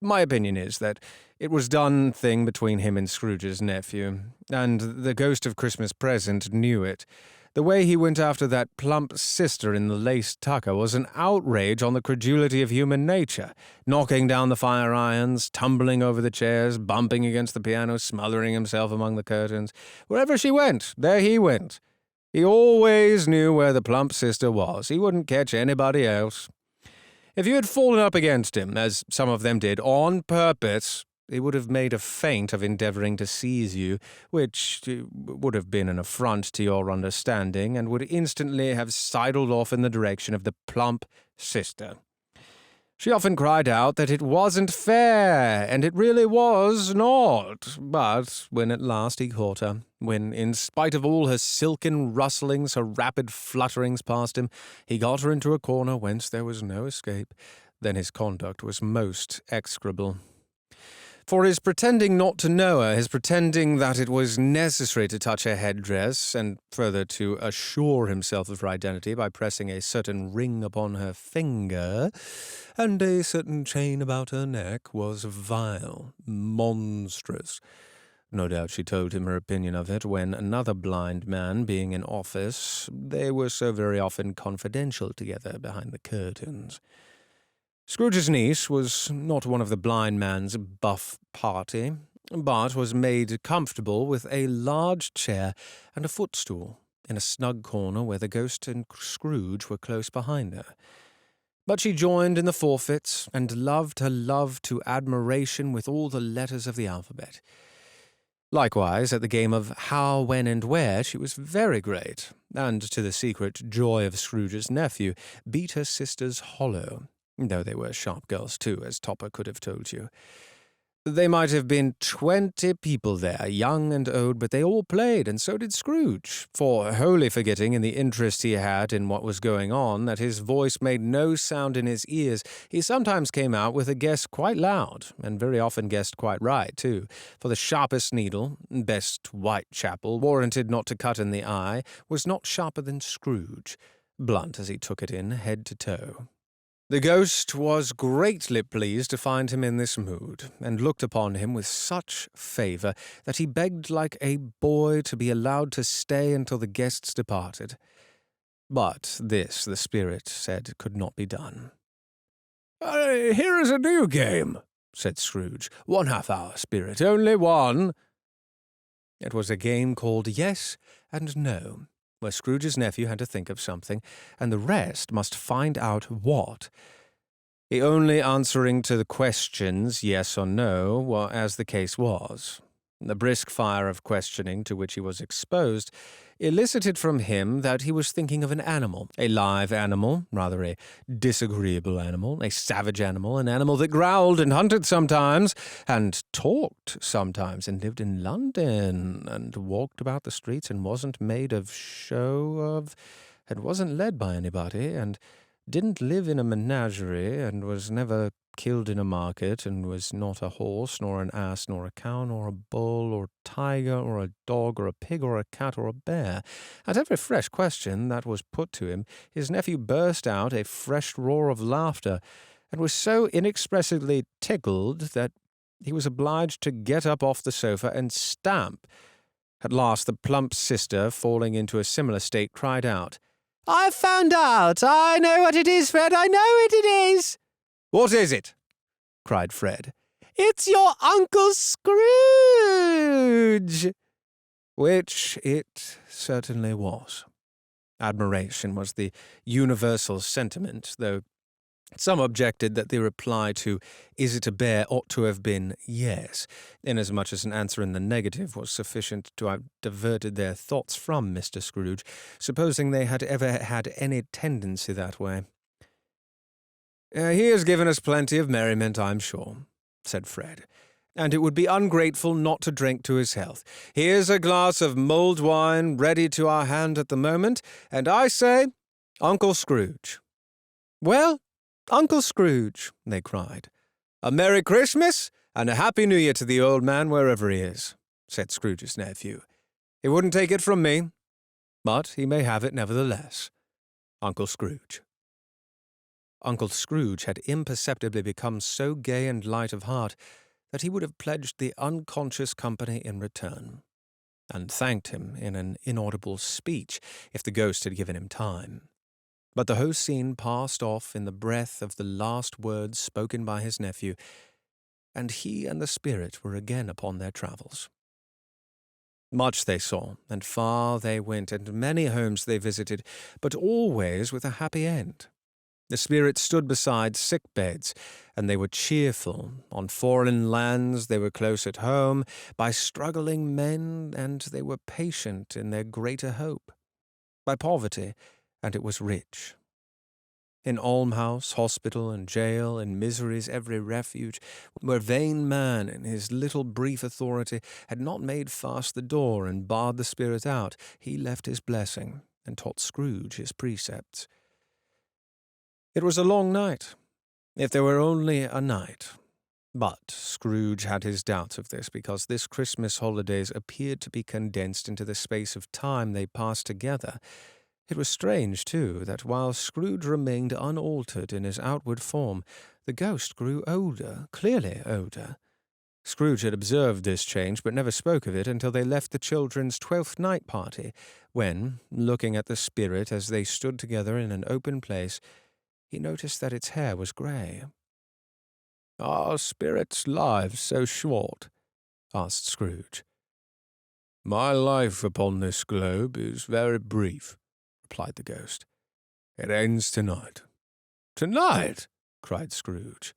My opinion is that it was done thing between him and Scrooge's nephew, and the ghost of Christmas Present knew it. The way he went after that plump sister in the lace tucker was an outrage on the credulity of human nature, knocking down the fire irons, tumbling over the chairs, bumping against the piano, smothering himself among the curtains. Wherever she went, there he went. He always knew where the plump sister was. He wouldn't catch anybody else. If you had fallen up against him, as some of them did, on purpose, he would have made a feint of endeavouring to seize you, which would have been an affront to your understanding, and would instantly have sidled off in the direction of the plump sister. She often cried out that it wasn't fair, and it really was not. But when at last he caught her, when, in spite of all her silken rustlings, her rapid flutterings past him, he got her into a corner whence there was no escape, then his conduct was most execrable. For his pretending not to know her, his pretending that it was necessary to touch her headdress, and further to assure himself of her identity by pressing a certain ring upon her finger, and a certain chain about her neck, was vile, monstrous. No doubt she told him her opinion of it when another blind man being in office, they were so very often confidential together behind the curtains. Scrooge's niece was not one of the blind man's buff party, but was made comfortable with a large chair and a footstool in a snug corner where the ghost and Scrooge were close behind her. But she joined in the forfeits, and loved her love to admiration with all the letters of the alphabet. Likewise, at the game of How, When, and Where, she was very great, and, to the secret joy of Scrooge's nephew, beat her sisters hollow, though they were sharp girls too, as Topper could have told you. They might have been 20 people there, young and old, but they all played, and so did Scrooge, for, wholly forgetting in the interest he had in what was going on, that his voice made no sound in his ears, he sometimes came out with a guess quite loud, and very often guessed quite right, too, for the sharpest needle, best Whitechapel, warranted not to cut in the eye, was not sharper than Scrooge, blunt as he took it in, head to toe. The ghost was greatly pleased to find him in this mood, and looked upon him with such favour that he begged like a boy to be allowed to stay until the guests departed. But this, the spirit said, could not be done. Here is a new game," said Scrooge. "1 half-hour, spirit, only one." It was a game called Yes and No, where Scrooge's nephew had to think of something, and the rest must find out what. He only answering to the questions yes or no, as the case was. The brisk fire of questioning to which he was exposed elicited from him that he was thinking of an animal, a live animal, rather a disagreeable animal, a savage animal, an animal that growled and hunted sometimes, and talked sometimes, and lived in London, and walked about the streets, and wasn't made of show of, and wasn't led by anybody, and didn't live in a menagerie, and was never killed in a market, and was not a horse, nor an ass, nor a cow, nor a bull, or tiger, or a dog, or a pig, or a cat, or a bear. At every fresh question that was put to him, his nephew burst out a fresh roar of laughter, and was so inexpressibly tickled that he was obliged to get up off the sofa and stamp. At last the plump sister, falling into a similar state, cried out, "I've found out! I know what it is, Fred! I know what it is!" "What is it?" cried Fred. "It's your Uncle Scrooge!" Which it certainly was. Admiration was the universal sentiment, though Some objected that the reply to "Is it a bear?" ought to have been yes, inasmuch as an answer in the negative was sufficient to have diverted their thoughts from Mr. Scrooge, supposing they had ever had any tendency that way. "He has given us plenty of merriment, I'm sure," said Fred, "and it would be ungrateful not to drink to his health. Here's a glass of mulled wine ready to our hand at the moment, and I say, Uncle Scrooge." "Well, Uncle Scrooge," they cried. "A Merry Christmas and a Happy New Year to the old man wherever he is," said Scrooge's nephew. "He wouldn't take it from me, but he may have it nevertheless. Uncle Scrooge." Uncle Scrooge had imperceptibly become so gay and light of heart that he would have pledged the unconscious company in return, and thanked him in an inaudible speech if the ghost had given him time. But the whole scene passed off in the breath of the last words spoken by his nephew, and he and the spirit were again upon their travels. Much they saw, and far they went, and many homes they visited, but always with a happy end. The spirit stood beside sick beds, and they were cheerful. On foreign lands they were close at home, by struggling men, and they were patient in their greater hope. By poverty, and it was rich. In almhouse, hospital, and jail, in misery's every refuge, where vain man in his little brief authority had not made fast the door and barred the spirit out, he left his blessing, and taught Scrooge his precepts. It was a long night, if there were only a night. But Scrooge had his doubts of this, because this Christmas holidays appeared to be condensed into the space of time they passed together. It was strange, too, that while Scrooge remained unaltered in his outward form, the ghost grew older, clearly older. Scrooge had observed this change, but never spoke of it until they left the children's 12th night party, when, looking at the spirit as they stood together in an open place, he noticed that its hair was grey. "Are spirits' lives so short?" asked Scrooge. "My life upon this globe is very brief," replied the ghost. "It ends tonight." "Tonight?" cried Scrooge.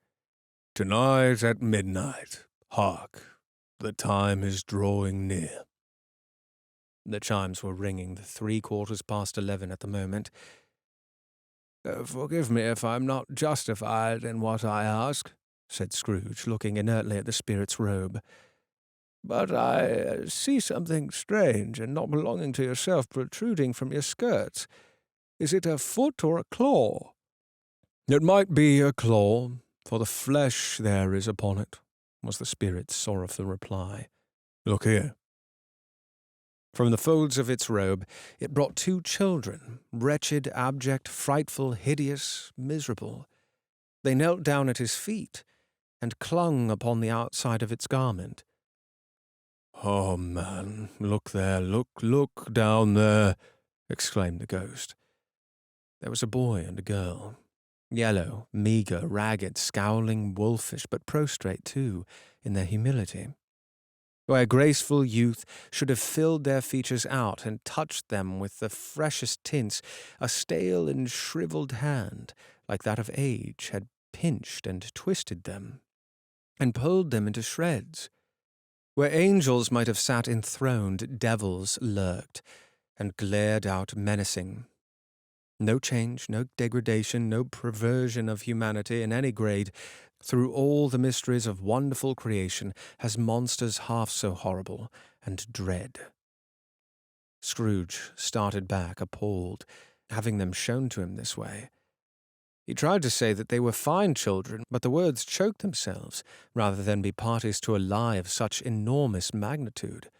"Tonight at midnight. Hark! The time is drawing near." The chimes were ringing the 11:15 at the moment. "Forgive me if I'm not justified in what I ask," said Scrooge, looking inertly at the spirit's robe. "But I see something strange and not belonging to yourself protruding from your skirts. Is it a foot or a claw?" "It might be a claw, for the flesh there is upon it," was the spirit's sorrowful reply. "Look here." From the folds of its robe it brought 2 children, wretched, abject, frightful, hideous, miserable. They knelt down at his feet, and clung upon the outside of its garment. "Oh, man, look there, look down there," exclaimed the ghost. There was a boy and a girl, yellow, meagre, ragged, scowling, wolfish, but prostrate, too, in their humility. Where graceful youth should have filled their features out and touched them with the freshest tints, a stale and shriveled hand, like that of age, had pinched and twisted them, and pulled them into shreds. Where angels might have sat enthroned, devils lurked, and glared out menacing. No change, no degradation, no perversion of humanity in any grade. Through all the mysteries of wonderful creation has monsters half so horrible and dread. Scrooge started back, appalled, having them shown to him this way. He tried to say that they were fine children, but the words choked themselves, rather than be parties to a lie of such enormous magnitude.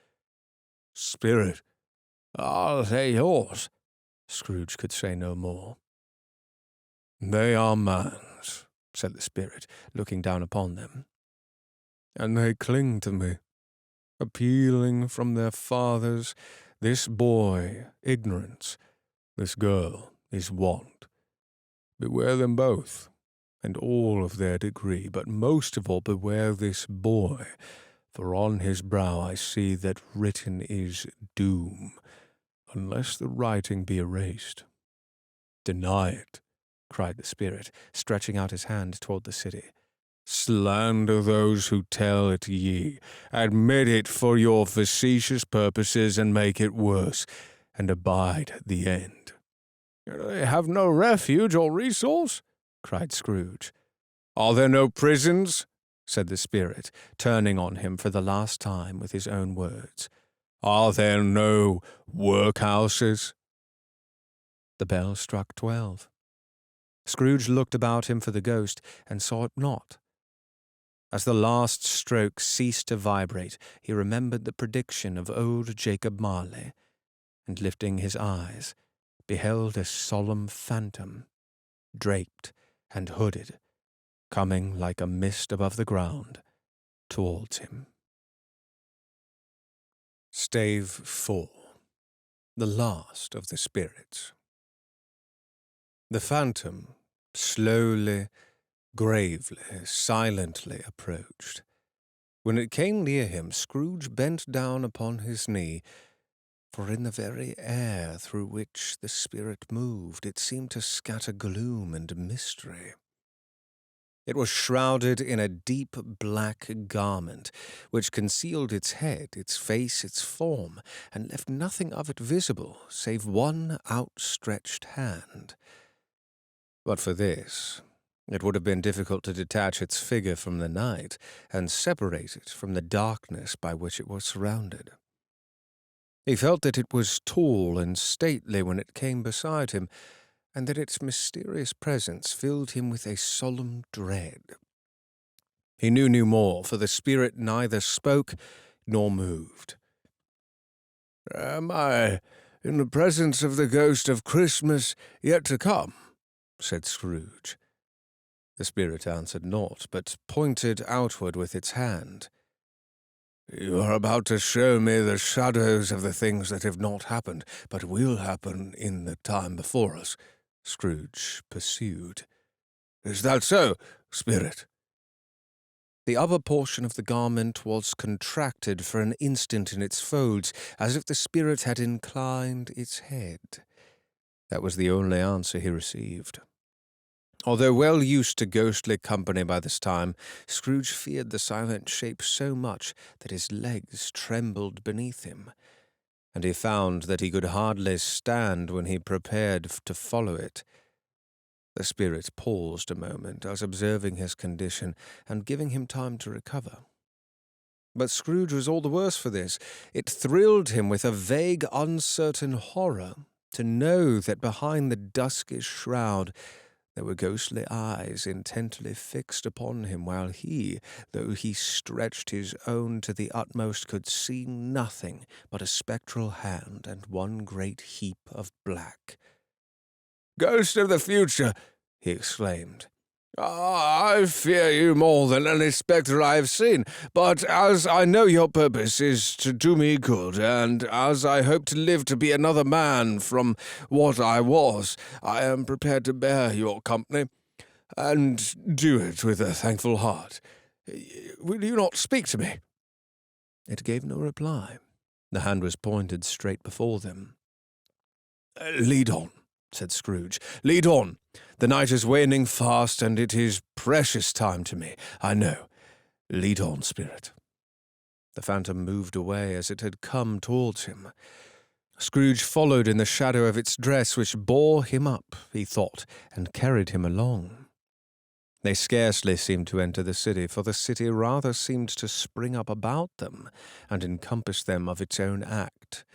"Spirit, are they yours?" Scrooge could say no more. "They are man's," said the spirit, looking down upon them. "And they cling to me, appealing from their fathers, this boy, ignorance, this girl is want. Beware them both, and all of their degree, but most of all beware this boy, for on his brow I see that written is doom, unless the writing be erased. Deny it, cried the spirit, stretching out his hand toward the city. Slander those who tell it ye. Admit it for your facetious purposes and make it worse, and abide at the end. They have no refuge or resource? cried Scrooge. Are there no prisons? said the spirit, turning on him for the last time with his own words. Are there no workhouses? The bell struck 12. Scrooge looked about him for the ghost and saw it not. As the last stroke ceased to vibrate, he remembered the prediction of old Jacob Marley, and lifting his eyes, beheld a solemn phantom, draped and hooded, coming like a mist above the ground towards him. Stave 4. The last of the spirits. The phantom slowly, gravely, silently approached. When it came near him, Scrooge bent down upon his knee, for in the very air through which the spirit moved, it seemed to scatter gloom and mystery. It was shrouded in a deep black garment, which concealed its head, its face, its form, and left nothing of it visible, save one outstretched hand. But for this, it would have been difficult to detach its figure from the night, and separate it from the darkness by which it was surrounded. He felt that it was tall and stately when it came beside him, and that its mysterious presence filled him with a solemn dread. He knew no more, for the spirit neither spoke nor moved. "Am I in the presence of the ghost of Christmas yet to come?" said Scrooge. The spirit answered naught, but pointed outward with its hand. "You are about to show me the shadows of the things that have not happened, but will happen in the time before us," Scrooge pursued. "Is that so, spirit?" The upper portion of the garment was contracted for an instant in its folds, as if the spirit had inclined its head. That was the only answer he received. Although well used to ghostly company by this time, Scrooge feared the silent shape so much that his legs trembled beneath him, and he found that he could hardly stand when he prepared to follow it. The spirit paused a moment, as observing his condition and giving him time to recover. But Scrooge was all the worse for this. It thrilled him with a vague, uncertain horror to know that behind the duskish shroud there were ghostly eyes intently fixed upon him, while he, though he stretched his own to the utmost, could see nothing but a spectral hand and one great heap of black. "Ghost of the future!" he exclaimed. "I fear you more than any spectre I have seen, but as I know your purpose is to do me good, and as I hope to live to be another man from what I was, I am prepared to bear your company, and do it with a thankful heart. Will you not speak to me?" It gave no reply. The hand was pointed straight before them. "Lead on," said Scrooge. "Lead on. The night is waning fast, and it is precious time to me, I know. Lead on, spirit." The phantom moved away as it had come towards him. Scrooge followed in the shadow of its dress, which bore him up, he thought, and carried him along. They scarcely seemed to enter the city, for the city rather seemed to spring up about them and encompass them of its own act.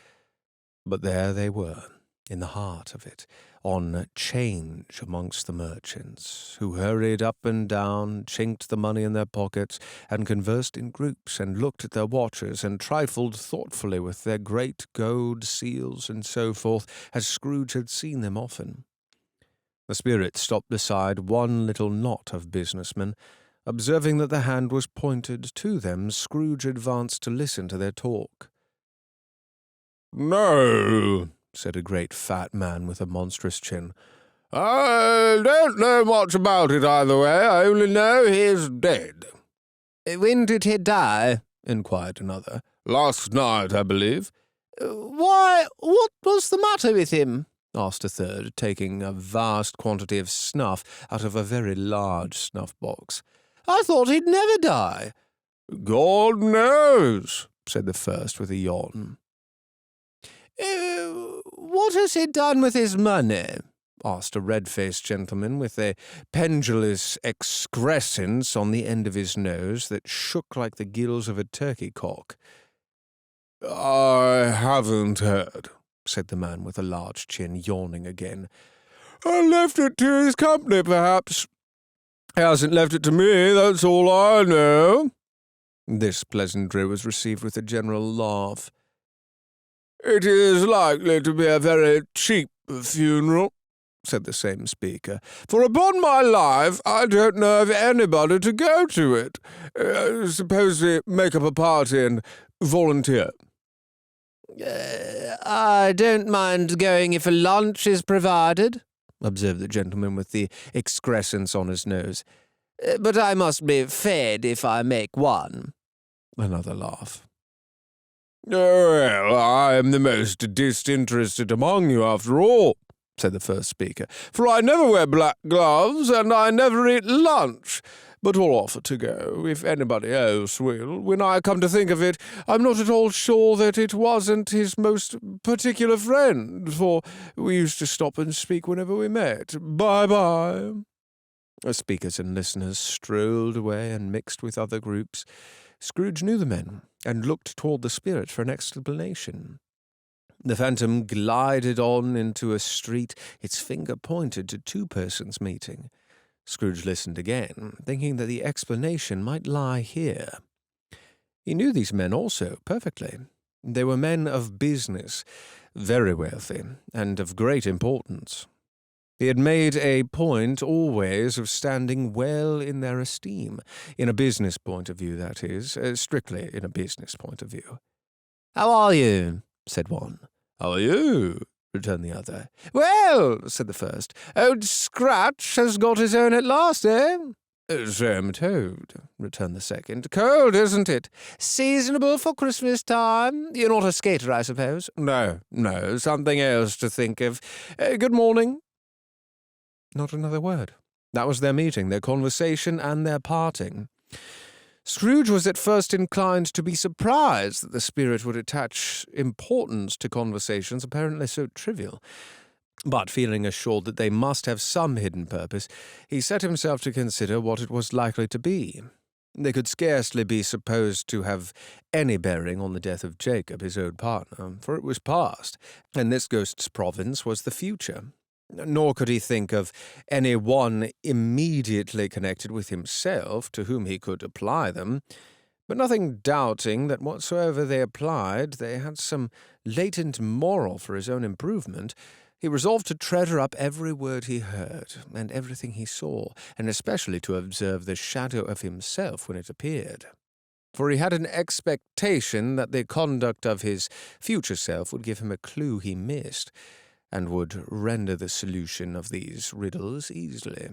But there they were, in the heart of it, on 'change amongst the merchants, who hurried up and down, chinked the money in their pockets, and conversed in groups, and looked at their watches, and trifled thoughtfully with their great gold seals and so forth, as Scrooge had seen them often. The spirit stopped beside one little knot of businessmen. Observing that the hand was pointed to them, Scrooge advanced to listen to their talk. "No," said a great fat man with a monstrous chin. "I don't know much about it either way. I only know he is dead." "When did he die?" inquired another. "Last night, I believe." "Why, what was the matter with him?" asked a third, taking a vast quantity of snuff out of a very large snuff-box. "I thought he'd never die." "God knows," said the first with a yawn. What has he done with his money?" asked a red-faced gentleman with a pendulous excrescence on the end of his nose that shook like the gills of a turkey-cock. "I haven't heard," said the man with a large chin, yawning again. "I left it to his company, perhaps. He hasn't left it to me, that's all I know." This pleasantry was received with a general laugh. "It is likely to be a very cheap funeral," said the same speaker, "for upon my life I don't know of anybody to go to it. Suppose we make up a party and volunteer." "I don't mind going if a lunch is provided," observed the gentleman with the excrescence on his nose. "But I must be fed if I make one." Another laugh. "Well, I am the most disinterested among you, after all," said the first speaker, "for I never wear black gloves, and I never eat lunch. But we'll offer to go, if anybody else will. When I come to think of it, I'm not at all sure that it wasn't his most particular friend, for we used to stop and speak whenever we met. Bye-bye." The speakers and listeners strolled away and mixed with other groups. Scrooge knew the men, and looked toward the spirit for an explanation. The phantom glided on into a street, its finger pointed to two persons meeting. Scrooge listened again, thinking that the explanation might lie here. He knew these men also perfectly. They were men of business, very wealthy, and of great importance. He had made a point always of standing well in their esteem, in a business point of view, that is, strictly in a business point of view. "How are you?" said one. "How are you?" returned the other. "Well," said the first, "old Scratch has got his own at last, eh?" "So I'm told," returned the second. "Cold, isn't it? Seasonable for Christmas time? You're not a skater, I suppose?" No, something else to think of. Good morning." Not another word. That was their meeting, their conversation, and their parting. Scrooge was at first inclined to be surprised that the spirit would attach importance to conversations apparently so trivial. But feeling assured that they must have some hidden purpose, he set himself to consider what it was likely to be. They could scarcely be supposed to have any bearing on the death of Jacob, his old partner, for it was past, and this ghost's province was the future. Nor could he think of any one immediately connected with himself to whom he could apply them, but nothing doubting that whatsoever they applied, they had some latent moral for his own improvement, he resolved to treasure up every word he heard, and everything he saw, and especially to observe the shadow of himself when it appeared. For he had an expectation that the conduct of his future self would give him a clue he missed, and would render the solution of these riddles easily.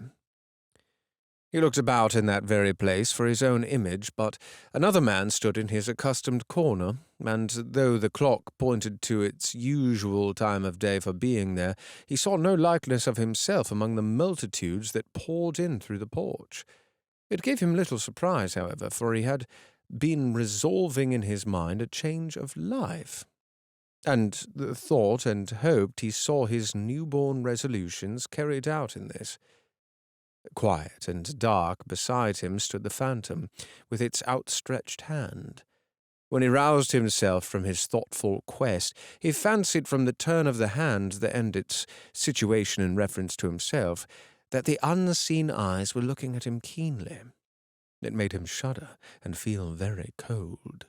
He looked about in that very place for his own image, but another man stood in his accustomed corner, and though the clock pointed to its usual time of day for being there, he saw no likeness of himself among the multitudes that poured in through the porch. It gave him little surprise, however, for he had been resolving in his mind a change of life, and thought and hoped he saw his newborn resolutions carried out in this. Quiet and dark beside him stood the phantom, with its outstretched hand. When he roused himself from his thoughtful quest, he fancied from the turn of the hand and its situation in reference to himself, that the unseen eyes were looking at him keenly. It made him shudder and feel very cold.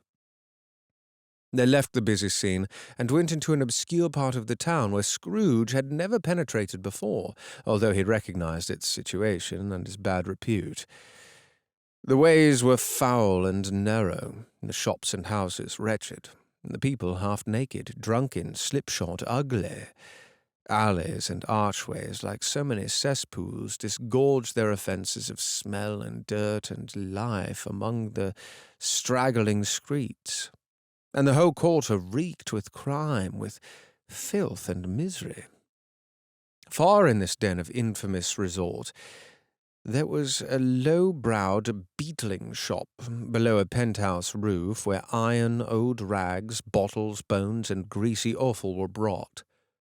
They left the busy scene and went into an obscure part of the town where Scrooge had never penetrated before, although he recognized its situation and its bad repute. The ways were foul and narrow, the shops and houses wretched, the people half-naked, drunken, slipshod, ugly. Alleys and archways, like so many cesspools, disgorged their offences of smell and dirt and life among the straggling streets, and the whole quarter reeked with crime, with filth and misery. Far in this den of infamous resort, there was a low-browed beetling shop below a penthouse roof where iron, old rags, bottles, bones, and greasy offal were brought.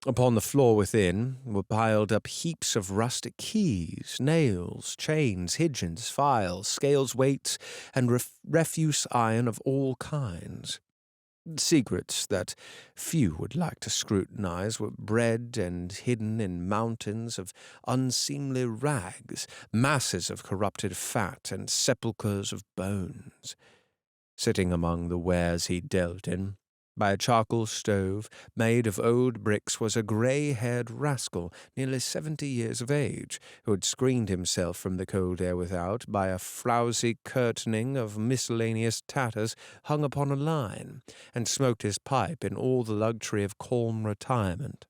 Upon the floor within were piled up heaps of rustic keys, nails, chains, hidgeons, files, scales, weights, and refuse iron of all kinds. Secrets that few would like to scrutinize were bred and hidden in mountains of unseemly rags, masses of corrupted fat, and sepulchres of bones. Sitting among the wares he dealt in, by a charcoal stove made of old bricks, was a grey-haired rascal nearly 70 years of age, who had screened himself from the cold air without by a frowsy curtaining of miscellaneous tatters hung upon a line, and smoked his pipe in all the luxury of calm retirement.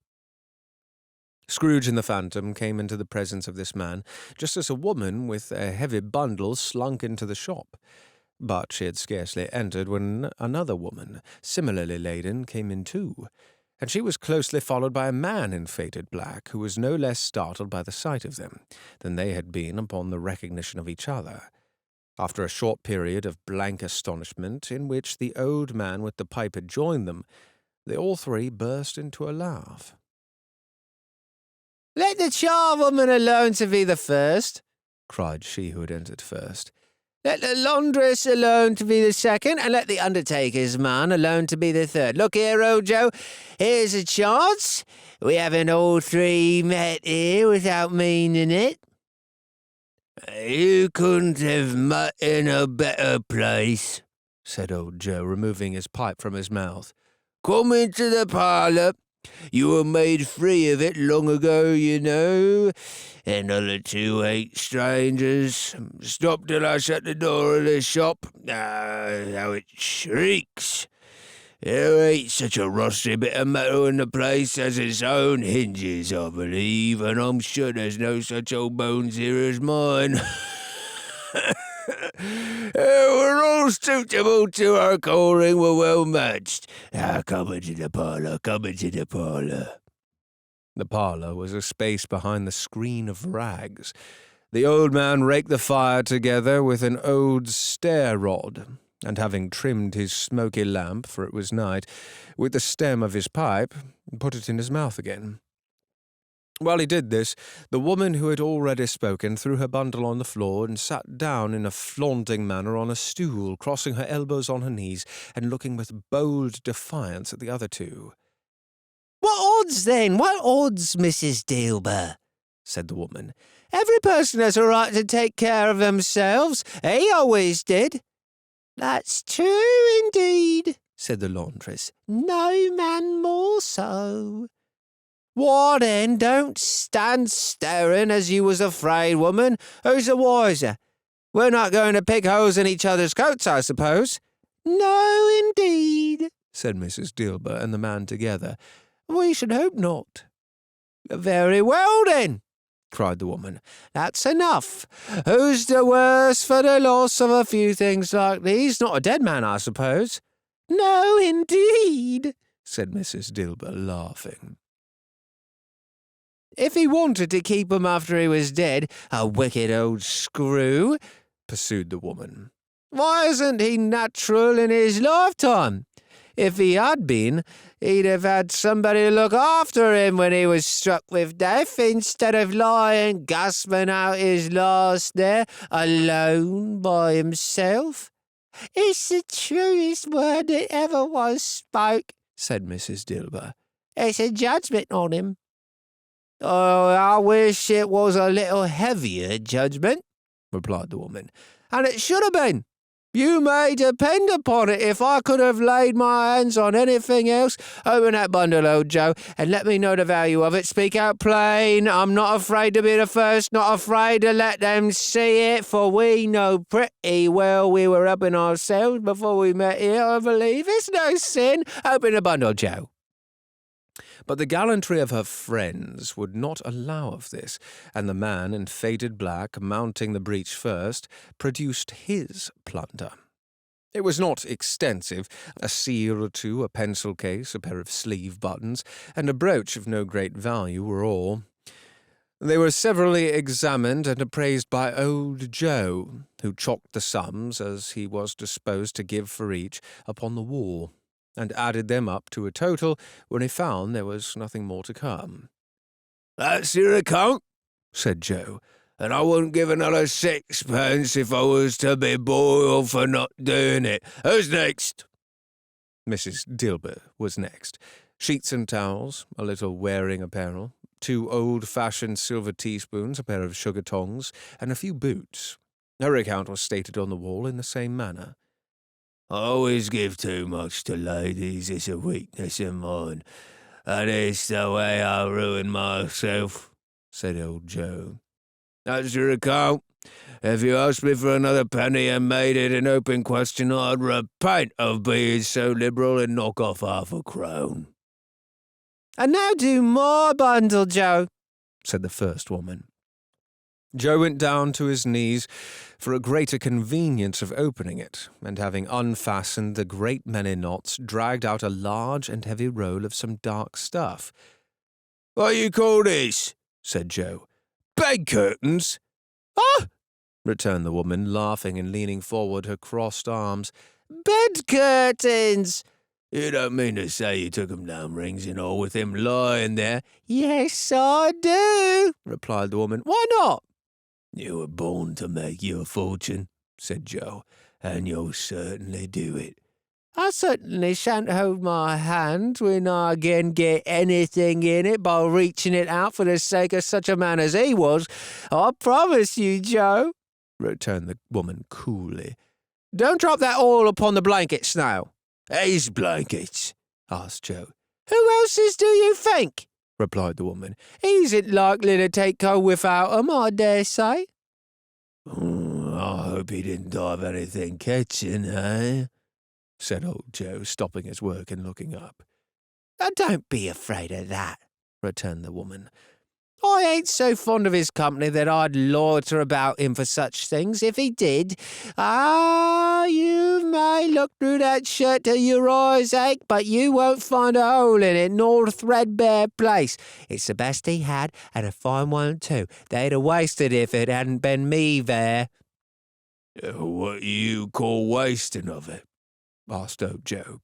Scrooge and the Phantom came into the presence of this man just as a woman with a heavy bundle slunk into the shop. But she had scarcely entered when another woman, similarly laden, came in too, and she was closely followed by a man in faded black, who was no less startled by the sight of them than they had been upon the recognition of each other. After a short period of blank astonishment, in which the old man with the pipe had joined them, they all three burst into a laugh. "Let the charwoman alone to be the first," cried she who had entered first. "Let the laundress alone to be the second, and let the undertaker's man alone to be the third. Look here, old Joe, here's a chance. We haven't all three met here without meaning it." "You couldn't have met in a better place," said old Joe, removing his pipe from his mouth. "Come into the parlour. You were made free of it long ago, you know, and other two ain't strangers. Stop till I shut the door of the shop. How it shrieks. There ain't such a rusty bit of metal in the place as its own hinges, I believe, and I'm sure there's no such old bones here as mine. We're all suitable to our calling, we're well matched. Come into the parlour, come into the parlour." The parlour was a space behind the screen of rags. The old man raked the fire together with an old stair-rod, and having trimmed his smoky lamp, for it was night, with the stem of his pipe, put it in his mouth again. While he did this, the woman who had already spoken threw her bundle on the floor and sat down in a flaunting manner on a stool, crossing her elbows on her knees and looking with bold defiance at the other two. "What odds, then? What odds, Mrs. Dilber?" said the woman. "Every person has a right to take care of themselves. He always did." "That's true, indeed," said the laundress. "No man more so." "What then? Don't stand staring as you was afraid, woman. Who's the wiser? We're not going to pick holes in each other's coats, I suppose?" "No, indeed," said Mrs. Dilber and the man together. "We should hope not." "Very well, then," cried the woman. "That's enough. Who's the worse for the loss of a few things like these? Not a dead man, I suppose?" "No, indeed," said Mrs. Dilber, laughing. "If he wanted to keep him after he was dead, a wicked old screw," pursued the woman, "why isn't he natural in his lifetime? If he had been, he'd have had somebody to look after him when he was struck with death, instead of lying gasping out his last there, alone by himself." "It's the truest word that ever was spoke," said Mrs. Dilber. "It's a judgment on him." "Oh, I wish it was a little heavier judgment," replied the woman. "And it should have been. You may depend upon it, if I could have laid my hands on anything else. Open that bundle, old Joe, and let me know the value of it. Speak out plain. I'm not afraid to be the first, not afraid to let them see it, for we know pretty well we were up in ourselves before we met here, I believe. It's no sin. Open the bundle, Joe." But the gallantry of her friends would not allow of this, and the man in faded black, mounting the breach first, produced his plunder. It was not extensive. A seal or two, a pencil case, a pair of sleeve buttons, and a brooch of no great value were all. They were severally examined and appraised by old Joe, who chalked the sums, as he was disposed to give for each, upon the wall, and added them up to a total when he found there was nothing more to come. "That's your account," said Joe, "and I wouldn't give another sixpence if I was to be boiled for not doing it. Who's next?" Mrs. Dilber was next. Sheets and towels, a little wearing apparel, 2 old-fashioned silver teaspoons, a pair of sugar tongs, and a few boots. Her account was stated on the wall in the same manner. "I always give too much to ladies. It's a weakness of mine, and it's the way I ruin myself," said old Joe. "That's your account. If you asked me for another penny and made it an open question, I'd repent of being so liberal and knock off half a crown." "And now do my bundle, Joe," said the first woman. Joe went down to his knees for a greater convenience of opening it, and having unfastened the great many knots, dragged out a large and heavy roll of some dark stuff. "What you call this?" said Joe. "Bed curtains?" "Ah!" returned the woman, laughing and leaning forward her crossed arms. "Bed curtains!" "You don't mean to say you took 'em down, rings and all, with him lying there?" "Yes, I do," replied the woman. "Why not?" "You were born to make your fortune," said Joe, "and you'll certainly do it." "I certainly shan't hold my hand when I again get anything in it by reaching it out for the sake of such a man as he was. I promise you, Joe," returned the woman coolly. "Don't drop that all upon the blankets now." "His blankets?" asked Joe. "Who else's do you think?" replied the woman. "He isn't likely to take cold without 'em, I dare say." "I hope he didn't die of anything catching, eh?" said old Joe, stopping his work and looking up. "Don't be afraid of that," returned the woman. "I ain't so fond of his company that I'd loiter about him for such things. If he did, you may look through that shirt till your eyes ache, but you won't find a hole in it, nor a threadbare place. It's the best he had, and a fine one too. They'd have wasted it if it hadn't been me there." "What you call wasting of it?" asked old Joe.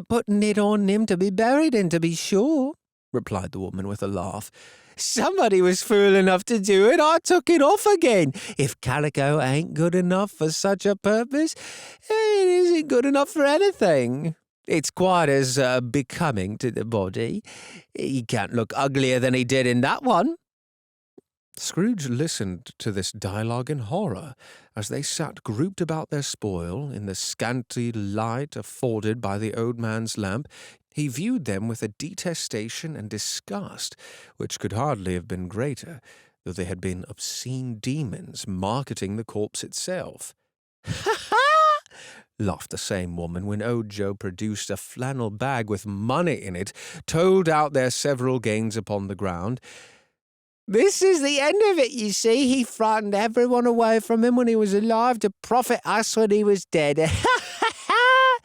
"Putting it on him to be buried in, to be sure," replied the woman with a laugh. "Somebody was fool enough to do it. I took it off again. If calico ain't good enough for such a purpose, it isn't good enough for anything. It's quite as becoming to the body. He can't look uglier than he did in that one." Scrooge listened to this dialogue in horror, as they sat grouped about their spoil in the scanty light afforded by the old man's lamp. He viewed them with a detestation and disgust which could hardly have been greater, though they had been obscene demons marketing the corpse itself. "Ha ha!" laughed the same woman when old Joe produced a flannel bag with money in it, told out their several gains upon the ground. "This is the end of it, you see. He frightened everyone away from him when he was alive to profit us when he was dead. Ha ha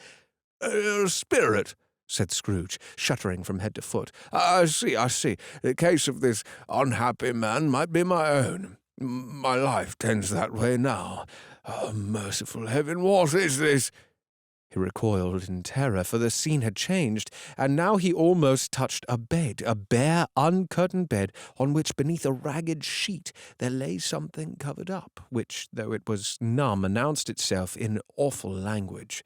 ha!" "Spirit," said Scrooge, shuddering from head to foot. I see. The case of this unhappy man might be my own. My life tends that way now. Oh, merciful heaven, what is this?" He recoiled in terror, for the scene had changed, and now he almost touched a bed, a bare, uncurtained bed, on which, beneath a ragged sheet, there lay something covered up, which, though it was numb, announced itself in awful language.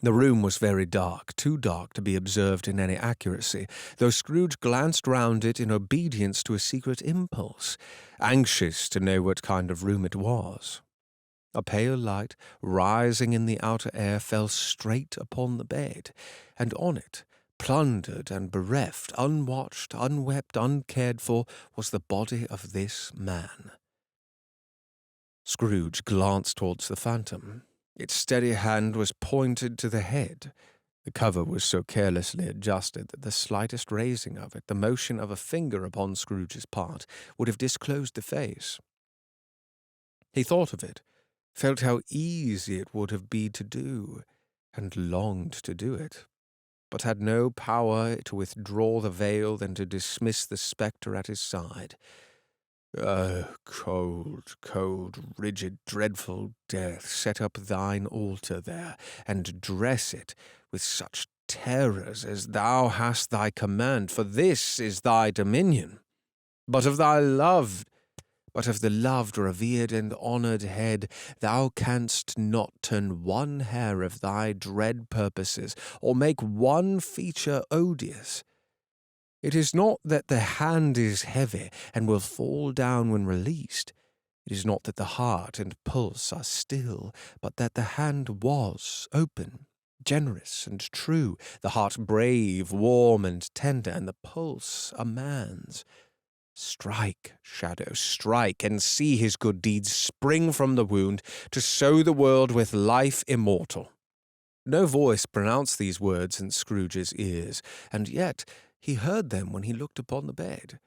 The room was very dark, too dark to be observed in any accuracy, though Scrooge glanced round it in obedience to a secret impulse, anxious to know what kind of room it was. A pale light, rising in the outer air, fell straight upon the bed, and on it, plundered and bereft, unwatched, unwept, uncared for, was the body of this man. Scrooge glanced towards the phantom. Its steady hand was pointed to the head. The cover was so carelessly adjusted that the slightest raising of it, the motion of a finger upon Scrooge's part, would have disclosed the face. He thought of it, felt how easy it would have been to do, and longed to do it. but had no power to withdraw the veil than to dismiss the spectre at his side. Cold, cold, rigid, dreadful death, set up thine altar there, and dress it with such terrors as thou hast thy command, for this is thy dominion. But of the loved, revered, and honoured head, thou canst not turn one hair of thy dread purposes, or make one feature odious. It is not that the hand is heavy and will fall down when released. It is not that the heart and pulse are still, but that the hand was open, generous and true, the heart brave, warm and tender, and the pulse a man's. Strike, shadow, strike, and see his good deeds spring from the wound to sow the world with life immortal. No voice pronounced these words in Scrooge's ears, and yet he heard them when he looked upon the bed.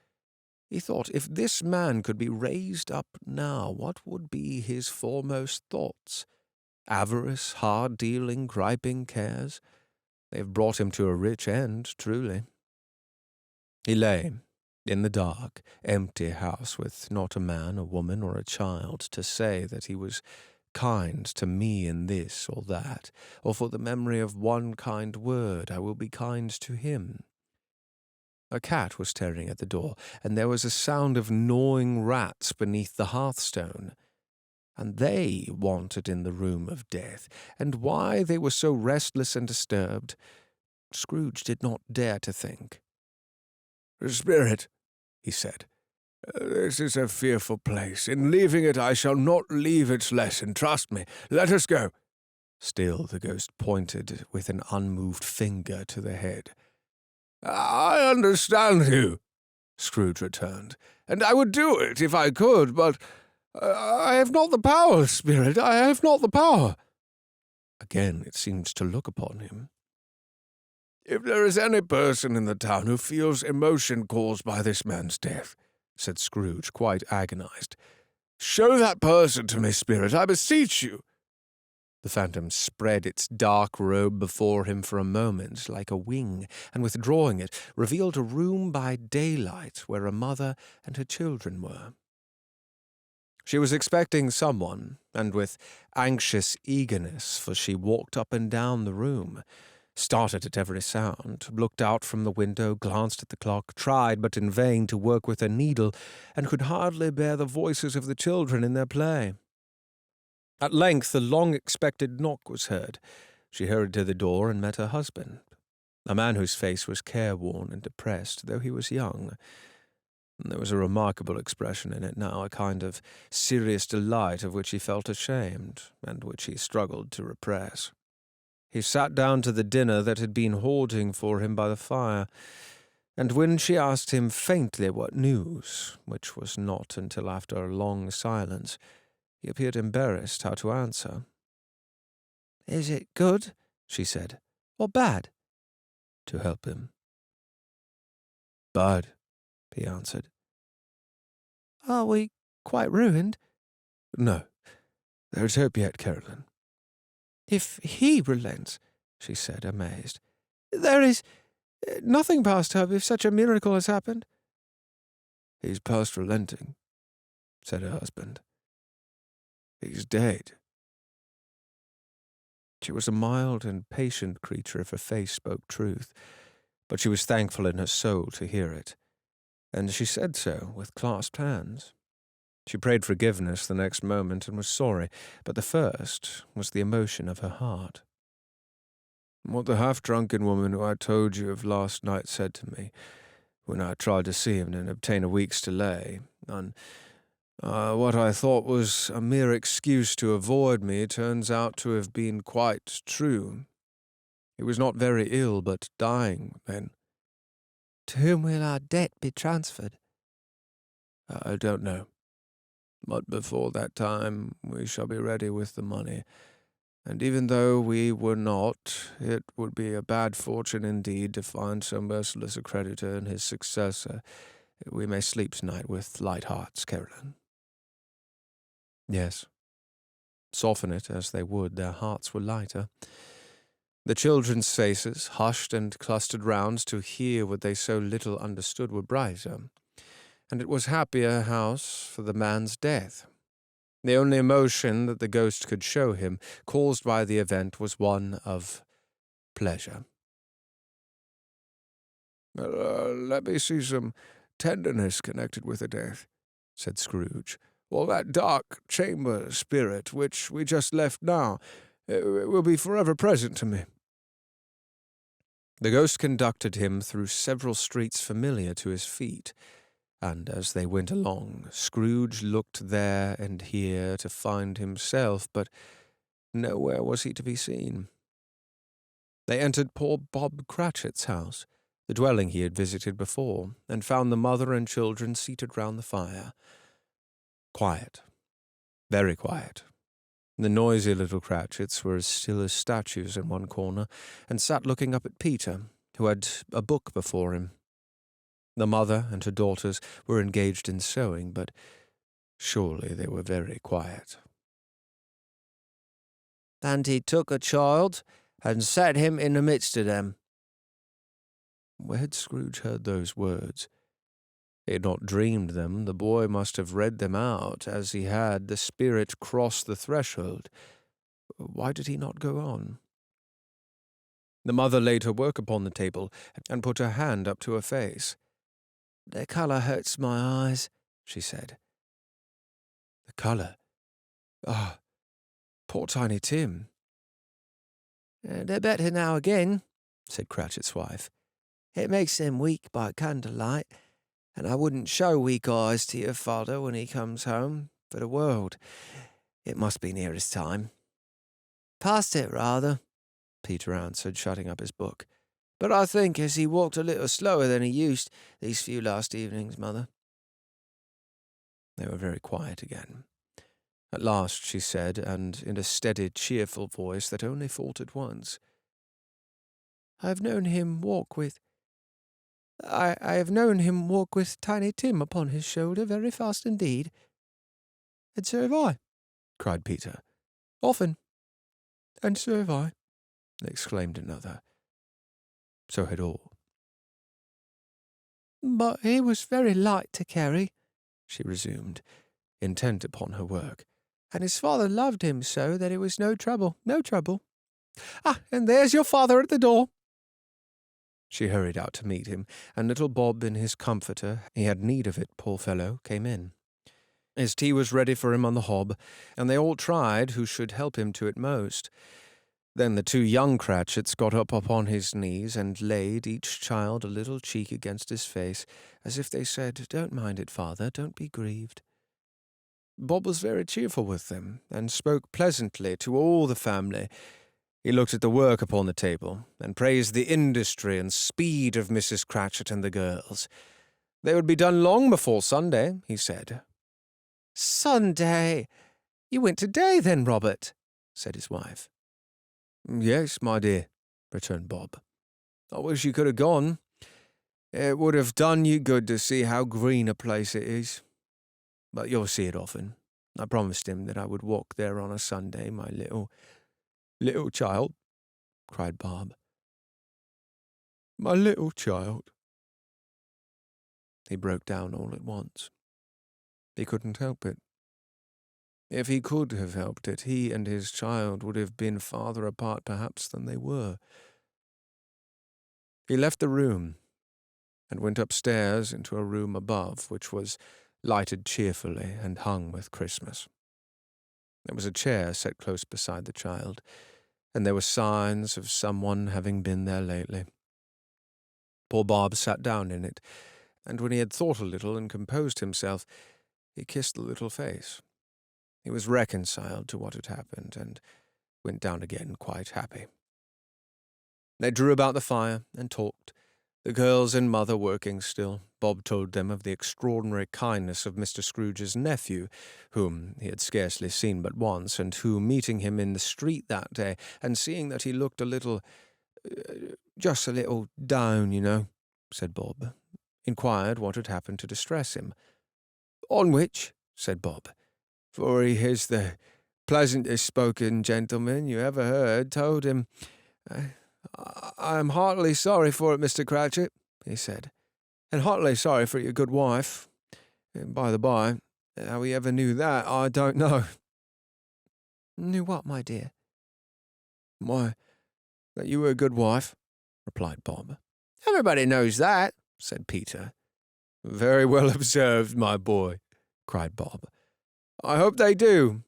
He thought, if this man could be raised up now, what would be his foremost thoughts? Avarice, hard-dealing, griping cares? They have brought him to a rich end, truly. He lay in the dark, empty house, with not a man, a woman, or a child to say that he was kind to me in this or that, or for the memory of one kind word I will be kind to him. A cat was tearing at the door, and there was a sound of gnawing rats beneath the hearthstone. And they wanted in the room of death, and why they were so restless and disturbed, Scrooge did not dare to think. "Spirit," he said, "this is a fearful place. In leaving it I shall not leave its lesson. Trust me. Let us go." Still the ghost pointed with an unmoved finger to the head. "I understand you," Scrooge returned, "and I would do it if I could, but I have not the power, Spirit. I have not the power." Again it seemed to look upon him. "If there is any person in the town who feels emotion caused by this man's death," said Scrooge, quite agonized, "show that person to me, Spirit, I beseech you." The phantom spread its dark robe before him for a moment like a wing, and withdrawing it, revealed a room by daylight where a mother and her children were. She was expecting someone, and with anxious eagerness, for she walked up and down the room, started at every sound, looked out from the window, glanced at the clock, tried, but in vain, to work with a needle, and could hardly bear the voices of the children in their play. At length the long-expected knock was heard. She hurried to the door and met her husband, a man whose face was careworn and depressed, though he was young. There was a remarkable expression in it now, a kind of serious delight of which he felt ashamed, and which he struggled to repress. He sat down to the dinner that had been hoarding for him by the fire, and when she asked him faintly what news, which was not until after a long silence, he appeared embarrassed how to answer. "Is it good?" she said, "or bad?" To help him. "Bad," he answered. "Are we quite ruined?" "No. There is hope yet, Caroline." "If he relents," she said, amazed, "there is nothing past hope if such a miracle has happened." "He's past relenting," said her husband. "He's dead." She was a mild and patient creature if her face spoke truth, but she was thankful in her soul to hear it, and she said so with clasped hands. She prayed forgiveness the next moment and was sorry, but the first was the emotion of her heart. "What the half-drunken woman who I told you of last night said to me, when I tried to see him and obtain a week's delay, and what I thought was a mere excuse to avoid me turns out to have been quite true. He was not very ill, but dying then." "To whom will our debt be transferred?" "I don't know. But before that time we shall be ready with the money, and even though we were not, it would be a bad fortune indeed to find so merciless a creditor and his successor. We may sleep tonight with light hearts, Caroline." Yes. Soften it as they would, their hearts were lighter. The children's faces, hushed and clustered round to hear what they so little understood, were brighter, and it was happier house for the man's death. The only emotion that the ghost could show him, caused by the event, was one of pleasure. Let me see some tenderness connected with the death, said Scrooge. Well, that dark chamber spirit which we just left now, it will be forever present to me. The ghost conducted him through several streets familiar to his feet, and as they went along, Scrooge looked there and here to find himself, but nowhere was he to be seen. They entered poor Bob Cratchit's house, the dwelling he had visited before, and found the mother and children seated round the fire. Quiet, very quiet. The noisy little Cratchits were as still as statues in one corner, and sat looking up at Peter, who had a book before him. The mother and her daughters were engaged in sewing, but surely they were very quiet. And he took a child, and set him in the midst of them. Where had Scrooge heard those words? He had not dreamed them. The boy must have read them out, as he had the spirit cross the threshold. Why did he not go on? The mother laid her work upon the table, and put her hand up to her face. "The colour hurts my eyes," she said. The colour? Ah, poor Tiny Tim. "They're better now again," said Cratchit's wife. "It makes them weak by candlelight, and I wouldn't show weak eyes to your father when he comes home, for the world. It must be near his time." "Past it, rather," Peter answered, shutting up his book. "But I think as he walked a little slower than he used these few last evenings, mother." They were very quiet again. At last she said, and in a steady, cheerful voice that only faltered once, I have known him walk with Tiny Tim upon his shoulder very fast indeed." "And so have I," cried Peter. "Often. And so have I," exclaimed another. So had all. "But he was very light to carry," she resumed, intent upon her work. "and his father loved him so that it was no trouble. Ah, and there's your father at the door." She hurried out to meet him, and little Bob in his comforter, he had need of it, poor fellow, came in. His tea was ready for him on the hob, and they all tried who should help him to it most. Then the two young Cratchits got up upon his knees and laid each child a little cheek against his face, as if they said, "Don't mind it, father, don't be grieved." Bob was very cheerful with them, and spoke pleasantly to all the family. He looked at the work upon the table, and praised the industry and speed of Mrs. Cratchit and the girls. They would be done long before Sunday, he said. "Sunday! You went today, then, Robert?" said his wife. "Yes, my dear," returned Bob. "I wish you could have gone. It would have done you good to see how green a place it is. But you'll see it often. I promised him that I would walk there on a Sunday, my little child," cried Bob. "My little child." He broke down all at once. He couldn't help it. If he could have helped it, he and his child would have been farther apart perhaps than they were. He left the room, and went upstairs into a room above, which was lighted cheerfully and hung with Christmas. There was a chair set close beside the child, and there were signs of someone having been there lately. Poor Bob sat down in it, and when he had thought a little and composed himself, he kissed the little face. He was reconciled to what had happened, and went down again quite happy. They drew about the fire and talked, the girls and mother working still. Bob told them of the extraordinary kindness of Mr. Scrooge's nephew, whom he had scarcely seen but once, and who, meeting him in the street that day, and seeing that he looked a little, just a little down, you know, said Bob, inquired what had happened to distress him. "On which," said Bob, "for he is the pleasantest spoken gentleman you ever heard, told him "I am heartily sorry for it, Mr. Cratchit," he said, "and heartily sorry for your good wife. And by the by, how he ever knew that, I don't know." "Knew what, my dear?" "Why, that you were a good wife," replied Bob. "Everybody knows that," said Peter. "Very well observed, my boy," cried Bob. "I hope they do.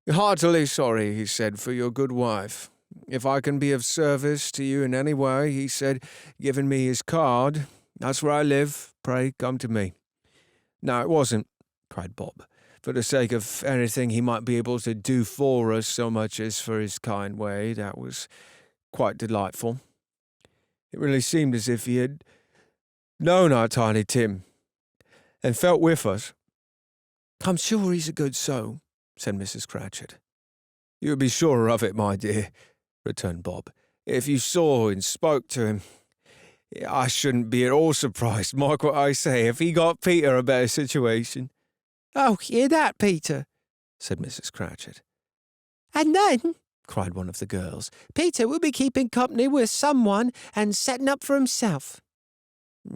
Heartily sorry," he said, "for your good wife. If I can be of service to you in any way," he said, giving me his card, "that's where I live. Pray come to me." "No, it wasn't," cried Bob, "for the sake of anything he might be able to do for us so much as for his kind way. That was quite delightful. It really seemed as if he had known our Tiny Tim and felt with us." "I'm sure he's a good soul," said Mrs. Cratchit. "You would be surer of it, my dear," returned Bob, "if you saw and spoke to him. I shouldn't be at all surprised, mark what I say, if he got Peter a better situation." "Oh, hear that, Peter," said Mrs. Cratchit. "And then," cried one of the girls, "Peter will be keeping company with someone and setting up for himself."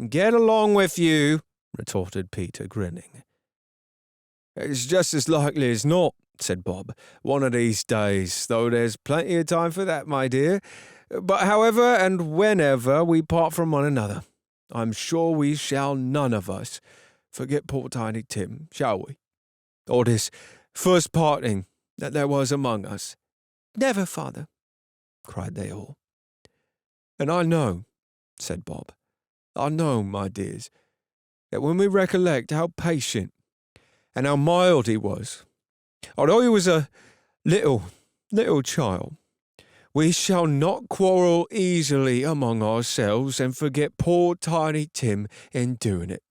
"Get along with you," retorted Peter, grinning. "It's just as likely as not," said Bob, "one of these days, though there's plenty of time for that, my dear. But however and whenever we part from one another, I'm sure we shall none of us forget poor Tiny Tim, shall we? Or this first parting that there was among us." "Never, father," cried they all. "And I know," said Bob, "I know, my dears, that when we recollect how patient and how mild he was, although he was a little child, we shall not quarrel easily among ourselves and forget poor Tiny Tim in doing it."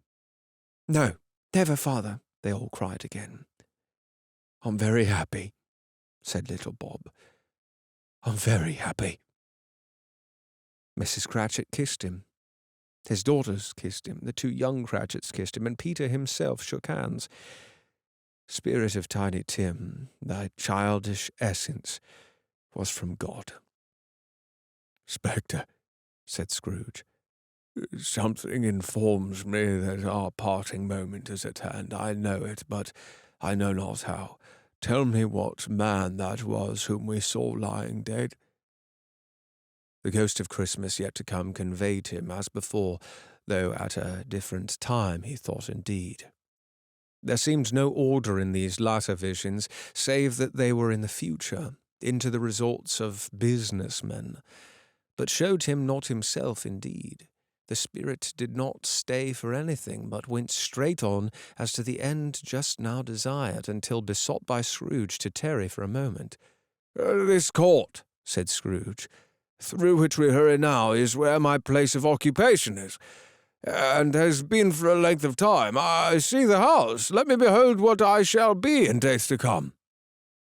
"No, never, father," they all cried again. "I'm very happy," said little Bob. "I'm very happy." Mrs. Cratchit kissed him. His daughters kissed him, the two young Cratchits kissed him, and Peter himself shook hands. Spirit of Tiny Tim, thy childish essence was from God. "Spectre," said Scrooge, "something informs me that our parting moment is at hand. I know it, but I know not how. Tell me what man that was whom we saw lying dead." The ghost of Christmas yet to come conveyed him, as before, though at a different time, he thought indeed. There seemed no order in these latter visions, save that they were in the future, into the resorts of businessmen, but showed him not himself indeed. The spirit did not stay for anything, but went straight on as to the end just now desired, until besought by Scrooge to tarry for a moment. "This court," said Scrooge, "through which we hurry now, is where my place of occupation is, and has been for a length of time. I see the house. Let me behold what I shall be in days to come."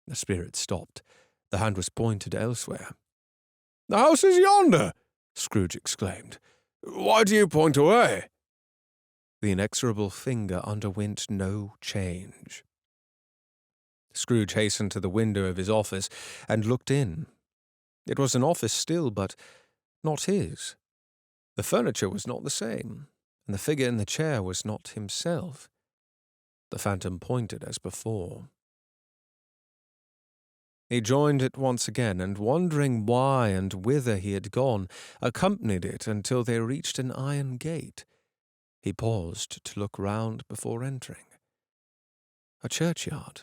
The spirit stopped. The hand was pointed elsewhere. "The house is yonder," Scrooge exclaimed. "Why do you point away?" The inexorable finger underwent no change. Scrooge hastened to the window of his office and looked in. It was an office still, but not his. The furniture was not the same, and the figure in the chair was not himself. The phantom pointed as before. He joined it once again, and wondering why and whither he had gone, accompanied it until they reached an iron gate. He paused to look round before entering. A churchyard.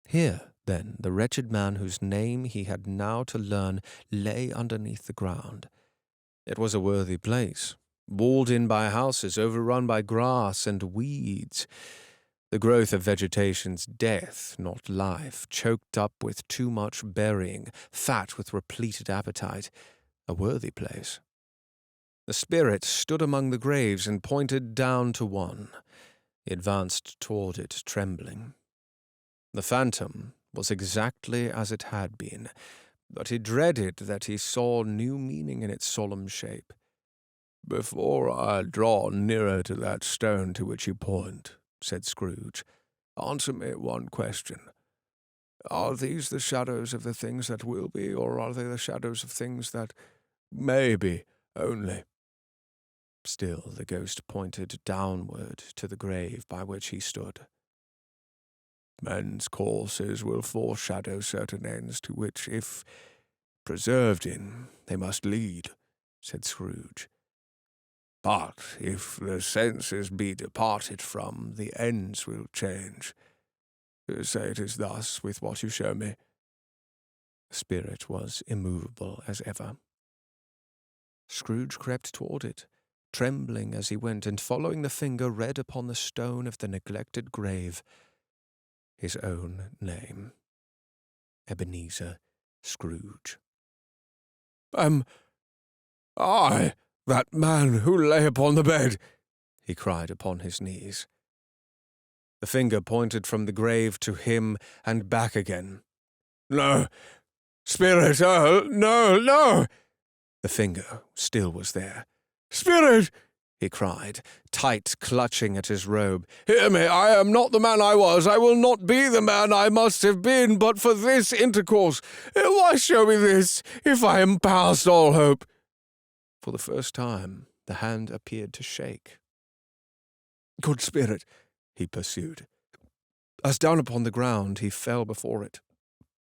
Here, then, the wretched man whose name he had now to learn lay underneath the ground. It was a worthy place, walled in by houses, overrun by grass and weeds. The growth of vegetation's death, not life, choked up with too much burying, fat with repleted appetite. A worthy place. The spirit stood among the graves and pointed down to one. He advanced toward it, trembling. The phantom was exactly as it had been, but he dreaded that he saw new meaning in its solemn shape. "Before I draw nearer to that stone to which you point," said Scrooge, "answer me one question. Are these the shadows of the things that will be, or are they the shadows of things that may be only?" Still the ghost pointed downward to the grave by which he stood. "Men's courses will foreshadow certain ends to which, if preserved in, they must lead," said Scrooge. "But if the senses be departed from, the ends will change. Say it is thus with what you show me." The spirit was immovable as ever. Scrooge crept toward it, trembling as he went, and following the finger read upon the stone of the neglected grave his own name, Ebenezer Scrooge. "Am I that man who lay upon the bed?" he cried upon his knees. The finger pointed from the grave to him and back again. "No, spirit, no!" The finger still was there. "Spirit!" he cried, tight clutching at his robe. "Hear me, I am not the man I was. I will not be the man I must have been, but for this intercourse. Why show me this, if I am past all hope?" For the first time, the hand appeared to shake. "Good spirit," he pursued. As down upon the ground, he fell before it.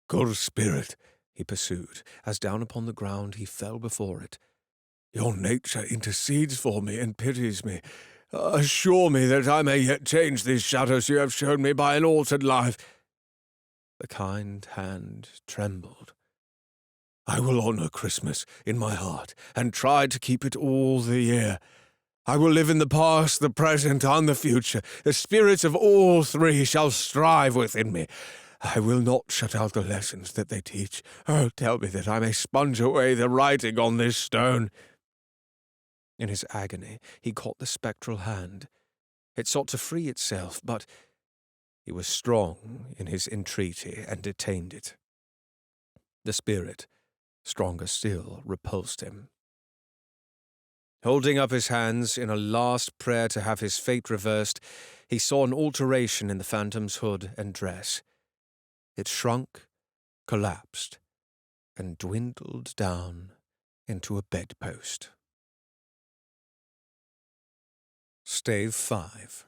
"Good spirit," he pursued. As down upon the ground, he fell before it. "Your nature intercedes for me and pities me. Assure me that I may yet change these shadows you have shown me by an altered life." The kind hand trembled. "I will honor Christmas in my heart, and try to keep it all the year. I will live in the past, the present, and the future. The spirits of all three shall strive within me. I will not shut out the lessons that they teach. Oh, tell me that I may sponge away the writing on this stone." In his agony, he caught the spectral hand. It sought to free itself, but he was strong in his entreaty and detained it. The spirit, stronger still, repulsed him. Holding up his hands in a last prayer to have his fate reversed, he saw an alteration in the phantom's hood and dress. It shrunk, collapsed, and dwindled down into a bedpost. Stave 5.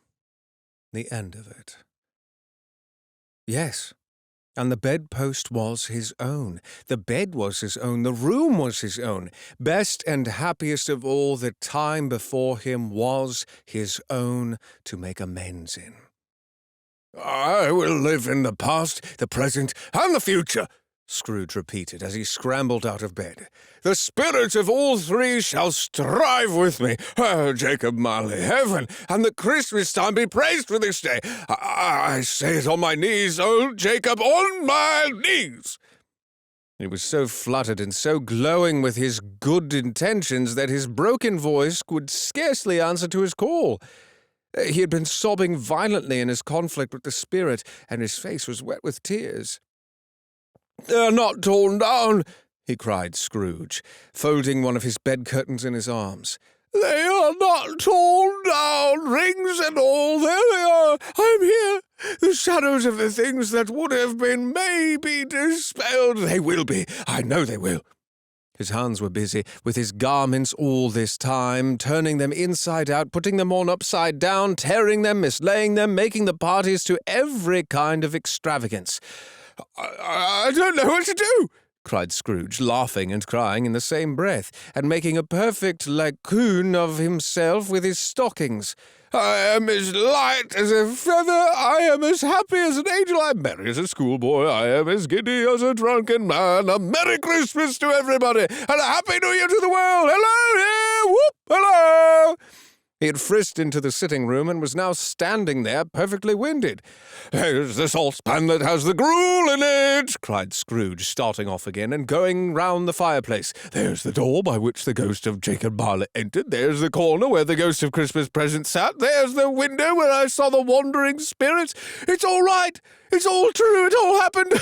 The end of it. Yes, and the bedpost was his own. The bed was his own. The room was his own. Best and happiest of all, the time before him was his own to make amends in. "I will live in the past, the present, and the future," Scrooge repeated as he scrambled out of bed. "The spirits of all three shall strive with me. Oh, Jacob Marley, heaven and the Christmas time be praised for this day. I say it on my knees, old Jacob, on my knees." He was so fluttered and so glowing with his good intentions that his broken voice would scarcely answer to his call. He had been sobbing violently in his conflict with the spirit, and his face was wet with tears. "They're not torn down," he cried Scrooge, folding one of his bed curtains in his arms. "They are not torn down, rings and all. There they are. I'm here. The shadows of the things that would have been may be dispelled. They will be. I know they will." His hands were busy with his garments all this time, turning them inside out, putting them on upside down, tearing them, mislaying them, making the parties to every kind of extravagance. I don't know what to do," cried Scrooge, laughing and crying in the same breath, and making a perfect raccoon of himself with his stockings. "I am as light as a feather. I am as happy as an angel. I am merry as a schoolboy. I am as giddy as a drunken man. A Merry Christmas to everybody, and a Happy New Year to the world. Hello here! Whoop! Hello!" He had frisked into the sitting-room and was now standing there perfectly winded. "There's the saucepan that has the gruel in it," cried Scrooge, starting off again and going round the fireplace. "There's the door by which the ghost of Jacob Marley entered. There's the corner where the ghost of Christmas present sat. There's the window where I saw the wandering spirits. It's all right. It's all true. It all happened.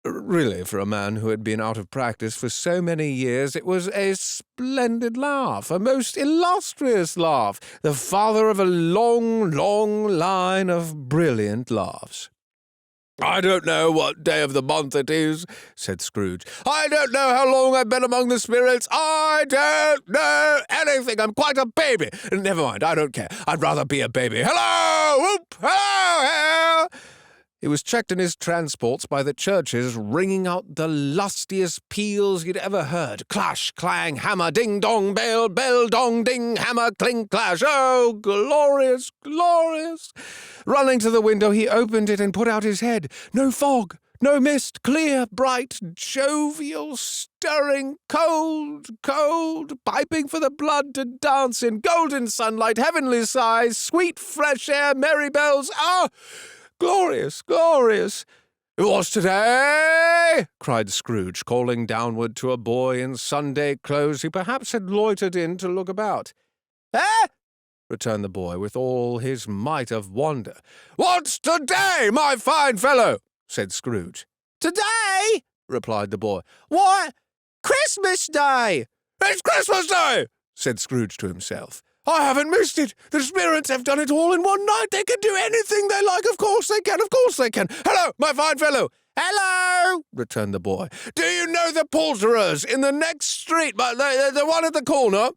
Really, for a man who had been out of practice for so many years, it was a splendid laugh, a most illustrious laugh, the father of a long, long line of brilliant laughs. "I don't know what day of the month it is," said Scrooge. "I don't know how long I've been among the spirits. I don't know anything. I'm quite a baby. Never mind, I don't care. I'd rather be a baby. Hello! Whoop! Hello! Here!" He was checked in his transports by the churches ringing out the lustiest peals he'd ever heard. Clash, clang, hammer, ding, dong, bell, bell, dong, ding, hammer, clink, clash. Oh, glorious, glorious! Running to the window, he opened it and put out his head. No fog, no mist, clear, bright, jovial, stirring, cold, cold, piping for the blood to dance in, golden sunlight, heavenly sighs, sweet fresh air, merry bells. Ah! Glorious, glorious! "It was today!" cried Scrooge, calling downward to a boy in Sunday clothes who perhaps had loitered in to look about. "Eh?" returned the boy with all his might of wonder. "What's today, my fine fellow?" said Scrooge. "Today?" replied the boy. "Why, Christmas Day!" "It's Christmas Day!" said Scrooge to himself. "I haven't missed it. The spirits have done it all in one night. They can do anything they like. Of course they can. Of course they can. Hello, my fine fellow." "Hello!" returned the boy. "Do you know the poulterers in the next street, but the one at the corner?"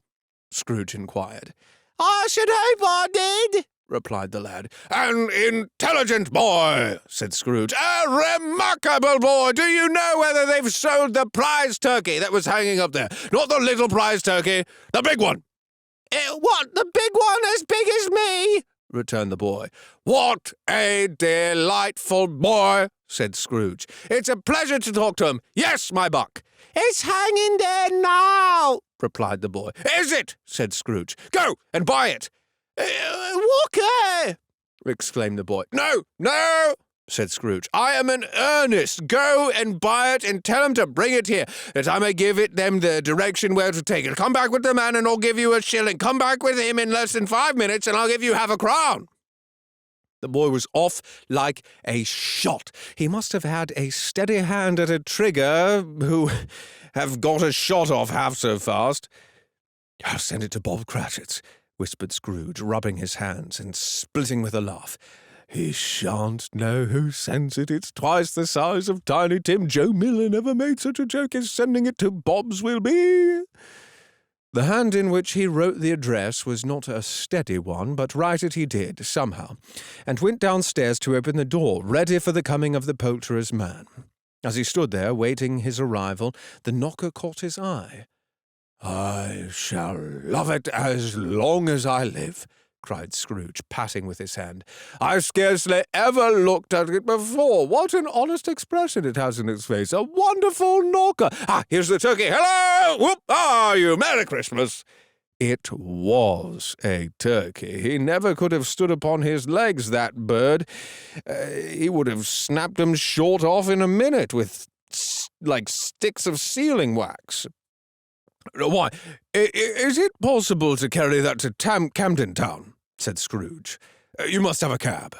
Scrooge inquired. "I should hope I did," replied the lad. "An intelligent boy," said Scrooge. "A remarkable boy. Do you know whether they've sold the prize turkey that was hanging up there? Not the little prize turkey, the big one." "What, the big one as big as me?" returned the boy. "What a delightful boy," said Scrooge. "It's a pleasure to talk to him. Yes, my buck." "It's hanging there now," replied the boy. "Is it?" said Scrooge. "Go and buy it." "Walker!" exclaimed the boy. "No, no," said Scrooge. "I am in earnest. Go and buy it and tell him to bring it here, that I may give them the direction where to take it. Come back with the man and I'll give you a shilling. Come back with him in less than 5 minutes and I'll give you half a crown." The boy was off like a shot. He must have had a steady hand at a trigger who have got a shot off half so fast. "I'll send it to Bob Cratchit's," whispered Scrooge, rubbing his hands and splitting with a laugh. "He shan't know who sends it. It's twice the size of Tiny Tim. Joe Miller never made such a joke as sending it to Bob's will be." The hand in which he wrote the address was not a steady one, but write it he did, somehow, and went downstairs to open the door, ready for the coming of the poulterer's man. As he stood there, waiting his arrival, the knocker caught his eye. "I shall love it as long as I live," cried Scrooge, patting with his hand. "I've scarcely ever looked at it before. What an honest expression it has in its face. A wonderful knocker. Ah, here's the turkey. Hello! Whoop! Ah, you! Merry Christmas!" It was a turkey. He never could have stood upon his legs, that bird. He would have snapped them short off in a minute with, like, sticks of sealing wax. "Why, is it possible to carry that to Camden Town?" said Scrooge. "You must have a cab."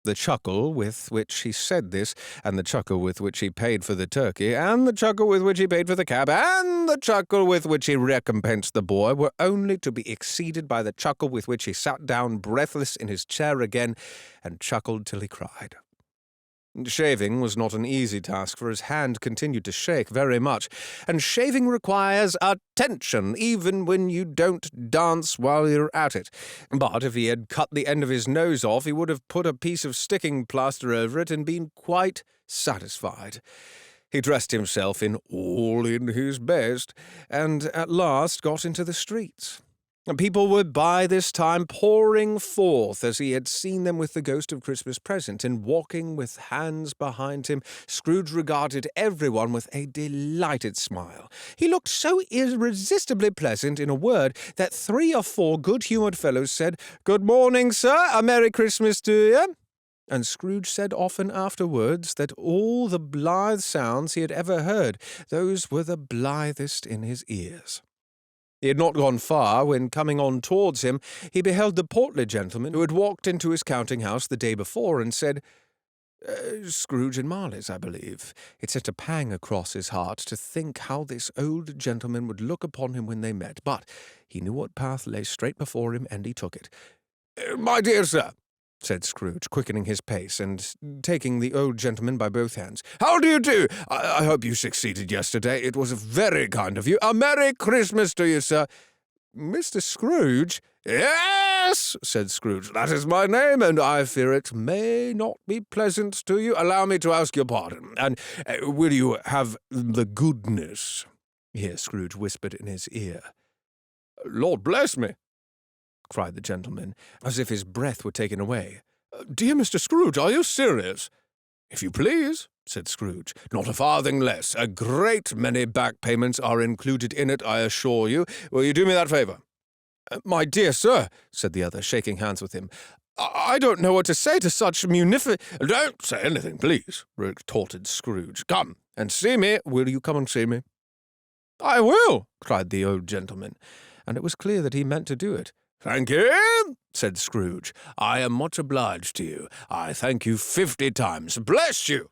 The chuckle with which he said this, and the chuckle with which he paid for the turkey, and the chuckle with which he paid for the cab, and the chuckle with which he recompensed the boy were only to be exceeded by the chuckle with which he sat down breathless in his chair again, and chuckled till he cried. Shaving was not an easy task, for his hand continued to shake very much, and shaving requires attention, even when you don't dance while you're at it. But if he had cut the end of his nose off, he would have put a piece of sticking plaster over it and been quite satisfied. He dressed himself in all in his best, and at last got into the streets. People were by this time pouring forth, as he had seen them with the ghost of Christmas present, and walking with hands behind him. Scrooge regarded everyone with a delighted smile. He looked so irresistibly pleasant, in a word, that 3 or 4 good-humoured fellows said, "Good morning, sir, a Merry Christmas to you." And Scrooge said often afterwards that all the blithe sounds he had ever heard, those were the blithest in his ears. He had not gone far when, coming on towards him, he beheld the portly gentleman who had walked into his counting-house the day before and said, "Scrooge and Marley's, I believe." It sent a pang across his heart to think how this old gentleman would look upon him when they met, but he knew what path lay straight before him, and he took it. "My dear sir," said Scrooge, quickening his pace and taking the old gentleman by both hands. "How do you do? I hope you succeeded yesterday. It was very kind of you. A Merry Christmas to you, sir." "Mr. Scrooge?" "Yes," said Scrooge. "That is my name, and I fear it may not be pleasant to you. Allow me to ask your pardon. And will you have the goodness—" Here Scrooge whispered in his ear. "Lord bless me!" cried the gentleman, as if his breath were taken away. "Dear Mr. Scrooge, are you serious?" "If you please," said Scrooge. "Not a farthing less. A great many back payments are included in it, I assure you. Will you do me that favour?" "My dear sir," said the other, shaking hands with him, "I don't know what to say to such "Don't say anything, please," retorted Scrooge. "Come and see me. Will you come and see me?" "I will," cried the old gentleman, and it was clear that he meant to do it. "Thank you," said Scrooge. "I am much obliged to you. I thank you 50 times. Bless you."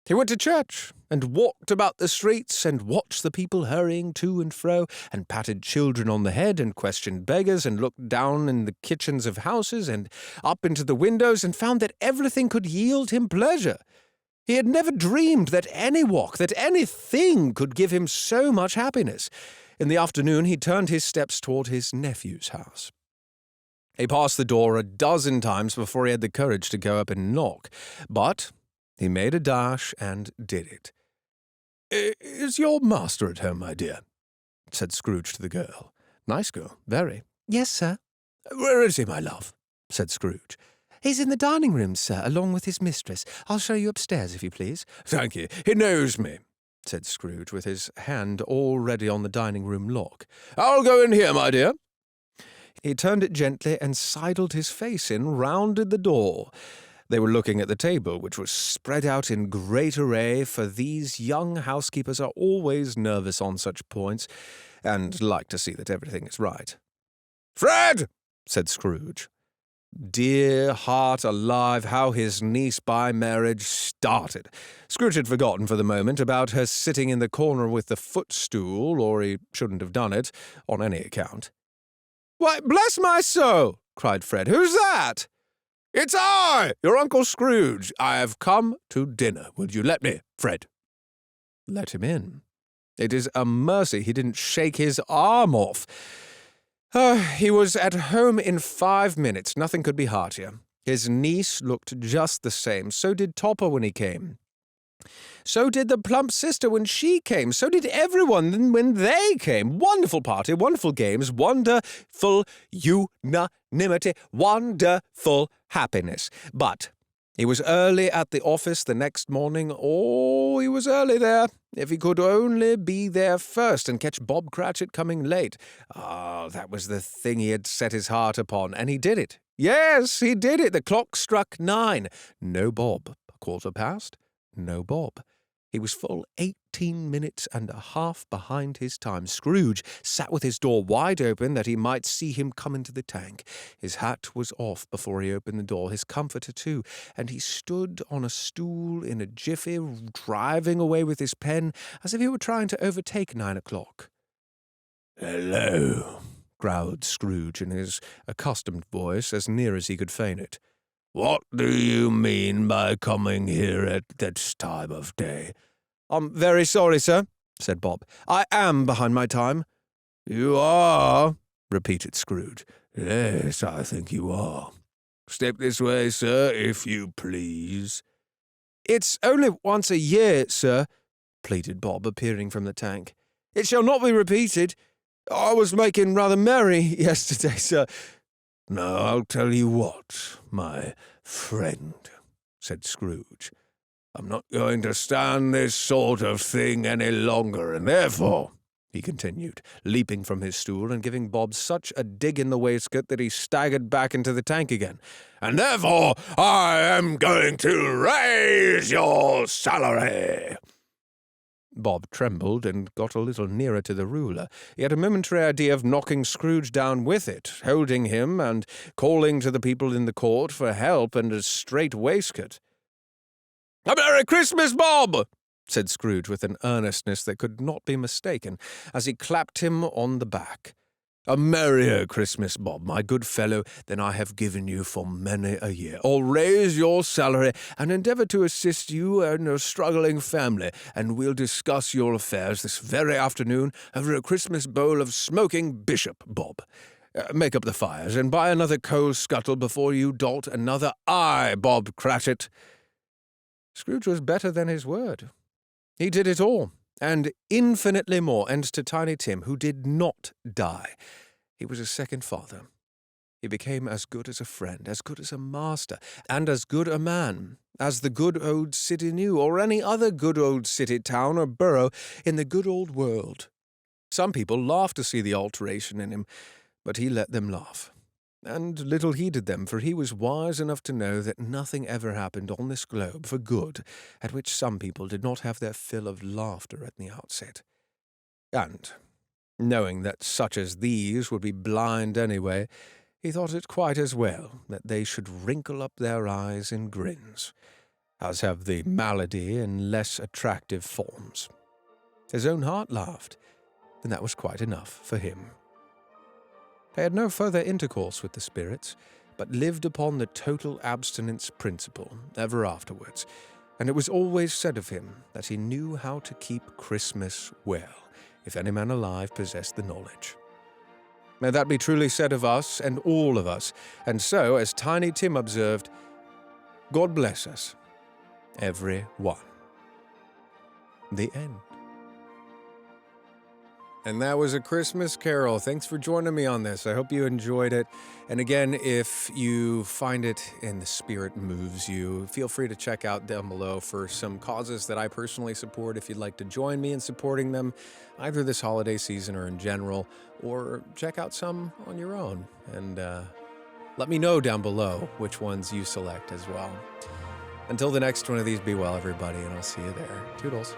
He went to church, and walked about the streets, and watched the people hurrying to and fro, and patted children on the head, and questioned beggars, and looked down in the kitchens of houses, and up into the windows, and found that everything could yield him pleasure. He had never dreamed that any walk, that anything could give him so much happiness. In the afternoon he turned his steps toward his nephew's house. He passed the door 12 times before he had the courage to go up and knock, but he made a dash and did it. "Is your master at home, my dear?" said Scrooge to the girl. Nice girl, very. "Yes, sir." "Where is he, my love?" said Scrooge. "He's in the dining room, sir, along with his mistress. I'll show you upstairs, if you please." "Thank you. He knows me," said Scrooge, with his hand already on the dining-room lock. "I'll go in here, my dear." He turned it gently and sidled his face in, rounded the door. They were looking at the table, which was spread out in great array, for these young housekeepers are always nervous on such points, and like to see that everything is right. "Fred!" said Scrooge. Dear heart alive, how his niece by marriage started. Scrooge had forgotten for the moment about her sitting in the corner with the footstool, or he shouldn't have done it, on any account. "Why, bless my soul!" cried Fred. "Who's that?" "It's I, your Uncle Scrooge. I have come to dinner. Would you let me, Fred?" Let him in. It is a mercy he didn't shake his arm off. He was at home in 5 minutes. Nothing could be heartier. His niece looked just the same. So did Topper when he came. So did the plump sister when she came. So did everyone when they came. Wonderful party, wonderful games, wonderful unanimity, wonderful happiness. But he was early at the office the next morning. Oh, he was early there. If he could only be there first and catch Bob Cratchit coming late. Ah, that was the thing he had set his heart upon, and he did it. Yes, he did it. The clock struck 9. No Bob. 1:15. No Bob. He was full 18 minutes and a half behind his time. Scrooge sat with his door wide open that he might see him come into the tank. His hat was off before he opened the door, his comforter too, and he stood on a stool in a jiffy, driving away with his pen as if he were trying to overtake 9 o'clock. "Hello," growled Scrooge in his accustomed voice, as near as he could feign it. "What do you mean by coming here at this time of day?" "I'm very sorry, sir," said Bob. "I am behind my time." "You are?" repeated Scrooge. "Yes, I think you are. Step this way, sir, if you please." "It's only once a year, sir," pleaded Bob, appearing from the tank. "It shall not be repeated. I was making rather merry yesterday, sir." "Now, I'll tell you what, my friend," said Scrooge. "I'm not going to stand this sort of thing any longer, and therefore," he continued, leaping from his stool and giving Bob such a dig in the waistcoat that he staggered back into the tank again, "and therefore I am going to raise your salary." Bob trembled and got a little nearer to the ruler. He had a momentary idea of knocking Scrooge down with it, holding him and calling to the people in the court for help and a straight waistcoat. "A Merry Christmas, Bob!" said Scrooge with an earnestness that could not be mistaken, as he clapped him on the back. A merrier Christmas, Bob, my good fellow, than I have given you for many a year. I'll raise your salary and endeavour to assist you and your struggling family, and we'll discuss your affairs this very afternoon over a Christmas bowl of smoking bishop, Bob. Make up the fires and buy another coal scuttle before you dolt another eye, Bob Cratchit." Scrooge was better than his word. He did it all, and infinitely more, and to Tiny Tim, who did not die. He was a second father. He became as good as a friend, as good as a master, and as good a man as the good old city knew, or any other good old city, town, or borough in the good old world. Some people laughed to see the alteration in him, but he let them laugh, and little heeded them, for he was wise enough to know that nothing ever happened on this globe for good at which some people did not have their fill of laughter at the outset. And, knowing that such as these would be blind anyway, he thought it quite as well that they should wrinkle up their eyes in grins, as have the malady in less attractive forms. His own heart laughed, and that was quite enough for him. They had no further intercourse with the spirits, but lived upon the total abstinence principle ever afterwards, and it was always said of him that he knew how to keep Christmas well, if any man alive possessed the knowledge. May that be truly said of us and all of us, and so, as Tiny Tim observed, God bless us, every one. The end. And that was A Christmas Carol. Thanks for joining me on this. I hope you enjoyed it. And again, if you find it and the spirit moves you, feel free to check out down below for some causes that I personally support if you'd like to join me in supporting them, either this holiday season or in general, or check out some on your own. And let me know down below which ones you select as well. Until the next one of these, be well, everybody, and I'll see you there. Toodles.